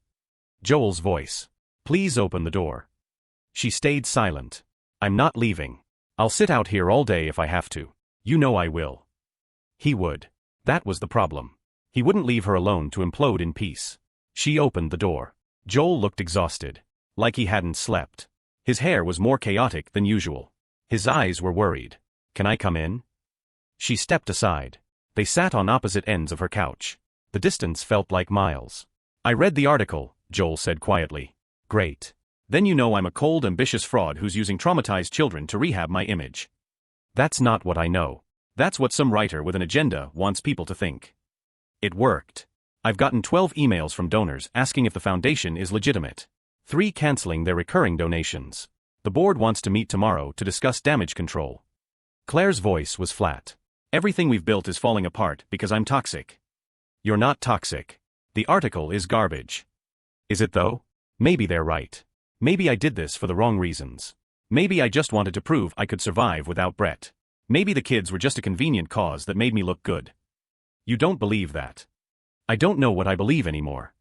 Joel's voice. Please open the door. She stayed silent. I'm not leaving. I'll sit out here all day if I have to. You know I will. He would. That was the problem. He wouldn't leave her alone to implode in peace. She opened the door. Joel looked exhausted. Like he hadn't slept. His hair was more chaotic than usual. His eyes were worried. Can I come in? She stepped aside. They sat on opposite ends of her couch. The distance felt like miles. I read the article, Joel said quietly. Great. Then you know I'm a cold, ambitious fraud who's using traumatized children to rehab my image. That's not what I know. That's what some writer with an agenda wants people to think. It worked. I've gotten 12 emails from donors asking if the foundation is legitimate. 3 canceling their recurring donations. The board wants to meet tomorrow to discuss damage control. Claire's voice was flat. Everything we've built is falling apart because I'm toxic. You're not toxic. The article is garbage. Is it though? Maybe they're right. Maybe I did this for the wrong reasons. Maybe I just wanted to prove I could survive without Brett. Maybe the kids were just a convenient cause that made me look good. You don't believe that. I don't know what I believe anymore.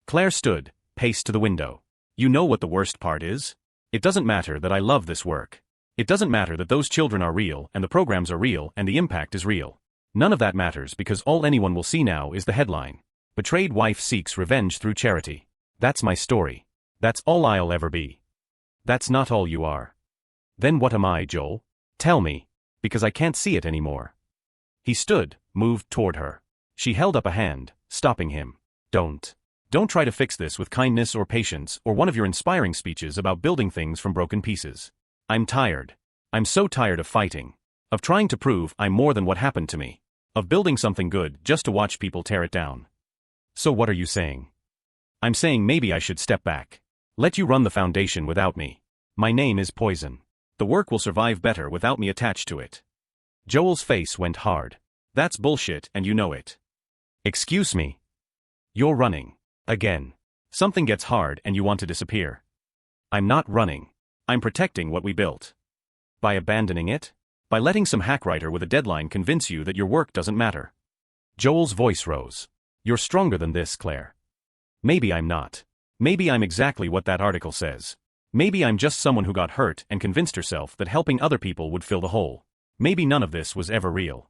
Claire stood, paced to the window. You know what the worst part is? It doesn't matter that I love this work. It doesn't matter that those children are real and the programs are real and the impact is real. None of that matters because all anyone will see now is the headline. Betrayed wife seeks revenge through charity. That's my story. That's all I'll ever be. That's not all you are. Then what am I, Joel? Tell me. Because I can't see it anymore. He stood, moved toward her. She held up a hand, stopping him. Don't try to fix this with kindness or patience or one of your inspiring speeches about building things from broken pieces. I'm tired. I'm so tired of fighting. Of trying to prove I'm more than what happened to me. Of building something good just to watch people tear it down. So what are you saying? I'm saying maybe I should step back. Let you run the foundation without me. My name is poison. The work will survive better without me attached to it. Joel's face went hard. That's bullshit and you know it. Excuse me. You're running. Again. Something gets hard and you want to disappear. I'm not running. I'm protecting what we built. By abandoning it? By letting some hackwriter with a deadline convince you that your work doesn't matter. Joel's voice rose. You're stronger than this, Claire. Maybe I'm not. Maybe I'm exactly what that article says. Maybe I'm just someone who got hurt and convinced herself that helping other people would fill the hole. Maybe none of this was ever real.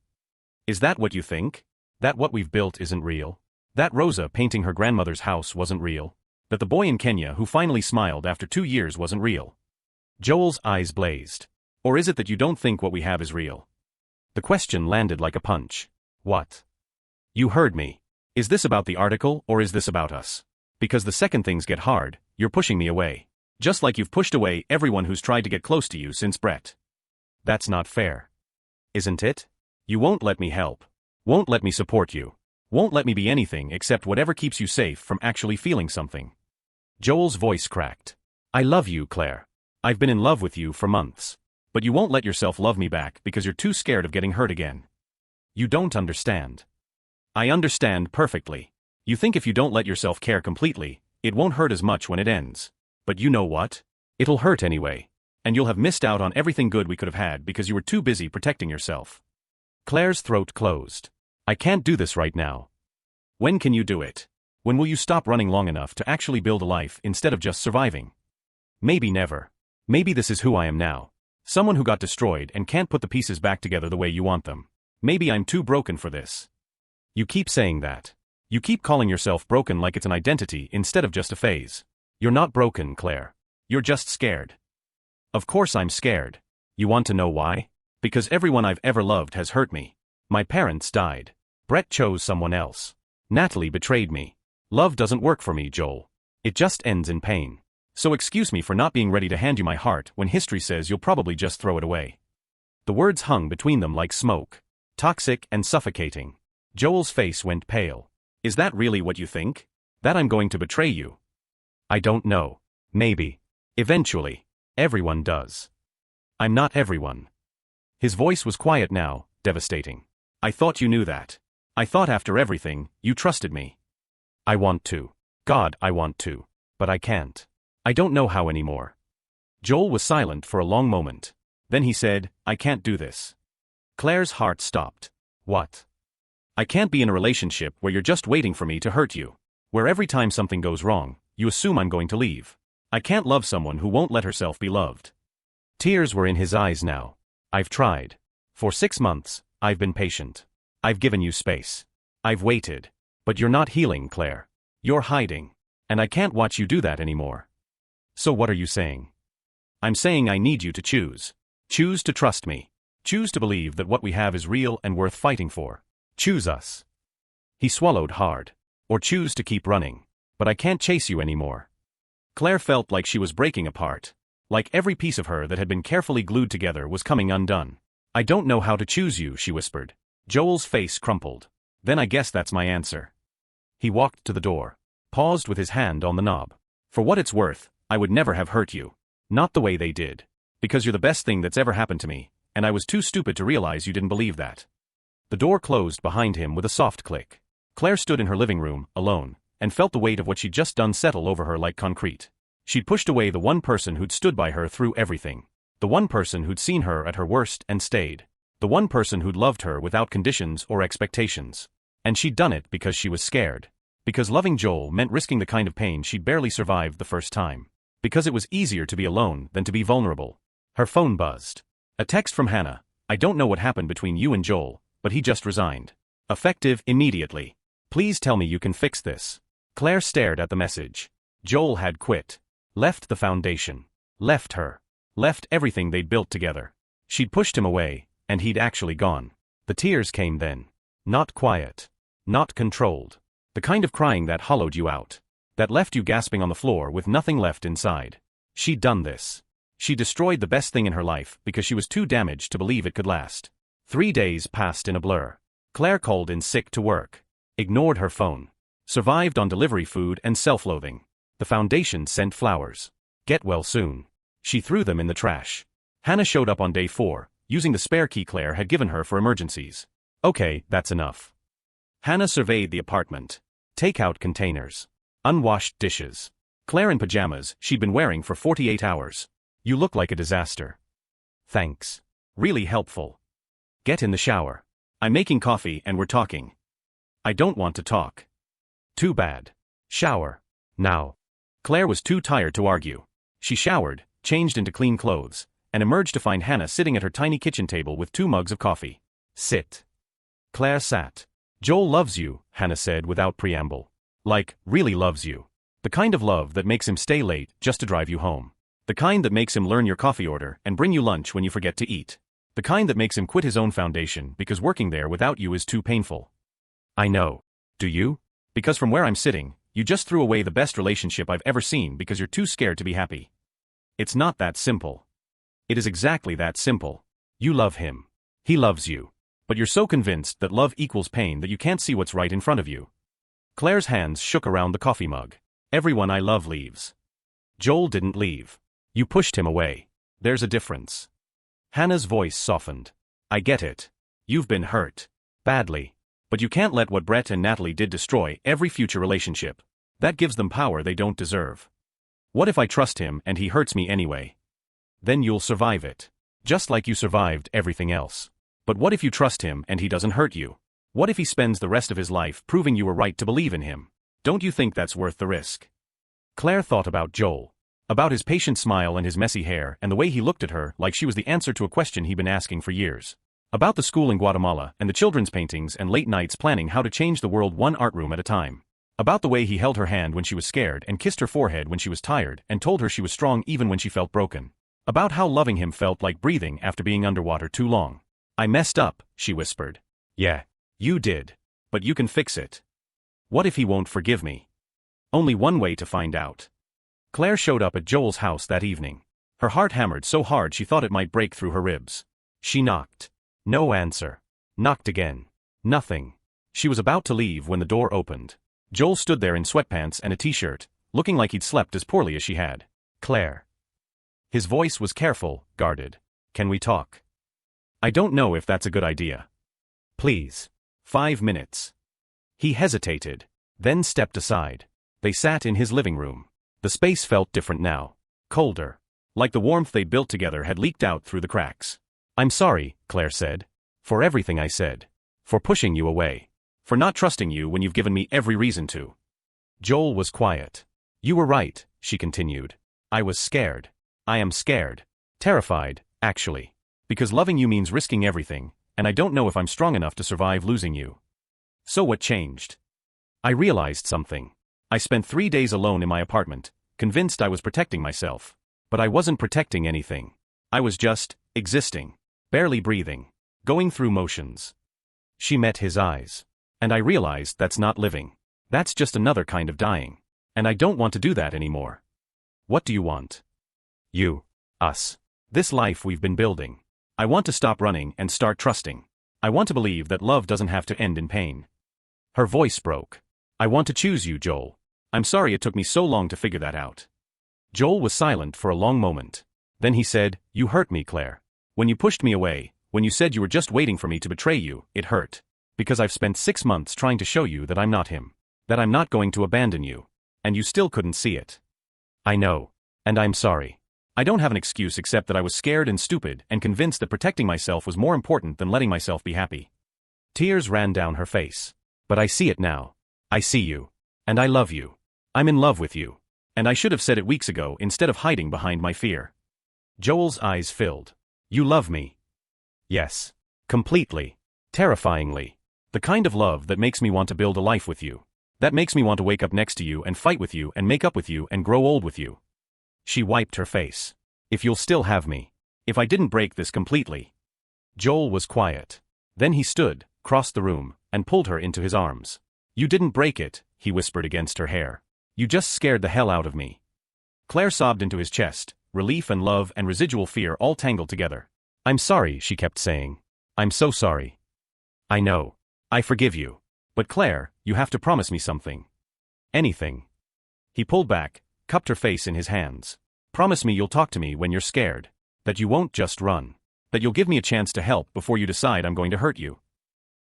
Is that what you think? That what we've built isn't real? That Rosa painting her grandmother's house wasn't real? That the boy in Kenya who finally smiled after 2 years wasn't real? Joel's eyes blazed. Or is it that you don't think what we have is real? The question landed like a punch. What? You heard me. Is this about the article or is this about us? Because the second things get hard, you're pushing me away. Just like you've pushed away everyone who's tried to get close to you since Brett. That's not fair. Isn't it? You won't let me help. Won't let me support you. Won't let me be anything except whatever keeps you safe from actually feeling something. Joel's voice cracked. I love you, Claire. I've been in love with you for months. But you won't let yourself love me back because you're too scared of getting hurt again. You don't understand. I understand perfectly. You think if you don't let yourself care completely, it won't hurt as much when it ends. But you know what? It'll hurt anyway. And you'll have missed out on everything good we could have had because you were too busy protecting yourself. Claire's throat closed. I can't do this right now. When can you do it? When will you stop running long enough to actually build a life instead of just surviving? Maybe never. Maybe this is who I am now. Someone who got destroyed and can't put the pieces back together the way you want them. Maybe I'm too broken for this. You keep saying that. You keep calling yourself broken like it's an identity instead of just a phase. You're not broken, Claire. You're just scared. Of course I'm scared. You want to know why? Because everyone I've ever loved has hurt me. My parents died. Brett chose someone else. Natalie betrayed me. Love doesn't work for me, Joel. It just ends in pain. So excuse me for not being ready to hand you my heart when history says you'll probably just throw it away. The words hung between them like smoke. Toxic and suffocating. Joel's face went pale. Is that really what you think? That I'm going to betray you? I don't know. Maybe. Eventually. Everyone does. I'm not everyone. His voice was quiet now, devastating. I thought you knew that. I thought after everything, you trusted me. I want to. God, I want to. But I can't. I don't know how anymore. Joel was silent for a long moment. Then he said, I can't do this. Claire's heart stopped. What? I can't be in a relationship where you're just waiting for me to hurt you. Where every time something goes wrong, you assume I'm going to leave. I can't love someone who won't let herself be loved. Tears were in his eyes now. I've tried. For 6 months, I've been patient. I've given you space. I've waited. But you're not healing, Claire. You're hiding. And I can't watch you do that anymore. So what are you saying? I'm saying I need you to choose. Choose to trust me. Choose to believe that what we have is real and worth fighting for. Choose us. He swallowed hard. Or choose to keep running. But I can't chase you anymore. Claire felt like she was breaking apart. Like every piece of her that had been carefully glued together was coming undone. I don't know how to choose you, she whispered. Joel's face crumpled. Then I guess that's my answer. He walked to the door. Paused with his hand on the knob. For what it's worth, I would never have hurt you. Not the way they did. Because you're the best thing that's ever happened to me, and I was too stupid to realize you didn't believe that. The door closed behind him with a soft click. Claire stood in her living room, alone, and felt the weight of what she'd just done settle over her like concrete. She'd pushed away the one person who'd stood by her through everything. The one person who'd seen her at her worst and stayed. The one person who'd loved her without conditions or expectations. And she'd done it because she was scared. Because loving Joel meant risking the kind of pain she'd barely survived the first time. Because it was easier to be alone than to be vulnerable. Her phone buzzed. A text from Hannah. I don't know what happened between you and Joel, but he just resigned. Effective immediately. Please tell me you can fix this. Claire stared at the message. Joel had quit. Left the foundation. Left her. Left everything they'd built together. She'd pushed him away, and he'd actually gone. The tears came then. Not quiet. Not controlled. The kind of crying that hollowed you out. That left you gasping on the floor with nothing left inside. She'd done this. She destroyed the best thing in her life because she was too damaged to believe it could last. 3 days passed in a blur. Claire called in sick to work. Ignored her phone. Survived on delivery food and self-loathing. The foundation sent flowers. Get well soon. She threw them in the trash. Hannah showed up on day 4, using the spare key Claire had given her for emergencies. Okay, that's enough. Hannah surveyed the apartment. Takeout containers. Unwashed dishes. Claire in pajamas she'd been wearing for 48 hours. You look like a disaster. Thanks. Really helpful. Get in the shower. I'm making coffee and we're talking. I don't want to talk. Too bad. Shower. Now. Claire was too tired to argue. She showered, changed into clean clothes, and emerged to find Hannah sitting at her tiny kitchen table with 2 mugs of coffee. Sit. Claire sat. Joel loves you, Hannah said without preamble. Like, really loves you. The kind of love that makes him stay late just to drive you home. The kind that makes him learn your coffee order and bring you lunch when you forget to eat. The kind that makes him quit his own foundation because working there without you is too painful. I know. Do you? Because from where I'm sitting, you just threw away the best relationship I've ever seen because you're too scared to be happy. It's not that simple. It is exactly that simple. You love him. He loves you. But you're so convinced that love equals pain that you can't see what's right in front of you. Claire's hands shook around the coffee mug. Everyone I love leaves. Joel didn't leave. You pushed him away. There's a difference. Hannah's voice softened. I get it. You've been hurt. Badly. But you can't let what Brett and Natalie did destroy every future relationship. That gives them power they don't deserve. What if I trust him and he hurts me anyway? Then you'll survive it. Just like you survived everything else. But what if you trust him and he doesn't hurt you? What if he spends the rest of his life proving you were right to believe in him? Don't you think that's worth the risk? Claire thought about Joel. About his patient smile and his messy hair and the way he looked at her like she was the answer to a question he'd been asking for years. About the school in Guatemala and the children's paintings and late nights planning how to change the world one art room at a time. About the way he held her hand when she was scared and kissed her forehead when she was tired and told her she was strong even when she felt broken. About how loving him felt like breathing after being underwater too long. I messed up, she whispered. Yeah, you did. But you can fix it. What if he won't forgive me? Only one way to find out. Claire showed up at Joel's house that evening. Her heart hammered so hard she thought it might break through her ribs. She knocked. No answer. Knocked again. Nothing. She was about to leave when the door opened. Joel stood there in sweatpants and a t-shirt, looking like he'd slept as poorly as she had. Claire. His voice was careful, guarded. Can we talk? I don't know if that's a good idea. Please. 5 minutes. He hesitated, then stepped aside. They sat in his living room. The space felt different now. Colder. Like the warmth they built together had leaked out through the cracks. I'm sorry, Claire said. For everything I said. For pushing you away. For not trusting you when you've given me every reason to. Joel was quiet. You were right, she continued. I was scared. I am scared. Terrified, actually. Because loving you means risking everything, and I don't know if I'm strong enough to survive losing you. So what changed? I realized something. I spent 3 days alone in my apartment, convinced I was protecting myself. But I wasn't protecting anything. I was just existing. Barely breathing. Going through motions. She met his eyes. And I realized that's not living. That's just another kind of dying. And I don't want to do that anymore. What do you want? You. Us. This life we've been building. I want to stop running and start trusting. I want to believe that love doesn't have to end in pain. Her voice broke. I want to choose you, Joel. I'm sorry it took me so long to figure that out. Joel was silent for a long moment. Then he said, You hurt me, Claire. When you pushed me away, when you said you were just waiting for me to betray you, it hurt. Because I've spent 6 months trying to show you that I'm not him. That I'm not going to abandon you. And you still couldn't see it. I know. And I'm sorry. I don't have an excuse except that I was scared and stupid and convinced that protecting myself was more important than letting myself be happy. Tears ran down her face. But I see it now. I see you. And I love you. I'm in love with you. And I should have said it weeks ago instead of hiding behind my fear. Joel's eyes filled. You love me. Yes. Completely. Terrifyingly. The kind of love that makes me want to build a life with you. That makes me want to wake up next to you and fight with you and make up with you and grow old with you. She wiped her face. If you'll still have me. If I didn't break this completely. Joel was quiet. Then he stood, crossed the room, and pulled her into his arms. You didn't break it, he whispered against her hair. You just scared the hell out of me. Claire sobbed into his chest, relief and love and residual fear all tangled together. I'm sorry, she kept saying. I'm so sorry. I know. I forgive you. But Claire, you have to promise me something. Anything. He pulled back, cupped her face in his hands. Promise me you'll talk to me when you're scared. That you won't just run. That you'll give me a chance to help before you decide I'm going to hurt you.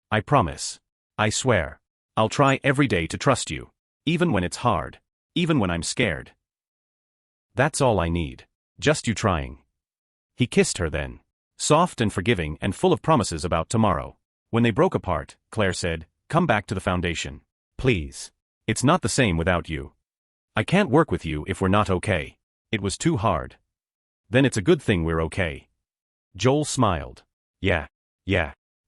I promise. I swear. I'll try every day to trust you. Even when it's hard. Even when I'm scared. That's all I need. Just you trying. He kissed her then. Soft and forgiving and full of promises about tomorrow. When they broke apart, Claire said, "Come back to the foundation. Please. It's not the same without you. I can't work with you if we're not okay. It was too hard." "Then it's a good thing we're okay." Joel smiled. Yeah.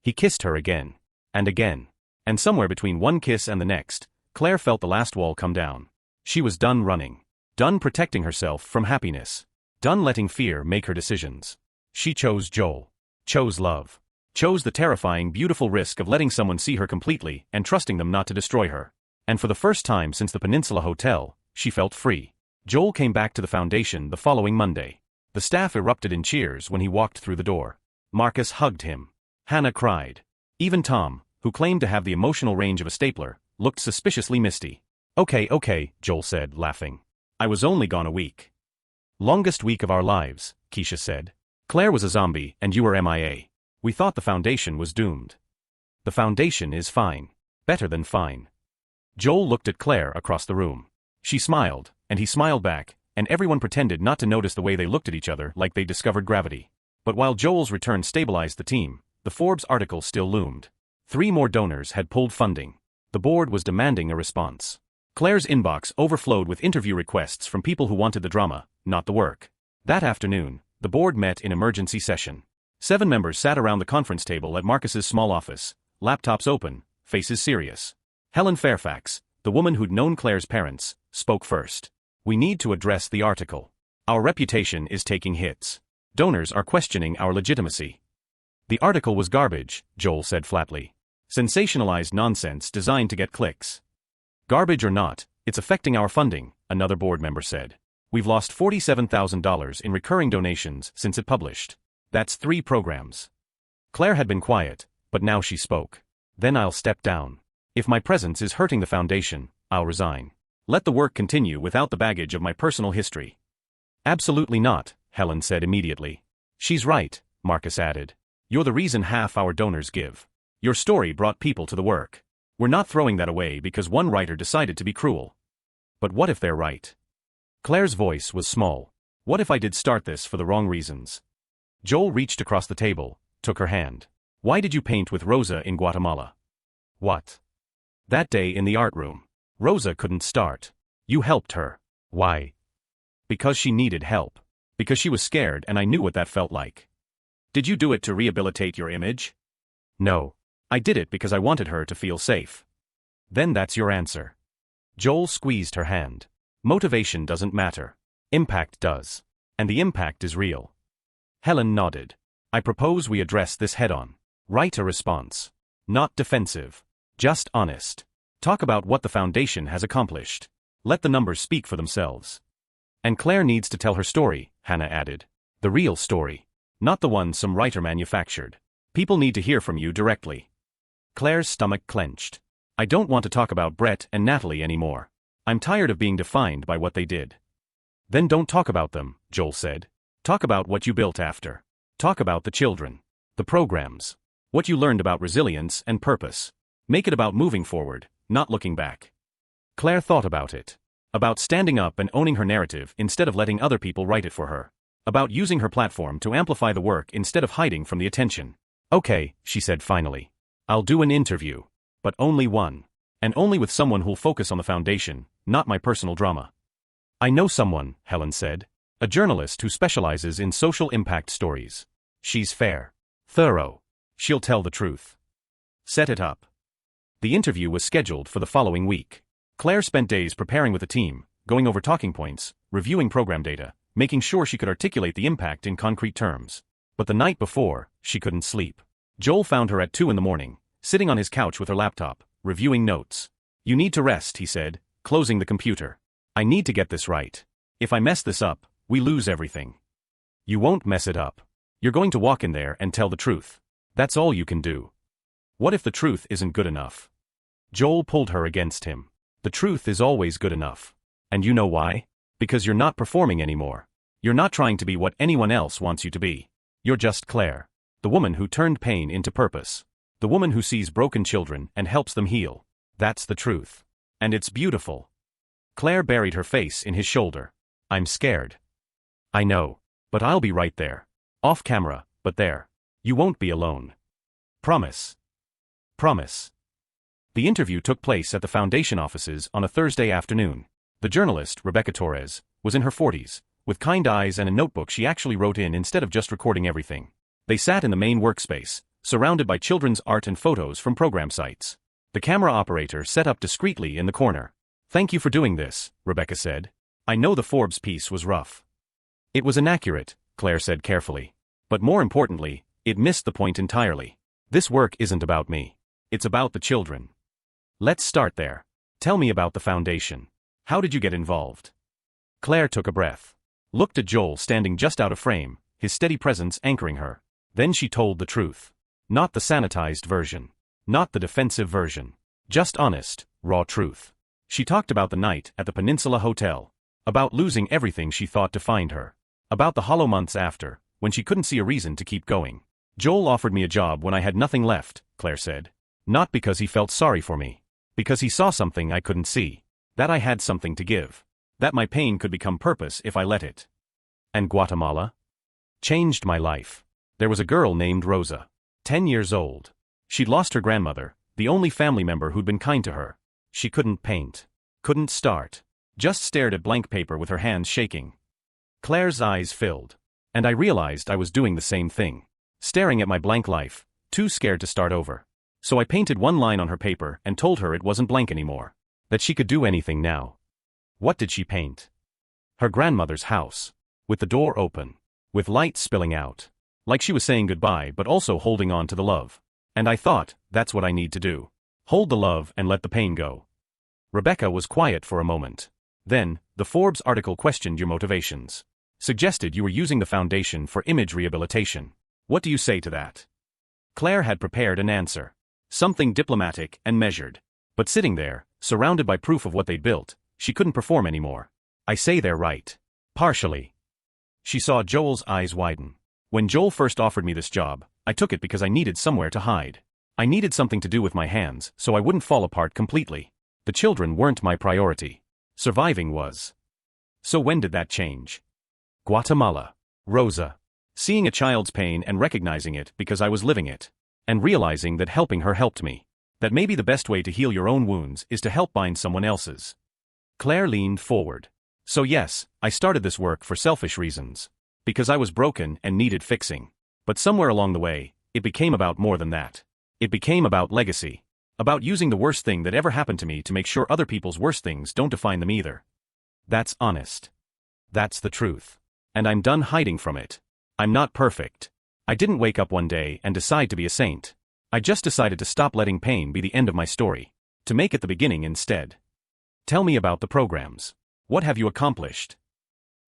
He kissed her again. And again. And somewhere between one kiss and the next, Claire felt the last wall come down. She was done running. Done protecting herself from happiness. Done letting fear make her decisions. She chose Joel. Chose love. Chose the terrifying, beautiful risk of letting someone see her completely and trusting them not to destroy her. And for the first time since the Peninsula Hotel, she felt free. Joel came back to the foundation the following Monday. The staff erupted in cheers when he walked through the door. Marcus hugged him. Hannah cried. Even Tom, who claimed to have the emotional range of a stapler, looked suspiciously misty. Okay, Joel said, laughing. I was only gone a week. Longest week of our lives, Keisha said. Claire was a zombie and you were MIA. We thought the foundation was doomed. The foundation is fine. Better than fine. Joel looked at Claire across the room. She smiled, and he smiled back, and everyone pretended not to notice the way they looked at each other like they discovered gravity. But while Joel's return stabilized the team, the Forbes article still loomed. 3 more donors had pulled funding. The board was demanding a response. Claire's inbox overflowed with interview requests from people who wanted the drama, not the work. That afternoon, the board met in emergency session. 7 members sat around the conference table at Marcus's small office, laptops open, faces serious. Helen Fairfax, the woman who'd known Claire's parents, spoke first. We need to address the article. Our reputation is taking hits. Donors are questioning our legitimacy. The article was garbage, Joel said flatly. Sensationalized nonsense designed to get clicks. Garbage or not, it's affecting our funding, another board member said. We've lost $47,000 in recurring donations since it published. That's 3 programs. Claire had been quiet, but now she spoke. Then I'll step down. If my presence is hurting the foundation, I'll resign. Let the work continue without the baggage of my personal history. Absolutely not, Helen said immediately. She's right, Marcus added. You're the reason half our donors give. Your story brought people to the work. We're not throwing that away because one writer decided to be cruel. But what if they're right? Claire's voice was small. What if I did start this for the wrong reasons? Joel reached across the table, took her hand. Why did you paint with Rosa in Guatemala? What? That day in the art room. Rosa couldn't start. You helped her. Why? Because she needed help. Because she was scared and I knew what that felt like. Did you do it to rehabilitate your image? No. I did it because I wanted her to feel safe. Then that's your answer. Joel squeezed her hand. Motivation doesn't matter. Impact does. And the impact is real. Helen nodded. I propose we address this head-on. Write a response. Not defensive. Just honest. Talk about what the foundation has accomplished. Let the numbers speak for themselves. And Claire needs to tell her story, Hannah added. The real story. Not the one some writer manufactured. People need to hear from you directly. Claire's stomach clenched. I don't want to talk about Brett and Natalie anymore. I'm tired of being defined by what they did. Then don't talk about them, Joel said. Talk about what you built after. Talk about the children. The programs. What you learned about resilience and purpose. Make it about moving forward, not looking back. Claire thought about it. About standing up and owning her narrative instead of letting other people write it for her. About using her platform to amplify the work instead of hiding from the attention. Okay, she said finally. I'll do an interview. But only one. And only with someone who'll focus on the foundation, not my personal drama. I know someone, Helen said. A journalist who specializes in social impact stories. She's fair. Thorough. She'll tell the truth. Set it up. The interview was scheduled for the following week. Claire spent days preparing with the team, going over talking points, reviewing program data, making sure she could articulate the impact in concrete terms. But the night before, she couldn't sleep. Joel found her at 2 a.m, sitting on his couch with her laptop, reviewing notes. You need to rest, he said, closing the computer. I need to get this right. If I mess this up, we lose everything. You won't mess it up. You're going to walk in there and tell the truth. That's all you can do. What if the truth isn't good enough? Joel pulled her against him. The truth is always good enough. And you know why? Because you're not performing anymore. You're not trying to be what anyone else wants you to be. You're just Claire. The woman who turned pain into purpose. The woman who sees broken children and helps them heal. That's the truth. And it's beautiful. Claire buried her face in his shoulder. I'm scared. I know. But I'll be right there. Off camera, but there. You won't be alone. Promise. Promise. The interview took place at the foundation offices on a Thursday afternoon. The journalist, Rebecca Torres, was in her 40s, with kind eyes and a notebook she actually wrote in instead of just recording everything. They sat in the main workspace, surrounded by children's art and photos from program sites. The camera operator set up discreetly in the corner. Thank you for doing this, Rebecca said. I know the Forbes piece was rough. It was inaccurate, Claire said carefully. But more importantly, it missed the point entirely. This work isn't about me. It's about the children. Let's start there. Tell me about the foundation. How did you get involved? Claire took a breath. Looked at Joel standing just out of frame, his steady presence anchoring her. Then she told the truth. Not the sanitized version. Not the defensive version. Just honest, raw truth. She talked about the night at the Peninsula Hotel. About losing everything she thought defined her. About the hollow months after, when she couldn't see a reason to keep going. Joel offered me a job when I had nothing left, Claire said. Not because he felt sorry for me. Because he saw something I couldn't see. That I had something to give. That my pain could become purpose if I let it. And Guatemala? Changed my life. There was a girl named Rosa. 10 years old. She'd lost her grandmother, the only family member who'd been kind to her. She couldn't paint. Couldn't start. Just stared at blank paper with her hands shaking. Claire's eyes filled. And I realized I was doing the same thing. Staring at my blank life, too scared to start over. So I painted one line on her paper and told her it wasn't blank anymore. That she could do anything now. What did she paint? Her grandmother's house. With the door open. With light spilling out. Like she was saying goodbye but also holding on to the love. And I thought, that's what I need to do. Hold the love and let the pain go. Rebecca was quiet for a moment. Then, the Forbes article questioned your motivations. Suggested you were using the foundation for image rehabilitation. What do you say to that? Claire had prepared an answer. Something diplomatic and measured. But sitting there, surrounded by proof of what they'd built, she couldn't perform anymore. I say they're right. Partially. She saw Joel's eyes widen. When Joel first offered me this job, I took it because I needed somewhere to hide. I needed something to do with my hands so I wouldn't fall apart completely. The children weren't my priority. Surviving was. So when did that change? Guatemala. Rosa. Seeing a child's pain and recognizing it because I was living it. And realizing that helping her helped me. That maybe the best way to heal your own wounds is to help bind someone else's. Claire leaned forward. So yes, I started this work for selfish reasons. Because I was broken and needed fixing. But somewhere along the way, it became about more than that. It became about legacy. About using the worst thing that ever happened to me to make sure other people's worst things don't define them either. That's honest. That's the truth. And I'm done hiding from it. I'm not perfect. I didn't wake up one day and decide to be a saint. I just decided to stop letting pain be the end of my story. To make it the beginning instead. Tell me about the programs. What have you accomplished?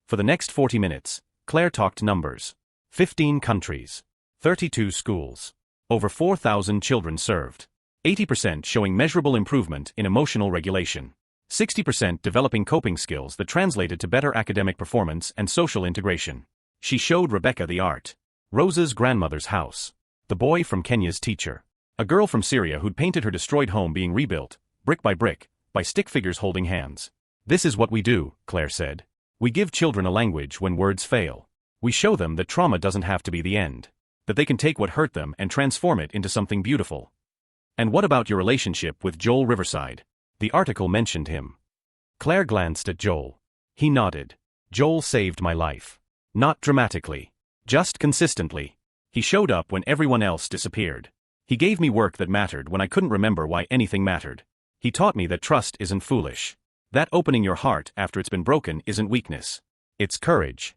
For the next 40 minutes, Claire talked numbers. 15 countries. 32 schools. Over 4,000 children served. 80% showing measurable improvement in emotional regulation. 60% developing coping skills that translated to better academic performance and social integration. She showed Rebecca the art. Rosa's grandmother's house. The boy from Kenya's teacher. A girl from Syria who'd painted her destroyed home being rebuilt, brick, by stick figures holding hands. This is what we do, Claire said. We give children a language when words fail. We show them that trauma doesn't have to be the end. That they can take what hurt them and transform it into something beautiful. And what about your relationship with Joel Riverside? The article mentioned him. Claire glanced at Joel. He nodded. Joel saved my life. Not dramatically. Just consistently. He showed up when everyone else disappeared. He gave me work that mattered when I couldn't remember why anything mattered. He taught me that trust isn't foolish. That opening your heart after it's been broken isn't weakness. It's courage.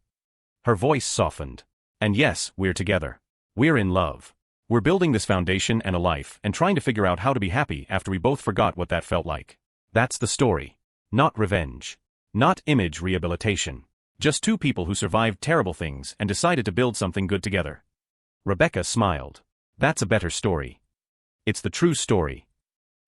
Her voice softened. And yes, we're together. We're in love. We're building this foundation and a life and trying to figure out how to be happy after we both forgot what that felt like. That's the story. Not revenge. Not image rehabilitation. Just two people who survived terrible things and decided to build something good together. Rebecca smiled. That's a better story. It's the true story.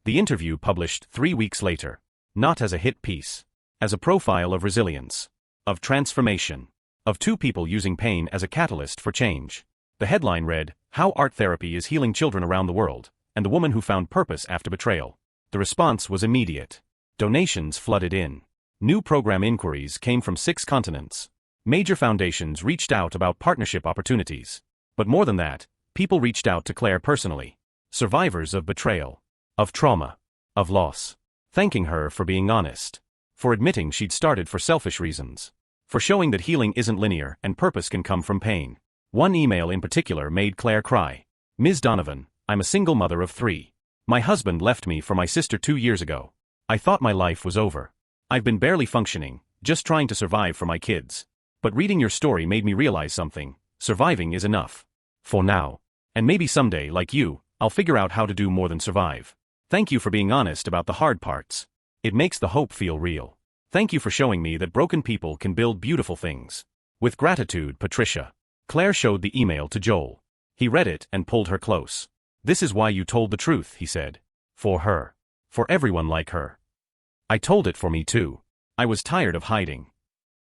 The interview published 3 weeks later. Not as a hit piece. As a profile of resilience. Of transformation. of two people using pain as a catalyst for change. The headline read, "How Art Therapy is Healing Children Around the World, and the Woman Who Found Purpose After Betrayal." The response was immediate. Donations flooded in. New program inquiries came from 6 continents. Major foundations reached out about partnership opportunities. But more than that, people reached out to Claire personally. Survivors of betrayal, of trauma, of loss. Thanking her for being honest. For admitting she'd started for selfish reasons. For showing that healing isn't linear and purpose can come from pain. One email in particular made Claire cry. "Ms. Donovan, I'm a single mother of 3. My husband left me for my sister 2 years ago. I thought my life was over. I've been barely functioning, just trying to survive for my kids. But reading your story made me realize something. Surviving is enough. For now. And maybe someday, like you, I'll figure out how to do more than survive. Thank you for being honest about the hard parts. It makes the hope feel real. Thank you for showing me that broken people can build beautiful things. With gratitude, Patricia." Claire showed the email to Joel. He read it and pulled her close. "This is why you told the truth," he said. "For her. For everyone like her. I told it for me too. I was tired of hiding."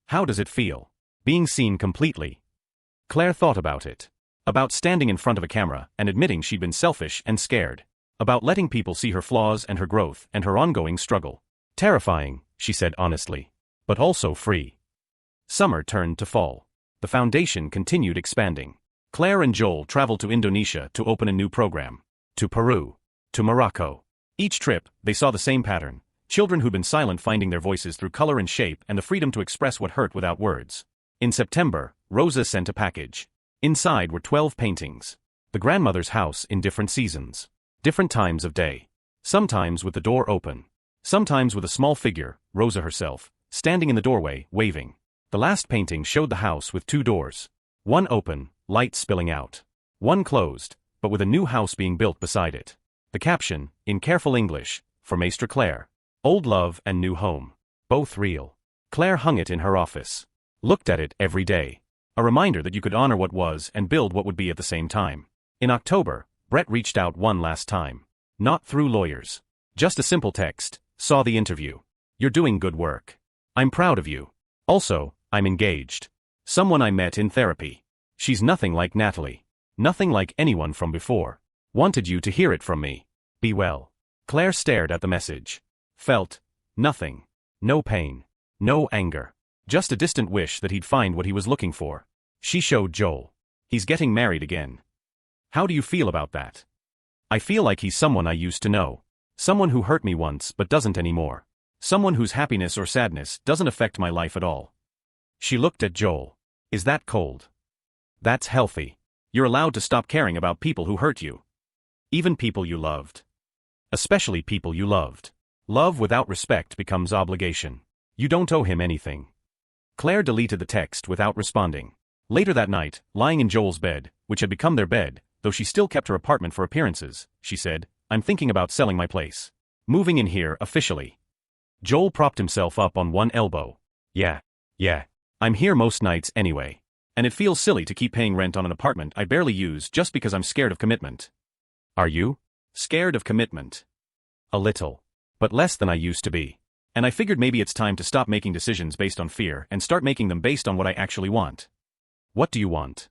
How does it feel? Being seen completely. Claire thought about it. About standing in front of a camera and admitting she'd been selfish and scared. About letting people see her flaws and her growth and her ongoing struggle. Terrifying, she said honestly. But also free. Summer turned to fall. The foundation continued expanding. Claire and Joel traveled to Indonesia to open a new program. To Peru. To Morocco. Each trip, they saw the same pattern. Children who'd been silent finding their voices through color and shape and the freedom to express what hurt without words. In September, Rosa sent a package. Inside were 12 paintings. The grandmother's house in different seasons. Different times of day. Sometimes with the door open. Sometimes with a small figure, Rosa herself, standing in the doorway, waving. The last painting showed the house with 2 doors. One open, light spilling out. One closed, but with a new house being built beside it. The caption, in careful English, for Maestre Claire. Old love and new home. Both real. Claire hung it in her office. Looked at it every day. A reminder that you could honor what was and build what would be at the same time. In October, Brett reached out one last time. Not through lawyers. Just a simple text. Saw the interview. You're doing good work. I'm proud of you. Also, I'm engaged. Someone I met in therapy. She's nothing like Natalie. Nothing like anyone from before. Wanted you to hear it from me. Be well. Claire stared at the message. Felt nothing. No pain. No anger. Just a distant wish that he'd find what he was looking for. She showed Joel. He's getting married again. How do you feel about that? I feel like he's someone I used to know. Someone who hurt me once but doesn't anymore. Someone whose happiness or sadness doesn't affect my life at all. She looked at Joel. Is that cold? That's healthy. You're allowed to stop caring about people who hurt you. Even people you loved. Especially people you loved. Love without respect becomes obligation. You don't owe him anything. Claire deleted the text without responding. Later that night, lying in Joel's bed, which had become their bed, though she still kept her apartment for appearances, she said, I'm thinking about selling my place. Moving in here officially. Joel propped himself up on one elbow. Yeah. I'm here most nights anyway. And it feels silly to keep paying rent on an apartment I barely use just because I'm scared of commitment. Are you? Scared of commitment? A little. But less than I used to be. And I figured maybe it's time to stop making decisions based on fear and start making them based on what I actually want. What do you want?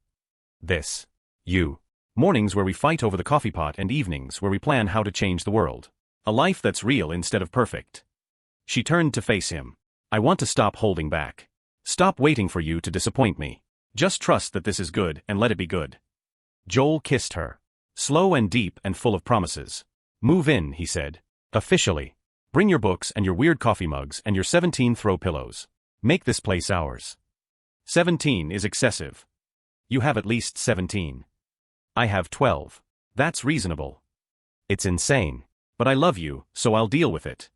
This. You. Mornings where we fight over the coffee pot and evenings where we plan how to change the world. A life that's real instead of perfect. She turned to face him. I want to stop holding back. Stop waiting for you to disappoint me. Just trust that this is good and let it be good. Joel kissed her. Slow and deep and full of promises. Move in, he said. Officially. Bring your books and your weird coffee mugs and your 17 throw pillows. Make this place ours. 17 is excessive. You have at least 17. I have 12. That's reasonable. It's insane. But I love you, so I'll deal with it.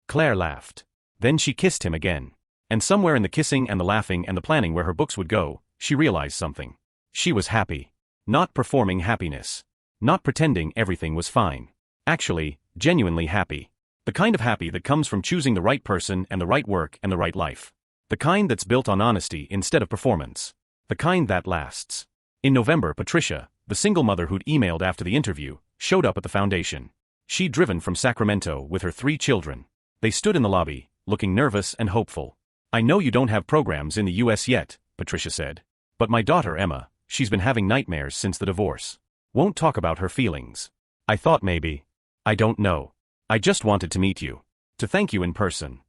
Claire laughed. Then she kissed him again. And somewhere in the kissing and the laughing and the planning where her books would go, she realized something. She was happy. Not performing happiness. Not pretending everything was fine. Actually, genuinely happy. The kind of happy that comes from choosing the right person and the right work and the right life. The kind that's built on honesty instead of performance. The kind that lasts. In November, Patricia, the single mother who'd emailed after the interview, showed up at the foundation. She'd driven from Sacramento with her 3 children. They stood in the lobby, looking nervous and hopeful. I know you don't have programs in the US yet, Patricia said. But my daughter Emma, she's been having nightmares since the divorce. Won't talk about her feelings. I thought maybe. I don't know. I just wanted to meet you. To thank you in person.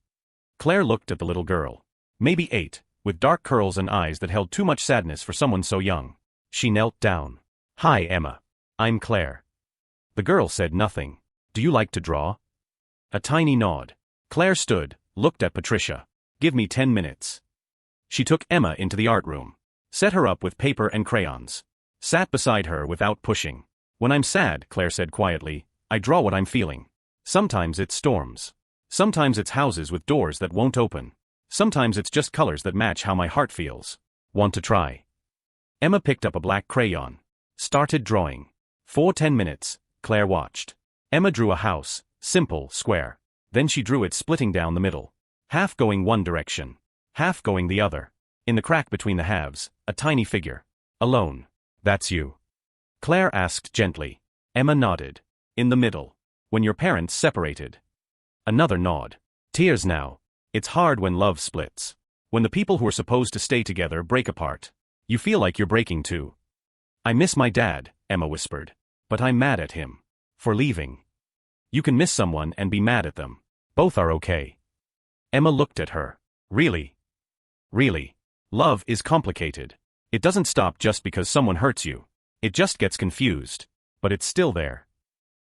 Claire looked at the little girl. Maybe 8, with dark curls and eyes that held too much sadness for someone so young. She knelt down. Hi Emma. I'm Claire. The girl said nothing. Do you like to draw? A tiny nod. Claire stood, looked at Patricia. Give me 10 minutes. She took Emma into the art room. Set her up with paper and crayons. Sat beside her without pushing. When I'm sad, Claire said quietly, I draw what I'm feeling. Sometimes it's storms. Sometimes it's houses with doors that won't open. Sometimes it's just colors that match how my heart feels. Want to try? Emma picked up a black crayon. Started drawing. For 10 minutes, Claire watched. Emma drew a house, simple, square. Then she drew it splitting down the middle. Half going one direction. Half going the other. In the crack between the halves, a tiny figure. Alone. That's you. Claire asked gently. Emma nodded. In the middle. When your parents separated. Another nod. Tears now. It's hard when love splits. When the people who are supposed to stay together break apart. You feel like you're breaking too. I miss my dad, Emma whispered. But I'm mad at him. For leaving. You can miss someone and be mad at them. Both are okay. Emma looked at her. Really? Really? Love is complicated. It doesn't stop just because someone hurts you. It just gets confused. But it's still there.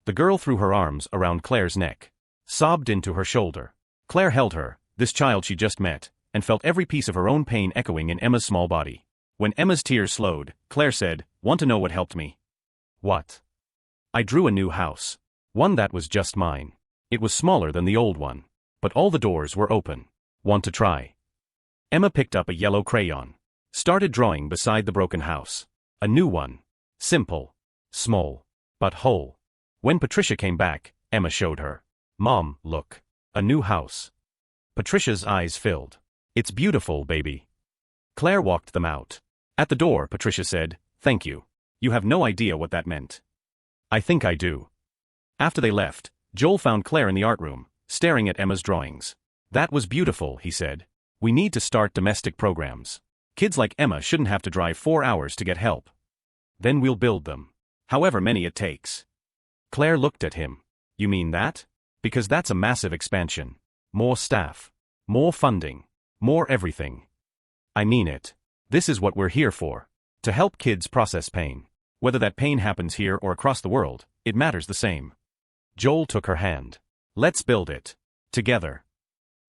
The girl threw her arms around Claire's neck. Sobbed into her shoulder. Claire held her, this child she just met, and felt every piece of her own pain echoing in Emma's small body. When Emma's tears slowed, Claire said, Want to know what helped me? What? I drew a new house. One that was just mine. It was smaller than the old one. But all the doors were open. Want to try? Emma picked up a yellow crayon. Started drawing beside the broken house. A new one. Simple. Small. But whole. When Patricia came back, Emma showed her. Mom, look. A new house. Patricia's eyes filled. It's beautiful, baby. Claire walked them out. At the door, Patricia said, Thank you. You have no idea what that meant. I think I do. After they left, Joel found Claire in the art room, staring at Emma's drawings. That was beautiful, he said. We need to start domestic programs. Kids like Emma shouldn't have to drive 4 hours to get help. Then we'll build them. However many it takes. Claire looked at him. You mean that? Because that's a massive expansion. More staff. More funding. More everything. I mean it. This is what we're here for. To help kids process pain. Whether that pain happens here or across the world, it matters the same. Joel took her hand. Let's build it. Together.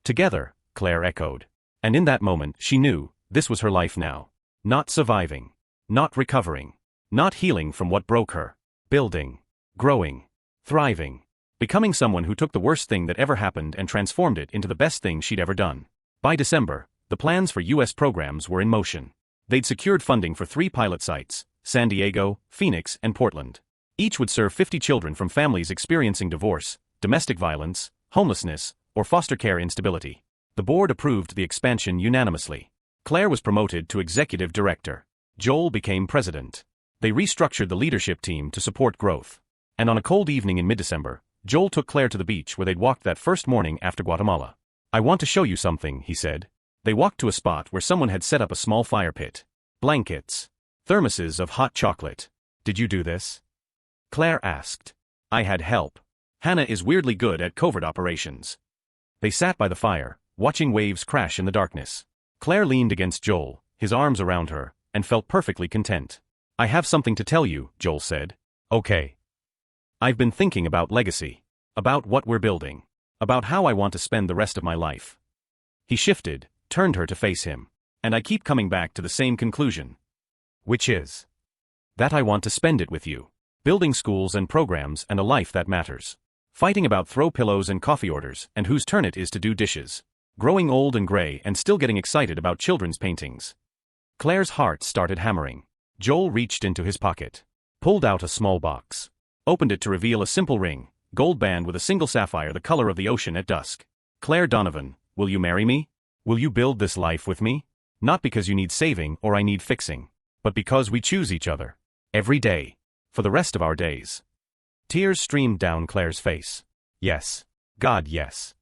Together, Claire echoed. And in that moment she knew, this was her life now. Not surviving. Not recovering. Not healing from what broke her. Building. Growing. Thriving. Becoming someone who took the worst thing that ever happened and transformed it into the best thing she'd ever done. By December, the plans for U.S. programs were in motion. They'd secured funding for 3 pilot sites, San Diego, Phoenix, and Portland. Each would serve 50 children from families experiencing divorce, domestic violence, homelessness, or foster care instability. The board approved the expansion unanimously. Claire was promoted to executive director. Joel became president. They restructured the leadership team to support growth. And on a cold evening in mid-December, Joel took Claire to the beach where they'd walked that first morning after Guatemala. I want to show you something, he said. They walked to a spot where someone had set up a small fire pit. Blankets. Thermoses of hot chocolate. Did you do this? Claire asked. I had help. Hannah is weirdly good at covert operations. They sat by the fire, watching waves crash in the darkness. Claire leaned against Joel, his arms around her, and felt perfectly content. I have something to tell you, Joel said. Okay. I've been thinking about legacy. About what we're building. About how I want to spend the rest of my life. He shifted, turned her to face him. And I keep coming back to the same conclusion. Which is? That I want to spend it with you. Building schools and programs and a life that matters. Fighting about throw pillows and coffee orders and whose turn it is to do dishes. Growing old and gray and still getting excited about children's paintings. Claire's heart started hammering. Joel reached into his pocket. Pulled out a small box. Opened it to reveal a simple ring, gold band with a single sapphire the color of the ocean at dusk. Claire Donovan, will you marry me? Will you build this life with me? Not because you need saving or I need fixing. But because we choose each other. Every day. For the rest of our days. Tears streamed down Claire's face. Yes. God, yes.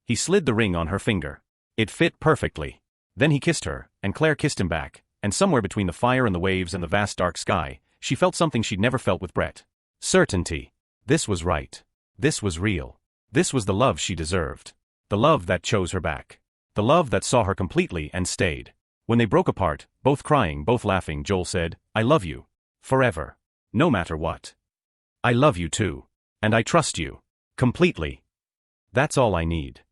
He slid the ring on her finger. It fit perfectly. Then he kissed her, and Claire kissed him back, and somewhere between the fire and the waves and the vast dark sky, she felt something she'd never felt with Brett. Certainty. This was right. This was real. This was the love she deserved. The love that chose her back. The love that saw her completely and stayed. When they broke apart, both crying, both laughing, Joel said, "I love you. Forever. No matter what. I love you too. And I trust you. Completely. That's all I need."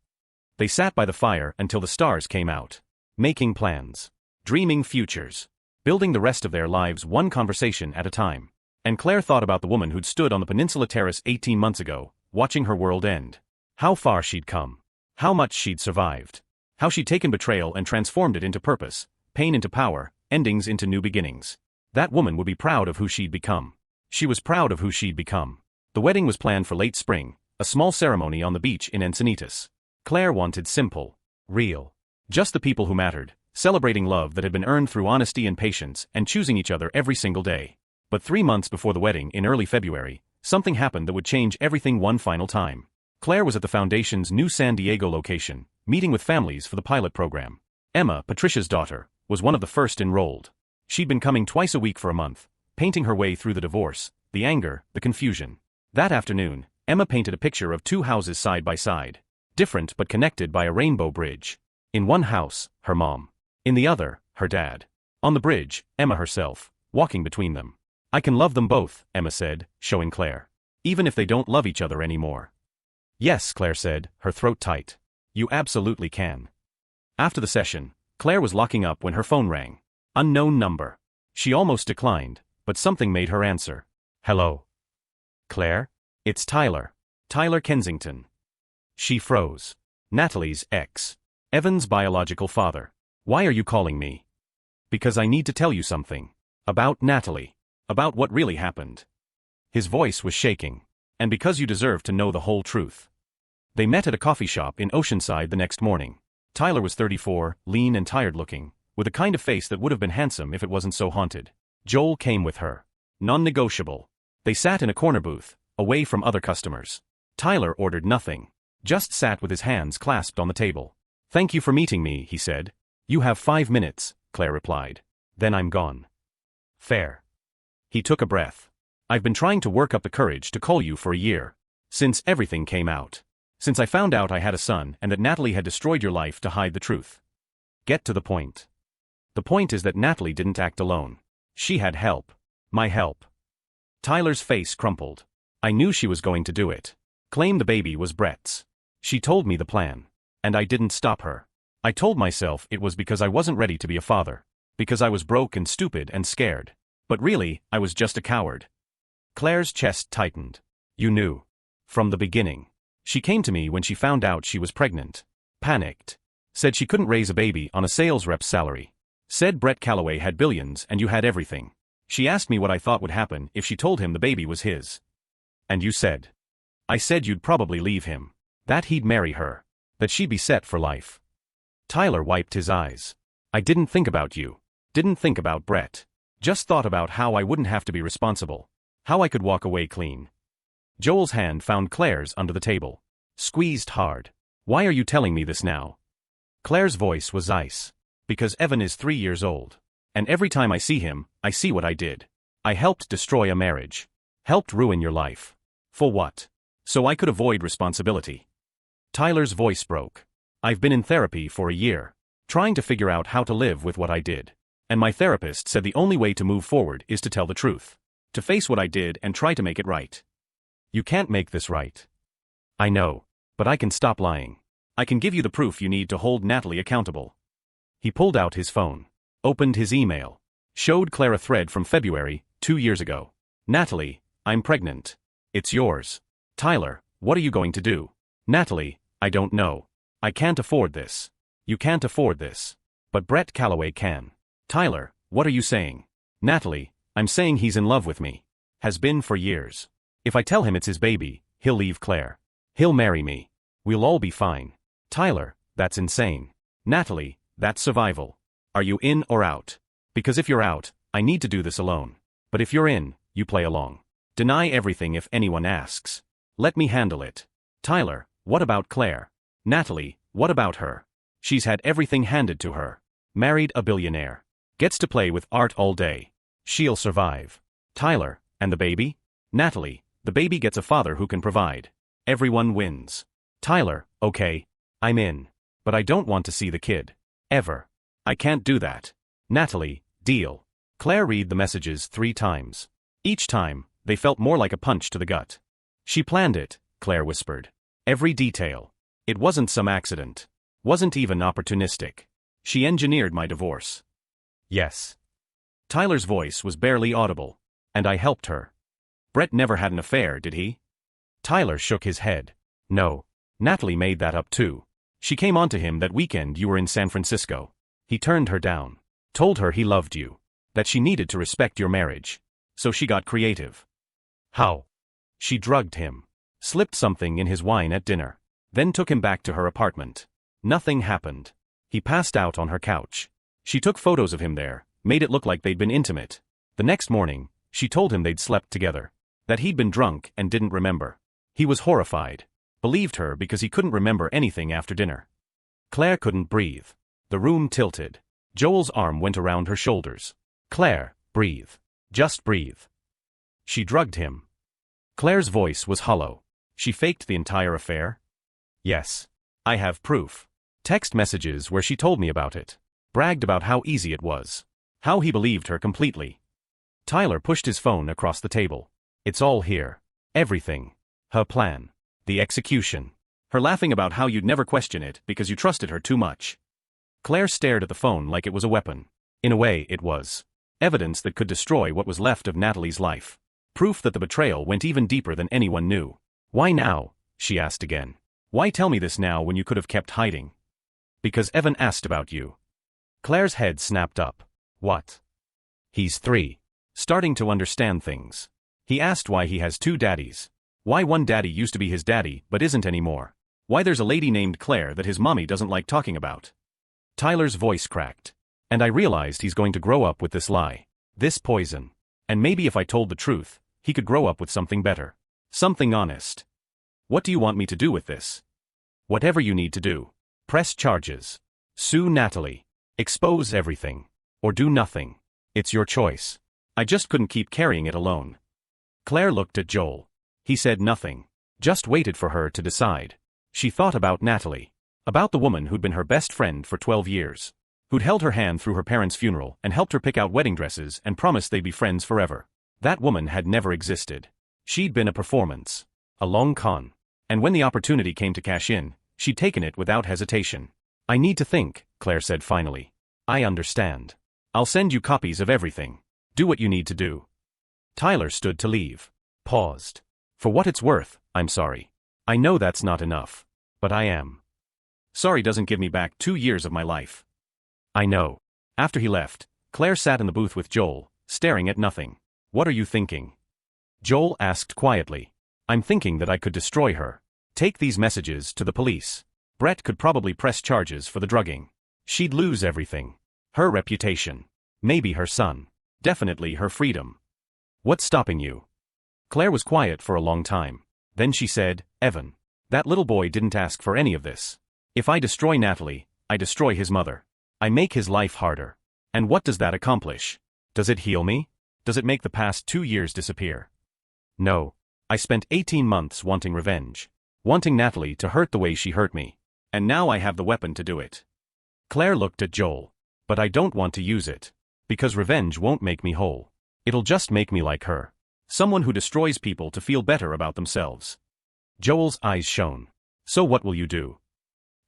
They sat by the fire until the stars came out. Making plans. Dreaming futures. Building the rest of their lives one conversation at a time. And Claire thought about the woman who'd stood on the peninsula terrace 18 months ago, watching her world end. How far she'd come. How much she'd survived. How she'd taken betrayal and transformed it into purpose, pain into power, endings into new beginnings. That woman would be proud of who she'd become. She was proud of who she'd become. The wedding was planned for late spring, a small ceremony on the beach in Encinitas. Claire wanted simple, real. Just the people who mattered, celebrating love that had been earned through honesty and patience and choosing each other every single day. But 3 months before the wedding in early February, something happened that would change everything one final time. Claire was at the foundation's new San Diego location, meeting with families for the pilot program. Emma, Patricia's daughter, was one of the first enrolled. She'd been coming twice a week for a month, painting her way through the divorce, the anger, the confusion. That afternoon, Emma painted a picture of 2 houses side by side, different but connected by a rainbow bridge. In one house, her mom. In the other, her dad. On the bridge, Emma herself, walking between them. "I can love them both," Emma said, showing Claire. "Even if they don't love each other anymore." "Yes," Claire said, her throat tight. "You absolutely can." After the session, Claire was locking up when her phone rang. Unknown number. She almost declined, but something made her answer. "Hello? Claire? It's Tyler. Tyler Kensington." She froze. Natalie's ex. Evan's biological father. "Why are you calling me?" "Because I need to tell you something. About Natalie. About what really happened." His voice was shaking. "And because you deserve to know the whole truth." They met at a coffee shop in Oceanside the next morning. Tyler was 34, lean and tired-looking, with a kind of face that would have been handsome if it wasn't so haunted. Joel came with her. Non-negotiable. They sat in a corner booth, away from other customers. Tyler ordered nothing. Just sat with his hands clasped on the table. "Thank you for meeting me," he said. "You have 5 minutes," Claire replied. "Then I'm gone." "Fair." He took a breath. "I've been trying to work up the courage to call you for a year. Since everything came out. Since I found out I had a son and that Natalie had destroyed your life to hide the truth. Get to the point. The point is that Natalie didn't act alone. She had help. My help." Tyler's face crumpled. "I knew she was going to do it. Claim the baby was Brett's. She told me the plan. And I didn't stop her. I told myself it was because I wasn't ready to be a father. Because I was broke and stupid and scared. But really, I was just a coward." Claire's chest tightened. "You knew. From the beginning. She came to me when she found out she was pregnant. Panicked. Said she couldn't raise a baby on a sales rep's salary. Said Brett Calloway had billions and you had everything. She asked me what I thought would happen if she told him the baby was his. And you said." "I said you'd probably leave him. That he'd marry her. That she'd be set for life." Tyler wiped his eyes. "I didn't think about you. Didn't think about Brett. Just thought about how I wouldn't have to be responsible. How I could walk away clean." Joel's hand found Claire's under the table. Squeezed hard. "Why are you telling me this now?" Claire's voice was ice. "Because Evan is 3 years old. And every time I see him, I see what I did. I helped destroy a marriage. Helped ruin your life. For what? So I could avoid responsibility." Tyler's voice broke. "I've been in therapy for a year. Trying to figure out how to live with what I did. And my therapist said the only way to move forward is to tell the truth. To face what I did and try to make it right. You can't make this right. I know. But I can stop lying. I can give you the proof you need to hold Natalie accountable." He pulled out his phone. Opened his email. Showed Claire a thread from February, 2 years ago. "Natalie, I'm pregnant. It's yours. Tyler, what are you going to do?" "Natalie, I don't know. I can't afford this. You can't afford this. But Brett Calloway can." "Tyler, what are you saying?" "Natalie, I'm saying he's in love with me. Has been for years. If I tell him it's his baby, he'll leave Claire. He'll marry me. We'll all be fine." "Tyler, that's insane." "Natalie, that's survival. Are you in or out? Because if you're out, I need to do this alone. But if you're in, you play along. Deny everything if anyone asks. Let me handle it." "Tyler, what about Claire?" "Natalie, what about her? She's had everything handed to her. Married a billionaire. Gets to play with art all day. She'll survive. Tyler, and the baby? Natalie, the baby gets a father who can provide. Everyone wins. Tyler, okay. I'm in. But I don't want to see the kid. Ever. I can't do that. Natalie, deal. Claire read the messages 3 times. Each time, they felt more like a punch to the gut. She planned it, Claire whispered. Every detail. It wasn't some accident. Wasn't even opportunistic. She engineered my divorce. Yes. Tyler's voice was barely audible. And I helped her. Brett never had an affair, did he? Tyler shook his head. No. Natalie made that up too. She came on to him that weekend you were in San Francisco. He turned her down. Told her he loved you. That she needed to respect your marriage. So she got creative. How? She drugged him. Slipped something in his wine at dinner. Then took him back to her apartment. Nothing happened. He passed out on her couch. She took photos of him there, made it look like they'd been intimate. The next morning, she told him they'd slept together. That he'd been drunk and didn't remember. He was horrified. Believed her because he couldn't remember anything after dinner. Claire couldn't breathe. The room tilted. Joel's arm went around her shoulders. Claire, breathe. Just breathe. She drugged him. Claire's voice was hollow. She faked the entire affair? Yes. I have proof. Text messages where she told me about it. Bragged about how easy it was. How he believed her completely. Tyler pushed his phone across the table. It's all here. Everything. Her plan. The execution. Her laughing about how you'd never question it because you trusted her too much. Claire stared at the phone like it was a weapon. In a way, it was. Evidence that could destroy what was left of Natalie's life. Proof that the betrayal went even deeper than anyone knew. Why now? She asked again. Why tell me this now when you could have kept hiding? Because Evan asked about you. Claire's head snapped up. What? He's 3. Starting to understand things. He asked why he has 2 daddies. Why one daddy used to be his daddy but isn't anymore. Why there's a lady named Claire that his mommy doesn't like talking about. Tyler's voice cracked. And I realized he's going to grow up with this lie. This poison. And maybe if I told the truth, he could grow up with something better. Something honest. What do you want me to do with this? Whatever you need to do. Press charges. Sue Natalie. Expose everything. Or do nothing. It's your choice. I just couldn't keep carrying it alone. Claire looked at Joel. He said nothing. Just waited for her to decide. She thought about Natalie. About the woman who'd been her best friend for 12 years. Who'd held her hand through her parents' funeral and helped her pick out wedding dresses and promised they'd be friends forever. That woman had never existed. She'd been a performance. A long con. And when the opportunity came to cash in, she'd taken it without hesitation. I need to think, Claire said finally. I understand. I'll send you copies of everything. Do what you need to do. Tyler stood to leave. Paused. For what it's worth, I'm sorry. I know that's not enough. But I am. Sorry doesn't give me back 2 years of my life. I know. After he left, Claire sat in the booth with Joel, staring at nothing. What are you thinking? Joel asked quietly. I'm thinking that I could destroy her. Take these messages to the police. Brett could probably press charges for the drugging. She'd lose everything. Her reputation. Maybe her son. Definitely her freedom. What's stopping you? Claire was quiet for a long time. Then she said, Evan. That little boy didn't ask for any of this. If I destroy Natalie, I destroy his mother. I make his life harder. And what does that accomplish? Does it heal me? Does it make the past 2 years disappear? No. I spent 18 months wanting revenge. Wanting Natalie to hurt the way she hurt me. And now I have the weapon to do it. Claire looked at Joel. But I don't want to use it. Because revenge won't make me whole. It'll just make me like her. Someone who destroys people to feel better about themselves. Joel's eyes shone. So what will you do?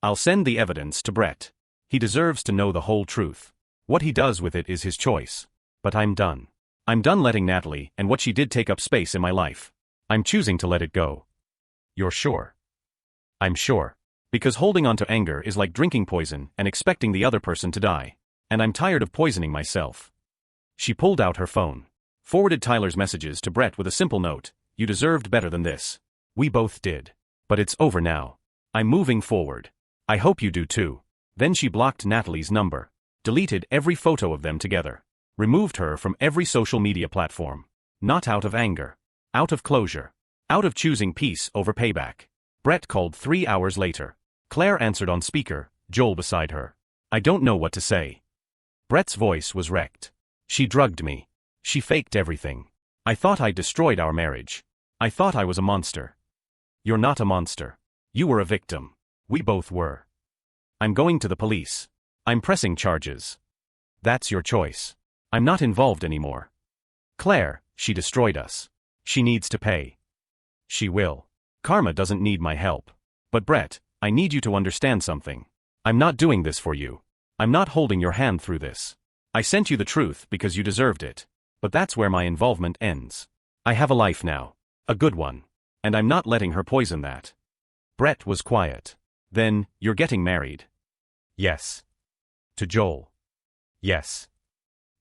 I'll send the evidence to Brett. He deserves to know the whole truth. What he does with it is his choice. But I'm done. I'm done letting Natalie and what she did take up space in my life. I'm choosing to let it go. You're sure? I'm sure. Because holding on to anger is like drinking poison and expecting the other person to die. And I'm tired of poisoning myself. She pulled out her phone. Forwarded Tyler's messages to Brett with a simple note. You deserved better than this. We both did. But it's over now. I'm moving forward. I hope you do too. Then she blocked Natalie's number. Deleted every photo of them together. Removed her from every social media platform. Not out of anger. Out of closure. Out of choosing peace over payback. Brett called 3 hours later. Claire answered on speaker, Joel beside her. I don't know what to say. Brett's voice was wrecked. She drugged me. She faked everything. I thought I destroyed our marriage. I thought I was a monster. You're not a monster. You were a victim. We both were. I'm going to the police. I'm pressing charges. That's your choice. I'm not involved anymore. Claire, she destroyed us. She needs to pay. She will. Karma doesn't need my help. But Brett, I need you to understand something. I'm not doing this for you. I'm not holding your hand through this. I sent you the truth because you deserved it. But that's where my involvement ends. I have a life now. A good one. And I'm not letting her poison that. Brett was quiet. Then, you're getting married. Yes. To Joel. Yes.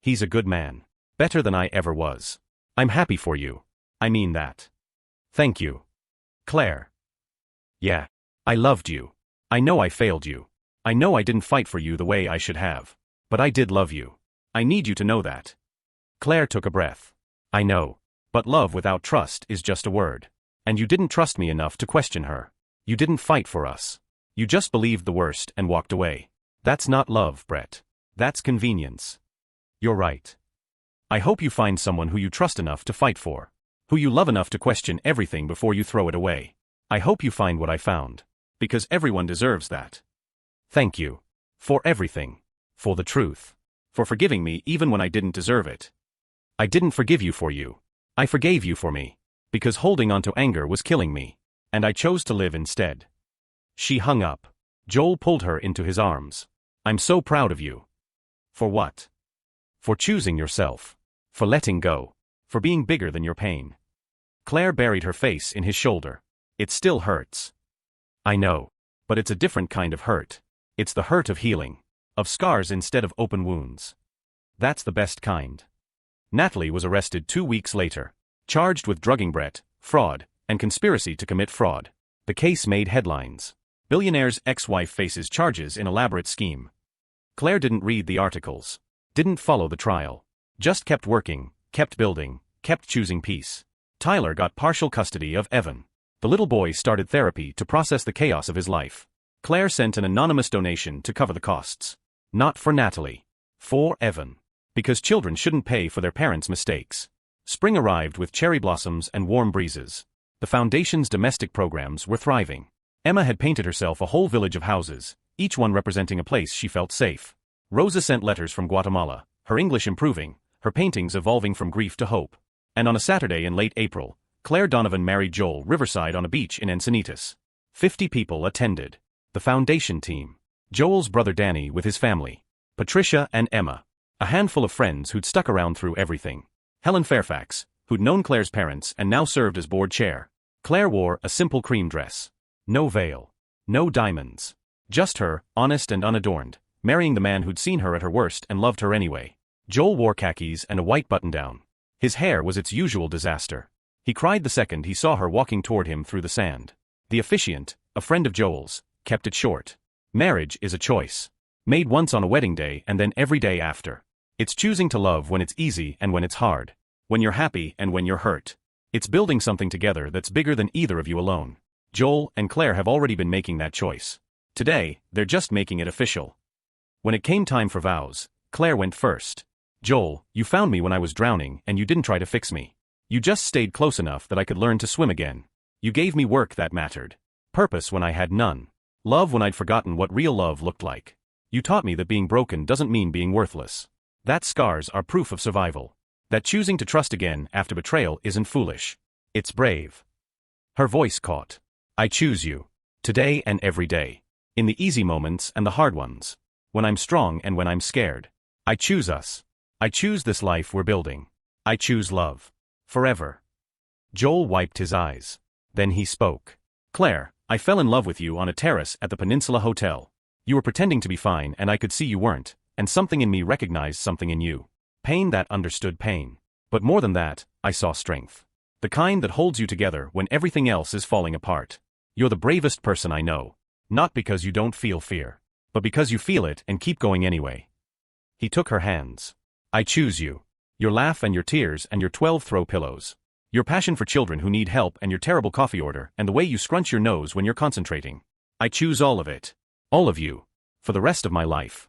He's a good man. Better than I ever was. I'm happy for you. I mean that. Thank you. Claire. Yeah. I loved you. I know I failed you. I know I didn't fight for you the way I should have. But I did love you. I need you to know that. Claire took a breath. I know. But love without trust is just a word. And you didn't trust me enough to question her. You didn't fight for us. You just believed the worst and walked away. That's not love, Brett. That's convenience. You're right. I hope you find someone who you trust enough to fight for. Who you love enough to question everything before you throw it away. I hope you find what I found. Because everyone deserves that. Thank you. For everything. For the truth. For forgiving me even when I didn't deserve it. I didn't forgive you for you. I forgave you for me. Because holding on to anger was killing me. And I chose to live instead. She hung up. Joel pulled her into his arms. I'm so proud of you. For what? For choosing yourself. For letting go. For being bigger than your pain. Claire buried her face in his shoulder. It still hurts. I know. But it's a different kind of hurt. It's the hurt of healing. Of scars instead of open wounds. That's the best kind. Natalie was arrested 2 weeks later. Charged with drugging Brett, fraud, and conspiracy to commit fraud. The case made headlines. Billionaire's ex-wife faces charges in elaborate scheme. Claire didn't read the articles. Didn't follow the trial. Just kept working, kept building, kept choosing peace. Tyler got partial custody of Evan. The little boy started therapy to process the chaos of his life. Claire sent an anonymous donation to cover the costs. Not for Natalie. For Evan. Because children shouldn't pay for their parents' mistakes. Spring arrived with cherry blossoms and warm breezes. The foundation's domestic programs were thriving. Emma had painted herself a whole village of houses, each one representing a place she felt safe. Rosa sent letters from Guatemala, her English improving, her paintings evolving from grief to hope. And on a Saturday in late April, Claire Donovan married Joel riverside on a beach in Encinitas. 50 people attended. The foundation team. Joel's brother Danny with his family. Patricia and Emma. A handful of friends who'd stuck around through everything. Helen Fairfax, who'd known Claire's parents and now served as board chair. Claire wore a simple cream dress. No veil. No diamonds. Just her, honest and unadorned, marrying the man who'd seen her at her worst and loved her anyway. Joel wore khakis and a white button-down. His hair was its usual disaster. He cried the second he saw her walking toward him through the sand. The officiant, a friend of Joel's, kept it short. Marriage is a choice. Made once on a wedding day and then every day after. It's choosing to love when it's easy and when it's hard. When you're happy and when you're hurt. It's building something together that's bigger than either of you alone. Joel and Claire have already been making that choice. Today, they're just making it official. When it came time for vows, Claire went first. Joel, you found me when I was drowning and you didn't try to fix me. You just stayed close enough that I could learn to swim again. You gave me work that mattered. Purpose when I had none. Love when I'd forgotten what real love looked like. You taught me that being broken doesn't mean being worthless. That scars are proof of survival. That choosing to trust again after betrayal isn't foolish. It's brave. Her voice caught. I choose you. Today and every day. In the easy moments and the hard ones. When I'm strong and when I'm scared. I choose us. I choose this life we're building. I choose love. Forever. Joel wiped his eyes. Then he spoke. Claire, I fell in love with you on a terrace at the Peninsula Hotel. You were pretending to be fine and I could see you weren't, and something in me recognized something in you. Pain that understood pain. But more than that, I saw strength. The kind that holds you together when everything else is falling apart. You're the bravest person I know. Not because you don't feel fear. But because you feel it and keep going anyway. He took her hands. I choose you. Your laugh and your tears and your 12 throw pillows. Your passion for children who need help and your terrible coffee order and the way you scrunch your nose when you're concentrating. I choose all of it. All of you. For the rest of my life.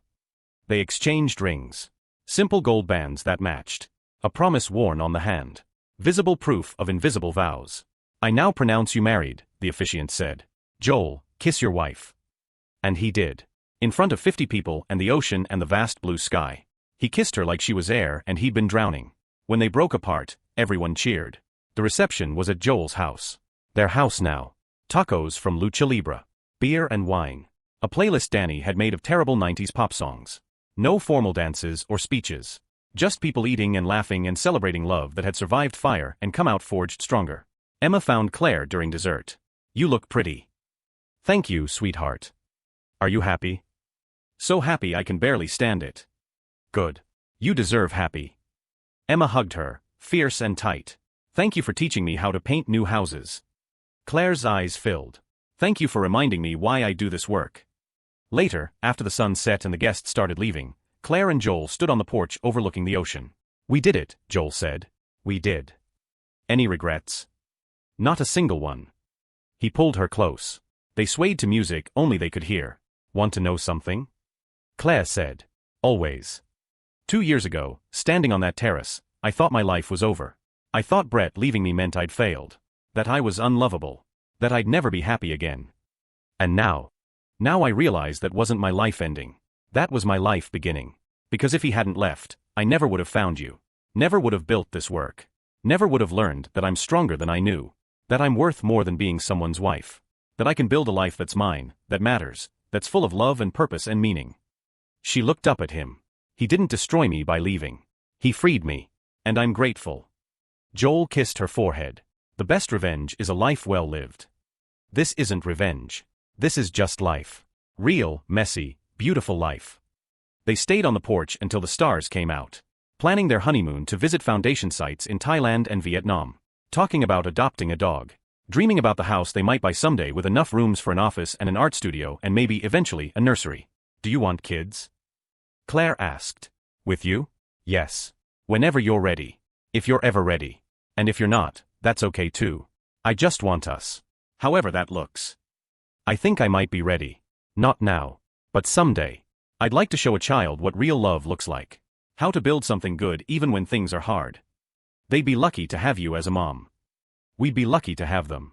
They exchanged rings. Simple gold bands that matched. A promise worn on the hand. Visible proof of invisible vows. I now pronounce you married, the officiant said. Joel, kiss your wife. And he did. In front of 50 people and the ocean and the vast blue sky. He kissed her like she was air and he'd been drowning. When they broke apart, everyone cheered. The reception was at Joel's house. Their house now. Tacos from Lucha Libre. Beer and wine. A playlist Danny had made of terrible 90s pop songs. No formal dances or speeches. Just people eating and laughing and celebrating love that had survived fire and come out forged stronger. Emma found Claire during dessert. You look pretty. Thank you, sweetheart. Are you happy? So happy I can barely stand it. Good. You deserve happy. Emma hugged her, fierce and tight. Thank you for teaching me how to paint new houses. Claire's eyes filled. Thank you for reminding me why I do this work. Later, after the sun set and the guests started leaving, Claire and Joel stood on the porch overlooking the ocean. We did it, Joel said. We did. Any regrets? Not a single one. He pulled her close. They swayed to music only they could hear. Want to know something? Claire said. Always. 2 years ago, standing on that terrace, I thought my life was over. I thought Brett leaving me meant I'd failed. That I was unlovable. That I'd never be happy again. And now I realize that wasn't my life ending. That was my life beginning. Because if he hadn't left, I never would have found you. Never would have built this work. Never would have learned that I'm stronger than I knew. That I'm worth more than being someone's wife. That I can build a life that's mine, that matters, that's full of love and purpose and meaning. She looked up at him. He didn't destroy me by leaving. He freed me. And I'm grateful. Joel kissed her forehead. The best revenge is a life well lived. This isn't revenge. This is just life. Real, messy, beautiful life. They stayed on the porch until the stars came out. Planning their honeymoon to visit foundation sites in Thailand and Vietnam. Talking about adopting a dog. Dreaming about the house they might buy someday with enough rooms for an office and an art studio and maybe eventually a nursery. Do you want kids? Claire asked. With you? Yes. Whenever you're ready. If you're ever ready. And if you're not, that's okay too. I just want us. However that looks. I think I might be ready. Not now. But someday. I'd like to show a child what real love looks like. How to build something good even when things are hard. They'd be lucky to have you as a mom. We'd be lucky to have them.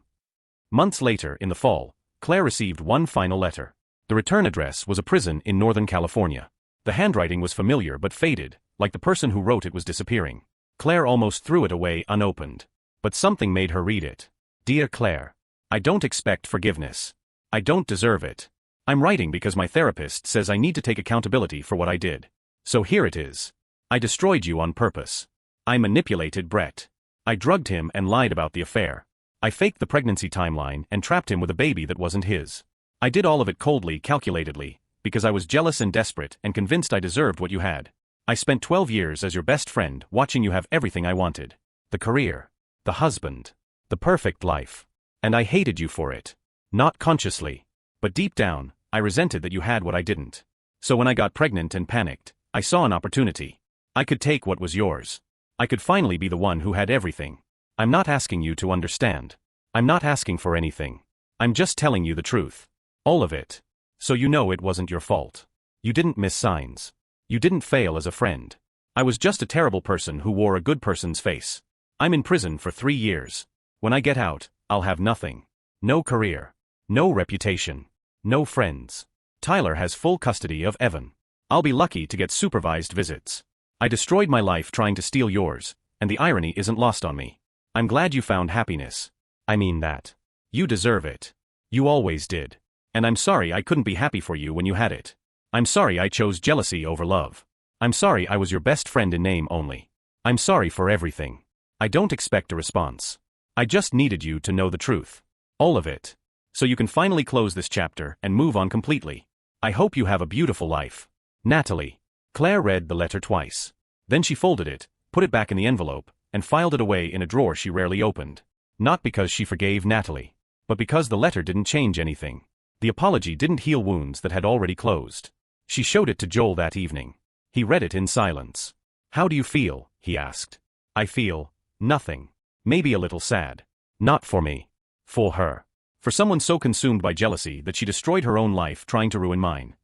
Months later, in the fall, Claire received one final letter. The return address was a prison in Northern California. The handwriting was familiar but faded, like the person who wrote it was disappearing. Claire almost threw it away unopened. But something made her read it. Dear Claire. I don't expect forgiveness. I don't deserve it. I'm writing because my therapist says I need to take accountability for what I did. So here it is. I destroyed you on purpose. I manipulated Brett. I drugged him and lied about the affair. I faked the pregnancy timeline and trapped him with a baby that wasn't his. I did all of it coldly, calculatedly, because I was jealous and desperate and convinced I deserved what you had. I spent 12 years as your best friend watching you have everything I wanted. The career. The husband. The perfect life. And I hated you for it. Not consciously. But deep down, I resented that you had what I didn't. So when I got pregnant and panicked, I saw an opportunity. I could take what was yours. I could finally be the one who had everything. I'm not asking you to understand. I'm not asking for anything. I'm just telling you the truth. All of it. So you know it wasn't your fault. You didn't miss signs. You didn't fail as a friend. I was just a terrible person who wore a good person's face. I'm in prison for 3 years. When I get out, I'll have nothing. No career. No reputation. No friends. Tyler has full custody of Evan. I'll be lucky to get supervised visits. I destroyed my life trying to steal yours, and the irony isn't lost on me. I'm glad you found happiness. I mean that. You deserve it. You always did. And I'm sorry I couldn't be happy for you when you had it. I'm sorry I chose jealousy over love. I'm sorry I was your best friend in name only. I'm sorry for everything. I don't expect a response. I just needed you to know the truth. All of it. So you can finally close this chapter and move on completely. I hope you have a beautiful life. Natalie. Claire read the letter twice. Then she folded it, put it back in the envelope, and filed it away in a drawer she rarely opened. Not because she forgave Natalie, but because the letter didn't change anything. The apology didn't heal wounds that had already closed. She showed it to Joel that evening. He read it in silence. How do you feel? He asked. I feel nothing. Maybe a little sad. Not for me. For her. For someone so consumed by jealousy that she destroyed her own life trying to ruin mine.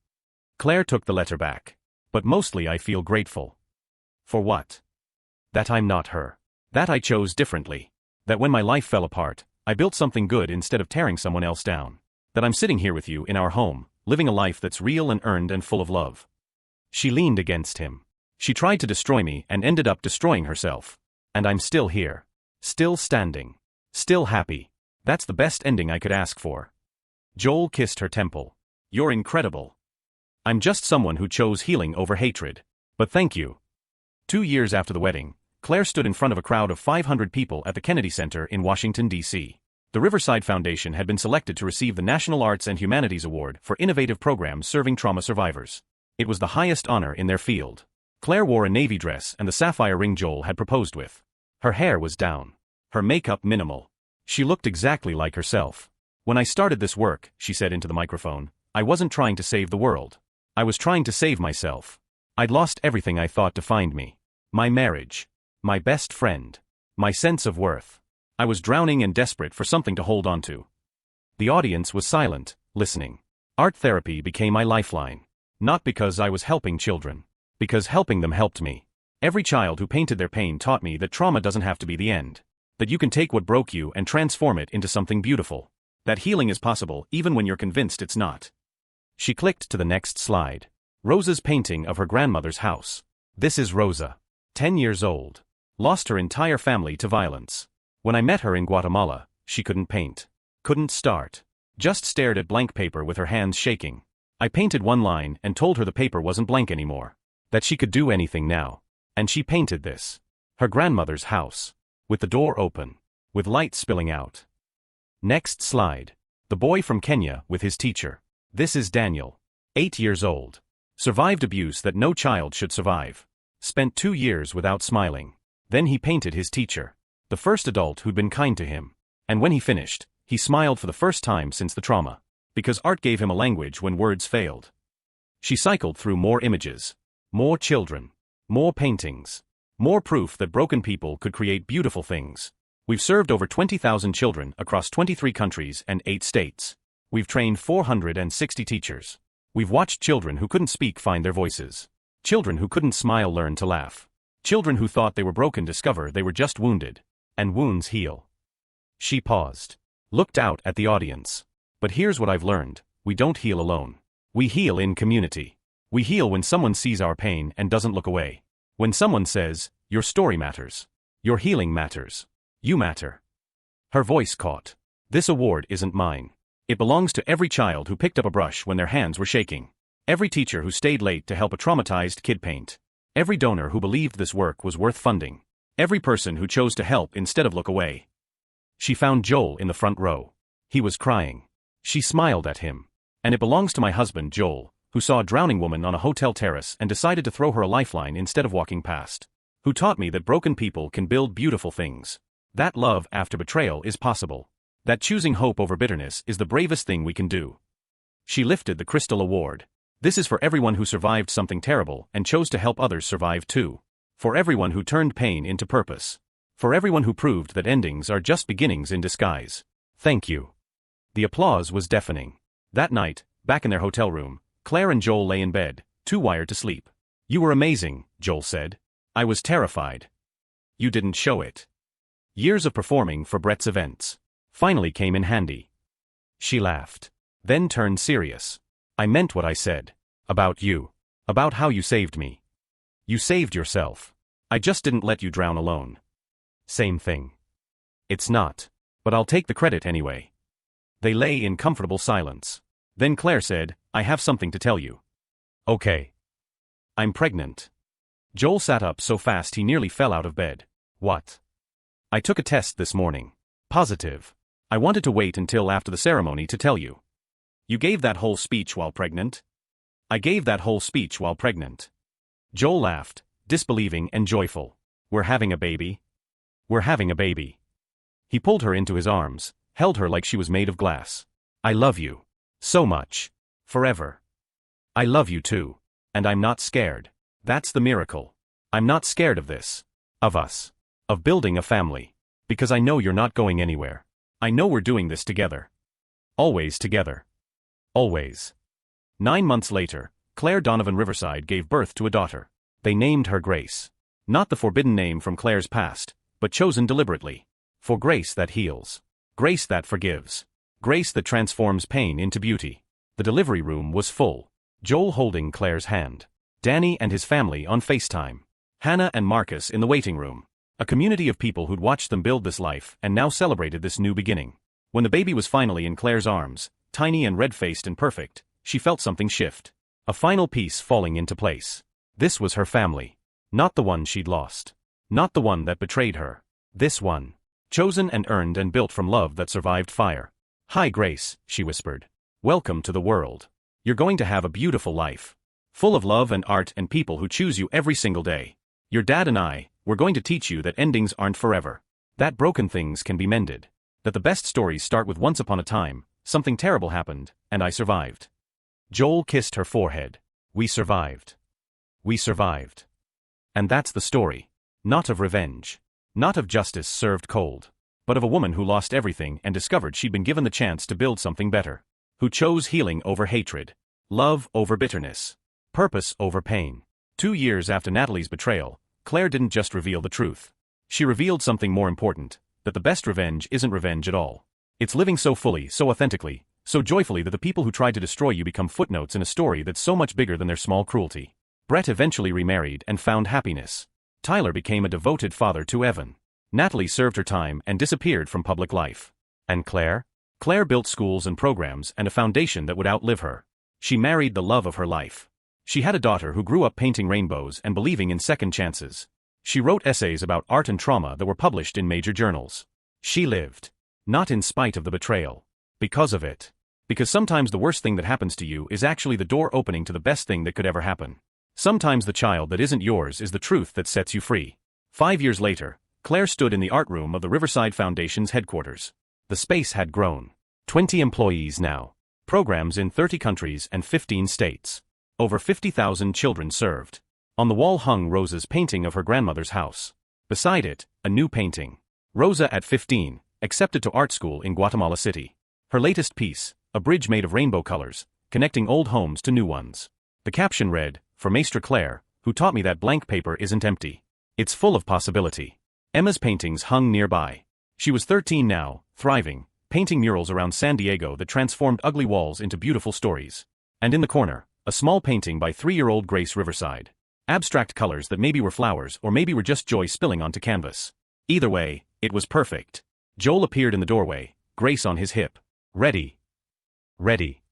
Claire took the letter back. But mostly I feel grateful. For what? That I'm not her. That I chose differently. That when my life fell apart, I built something good instead of tearing someone else down. That I'm sitting here with you in our home, living a life that's real and earned and full of love. She leaned against him. She tried to destroy me and ended up destroying herself. And I'm still here. Still standing. Still happy. That's the best ending I could ask for. Joel kissed her temple. You're incredible. I'm just someone who chose healing over hatred. But thank you. 2 years after the wedding, Claire stood in front of a crowd of 500 people at the Kennedy Center in Washington, D.C. The Riverside Foundation had been selected to receive the National Arts and Humanities Award for innovative programs serving trauma survivors. It was the highest honor in their field. Claire wore a navy dress and the sapphire ring Joel had proposed with. Her hair was down. Her makeup minimal. She looked exactly like herself. When I started this work, she said into the microphone, I wasn't trying to save the world. I was trying to save myself. I'd lost everything I thought defined me. My marriage. My best friend. My sense of worth. I was drowning and desperate for something to hold on to. The audience was silent, listening. Art therapy became my lifeline. Not because I was helping children. Because helping them helped me. Every child who painted their pain taught me that trauma doesn't have to be the end. That you can take what broke you and transform it into something beautiful. That healing is possible even when you're convinced it's not. She clicked to the next slide. Rosa's painting of her grandmother's house. This is Rosa. 10 years old. Lost her entire family to violence. When I met her in Guatemala, she couldn't paint. Couldn't start. Just stared at blank paper with her hands shaking. I painted one line and told her the paper wasn't blank anymore. That she could do anything now. And she painted this. Her grandmother's house. With the door open. With light spilling out. Next slide. The boy from Kenya with his teacher. This is Daniel. 8 years old. Survived abuse that no child should survive. Spent 2 years without smiling. Then he painted his teacher. The first adult who'd been kind to him. And when he finished, he smiled for the first time since the trauma. Because art gave him a language when words failed. She cycled through more images. More children. More paintings. More proof that broken people could create beautiful things. We've served over 20,000 children across 23 countries and 8 states. We've trained 460 teachers. We've watched children who couldn't speak find their voices. Children who couldn't smile learn to laugh. Children who thought they were broken discover they were just wounded. And wounds heal. She paused. Looked out at the audience. But here's what I've learned. We don't heal alone. We heal in community. We heal when someone sees our pain and doesn't look away. When someone says, your story matters. Your healing matters. You matter. Her voice caught. This award isn't mine. It belongs to every child who picked up a brush when their hands were shaking. Every teacher who stayed late to help a traumatized kid paint. Every donor who believed this work was worth funding. Every person who chose to help instead of look away. She found Joel in the front row. He was crying. She smiled at him. And it belongs to my husband, Joel, who saw a drowning woman on a hotel terrace and decided to throw her a lifeline instead of walking past. Who taught me that broken people can build beautiful things. That love after betrayal is possible. That choosing hope over bitterness is the bravest thing we can do. She lifted the crystal award. This is for everyone who survived something terrible and chose to help others survive too. For everyone who turned pain into purpose. For everyone who proved that endings are just beginnings in disguise. Thank you. The applause was deafening. That night, back in their hotel room, Claire and Joel lay in bed, too wired to sleep. You were amazing, Joel said. I was terrified. You didn't show it. Years of performing for Brett's events finally came in handy. She laughed. Then turned serious. I meant what I said. About you. About how you saved me. You saved yourself. I just didn't let you drown alone. Same thing. It's not. But I'll take the credit anyway. They lay in comfortable silence. Then Claire said, I have something to tell you. Okay. I'm pregnant. Joel sat up so fast he nearly fell out of bed. What? I took a test this morning. Positive. I wanted to wait until after the ceremony to tell you. You gave that whole speech while pregnant? I gave that whole speech while pregnant. Joel laughed, disbelieving and joyful. We're having a baby? We're having a baby. He pulled her into his arms, held her like she was made of glass. I love you. So much. Forever. I love you too. And I'm not scared. That's the miracle. I'm not scared of this. Of us. Of building a family. Because I know you're not going anywhere. I know we're doing this together. Always together. Always. 9 months later, Claire Donovan Riverside gave birth to a daughter. They named her Grace. Not the forbidden name from Claire's past, but chosen deliberately. For grace that heals. Grace that forgives. Grace that transforms pain into beauty. The delivery room was full. Joel holding Claire's hand. Danny and his family on FaceTime. Hannah and Marcus in the waiting room. A community of people who'd watched them build this life and now celebrated this new beginning. When the baby was finally in Claire's arms, tiny and red-faced and perfect, she felt something shift. A final piece falling into place. This was her family. Not the one she'd lost. Not the one that betrayed her. This one. Chosen and earned and built from love that survived fire. "Hi Grace," she whispered. "Welcome to the world. You're going to have a beautiful life. Full of love and art and people who choose you every single day. Your dad and I, we're going to teach you that endings aren't forever. That broken things can be mended. That the best stories start with once upon a time, something terrible happened, and I survived." Joel kissed her forehead. "We survived. We survived." And that's the story. Not of revenge. Not of justice served cold. But of a woman who lost everything and discovered she'd been given the chance to build something better. Who chose healing over hatred. Love over bitterness. Purpose over pain. 2 years after Natalie's betrayal, Claire didn't just reveal the truth. She revealed something more important, that the best revenge isn't revenge at all. It's living so fully, so authentically, so joyfully that the people who tried to destroy you become footnotes in a story that's so much bigger than their small cruelty. Brett eventually remarried and found happiness. Tyler became a devoted father to Evan. Natalie served her time and disappeared from public life. And Claire? Claire built schools and programs and a foundation that would outlive her. She married the love of her life. She had a daughter who grew up painting rainbows and believing in second chances. She wrote essays about art and trauma that were published in major journals. She lived. Not in spite of the betrayal. Because of it. Because sometimes the worst thing that happens to you is actually the door opening to the best thing that could ever happen. Sometimes the child that isn't yours is the truth that sets you free. 5 years later, Claire stood in the art room of the Riverside Foundation's headquarters. The space had grown. 20 employees now. Programs in 30 countries and 15 states. Over 50,000 children served. On the wall hung Rosa's painting of her grandmother's house. Beside it, a new painting. Rosa at 15, accepted to art school in Guatemala City. Her latest piece, a bridge made of rainbow colors, connecting old homes to new ones. The caption read, "For Maestra Claire, who taught me that blank paper isn't empty. It's full of possibility." Emma's paintings hung nearby. She was 13 now, thriving, painting murals around San Diego that transformed ugly walls into beautiful stories. And in the corner, a small painting by 3-year-old Grace Riverside. Abstract colors that maybe were flowers or maybe were just joy spilling onto canvas. Either way, it was perfect. Joel appeared in the doorway, Grace on his hip. Ready. Ready.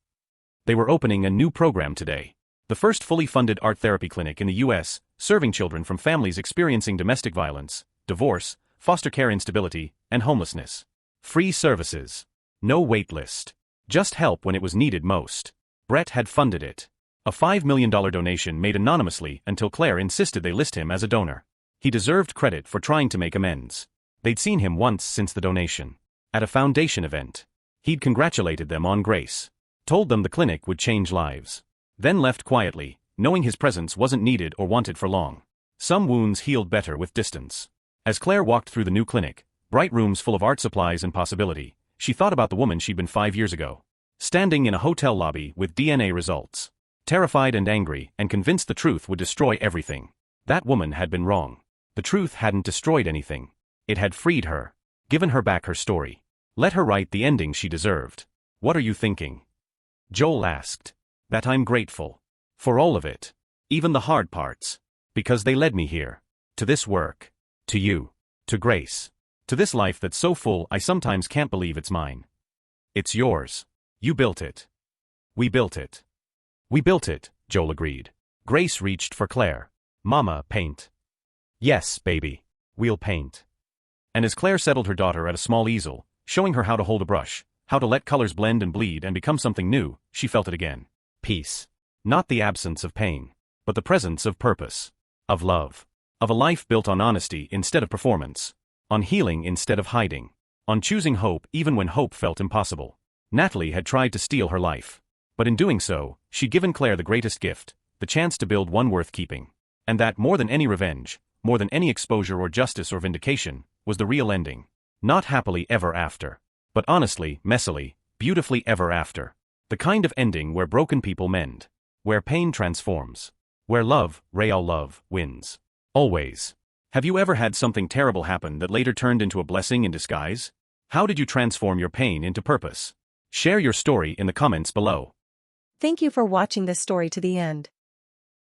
They were opening a new program today. The first fully funded art therapy clinic in the U.S., serving children from families experiencing domestic violence, divorce, foster care instability, and homelessness. Free services. No wait list. Just help when it was needed most. Brett had funded it. A $5 million donation made anonymously until Claire insisted they list him as a donor. He deserved credit for trying to make amends. They'd seen him once since the donation. At a foundation event. He'd congratulated them on Grace. Told them the clinic would change lives. Then left quietly, knowing his presence wasn't needed or wanted for long. Some wounds healed better with distance. As Claire walked through the new clinic, bright rooms full of art supplies and possibility, she thought about the woman she'd been 5 years ago. Standing in a hotel lobby with DNA results. Terrified and angry and convinced the truth would destroy everything. That woman had been wrong. The truth hadn't destroyed anything. It had freed her. Given her back her story. Let her write the ending she deserved. "What are you thinking?" Joel asked. "That I'm grateful. For all of it. Even the hard parts. Because they led me here. To this work. To you. To Grace. To this life that's so full I sometimes can't believe it's mine. It's yours. You built it. We built it." "We built it," Joel agreed. Grace reached for Claire. "Mama, paint." "Yes, baby. We'll paint." And as Claire settled her daughter at a small easel, showing her how to hold a brush, how to let colors blend and bleed and become something new, she felt it again. Peace. Not the absence of pain, but the presence of purpose. Of love. Of a life built on honesty instead of performance. On healing instead of hiding. On choosing hope even when hope felt impossible. Natalie had tried to steal her life. But in doing so, she'd given Claire the greatest gift, the chance to build one worth keeping. And that, more than any revenge, more than any exposure or justice or vindication, was the real ending. Not happily ever after. But honestly, messily, beautifully ever after. The kind of ending where broken people mend. Where pain transforms. Where love, real love, wins. Always. Have you ever had something terrible happen that later turned into a blessing in disguise? How did you transform your pain into purpose? Share your story in the comments below. Thank you for watching this story to the end.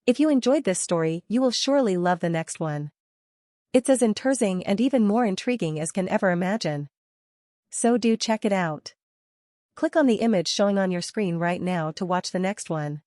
If you enjoyed this story, you will surely love the next one. It's as interesting and even more intriguing as can ever imagine. So do check it out. Click on the image showing on your screen right now to watch the next one.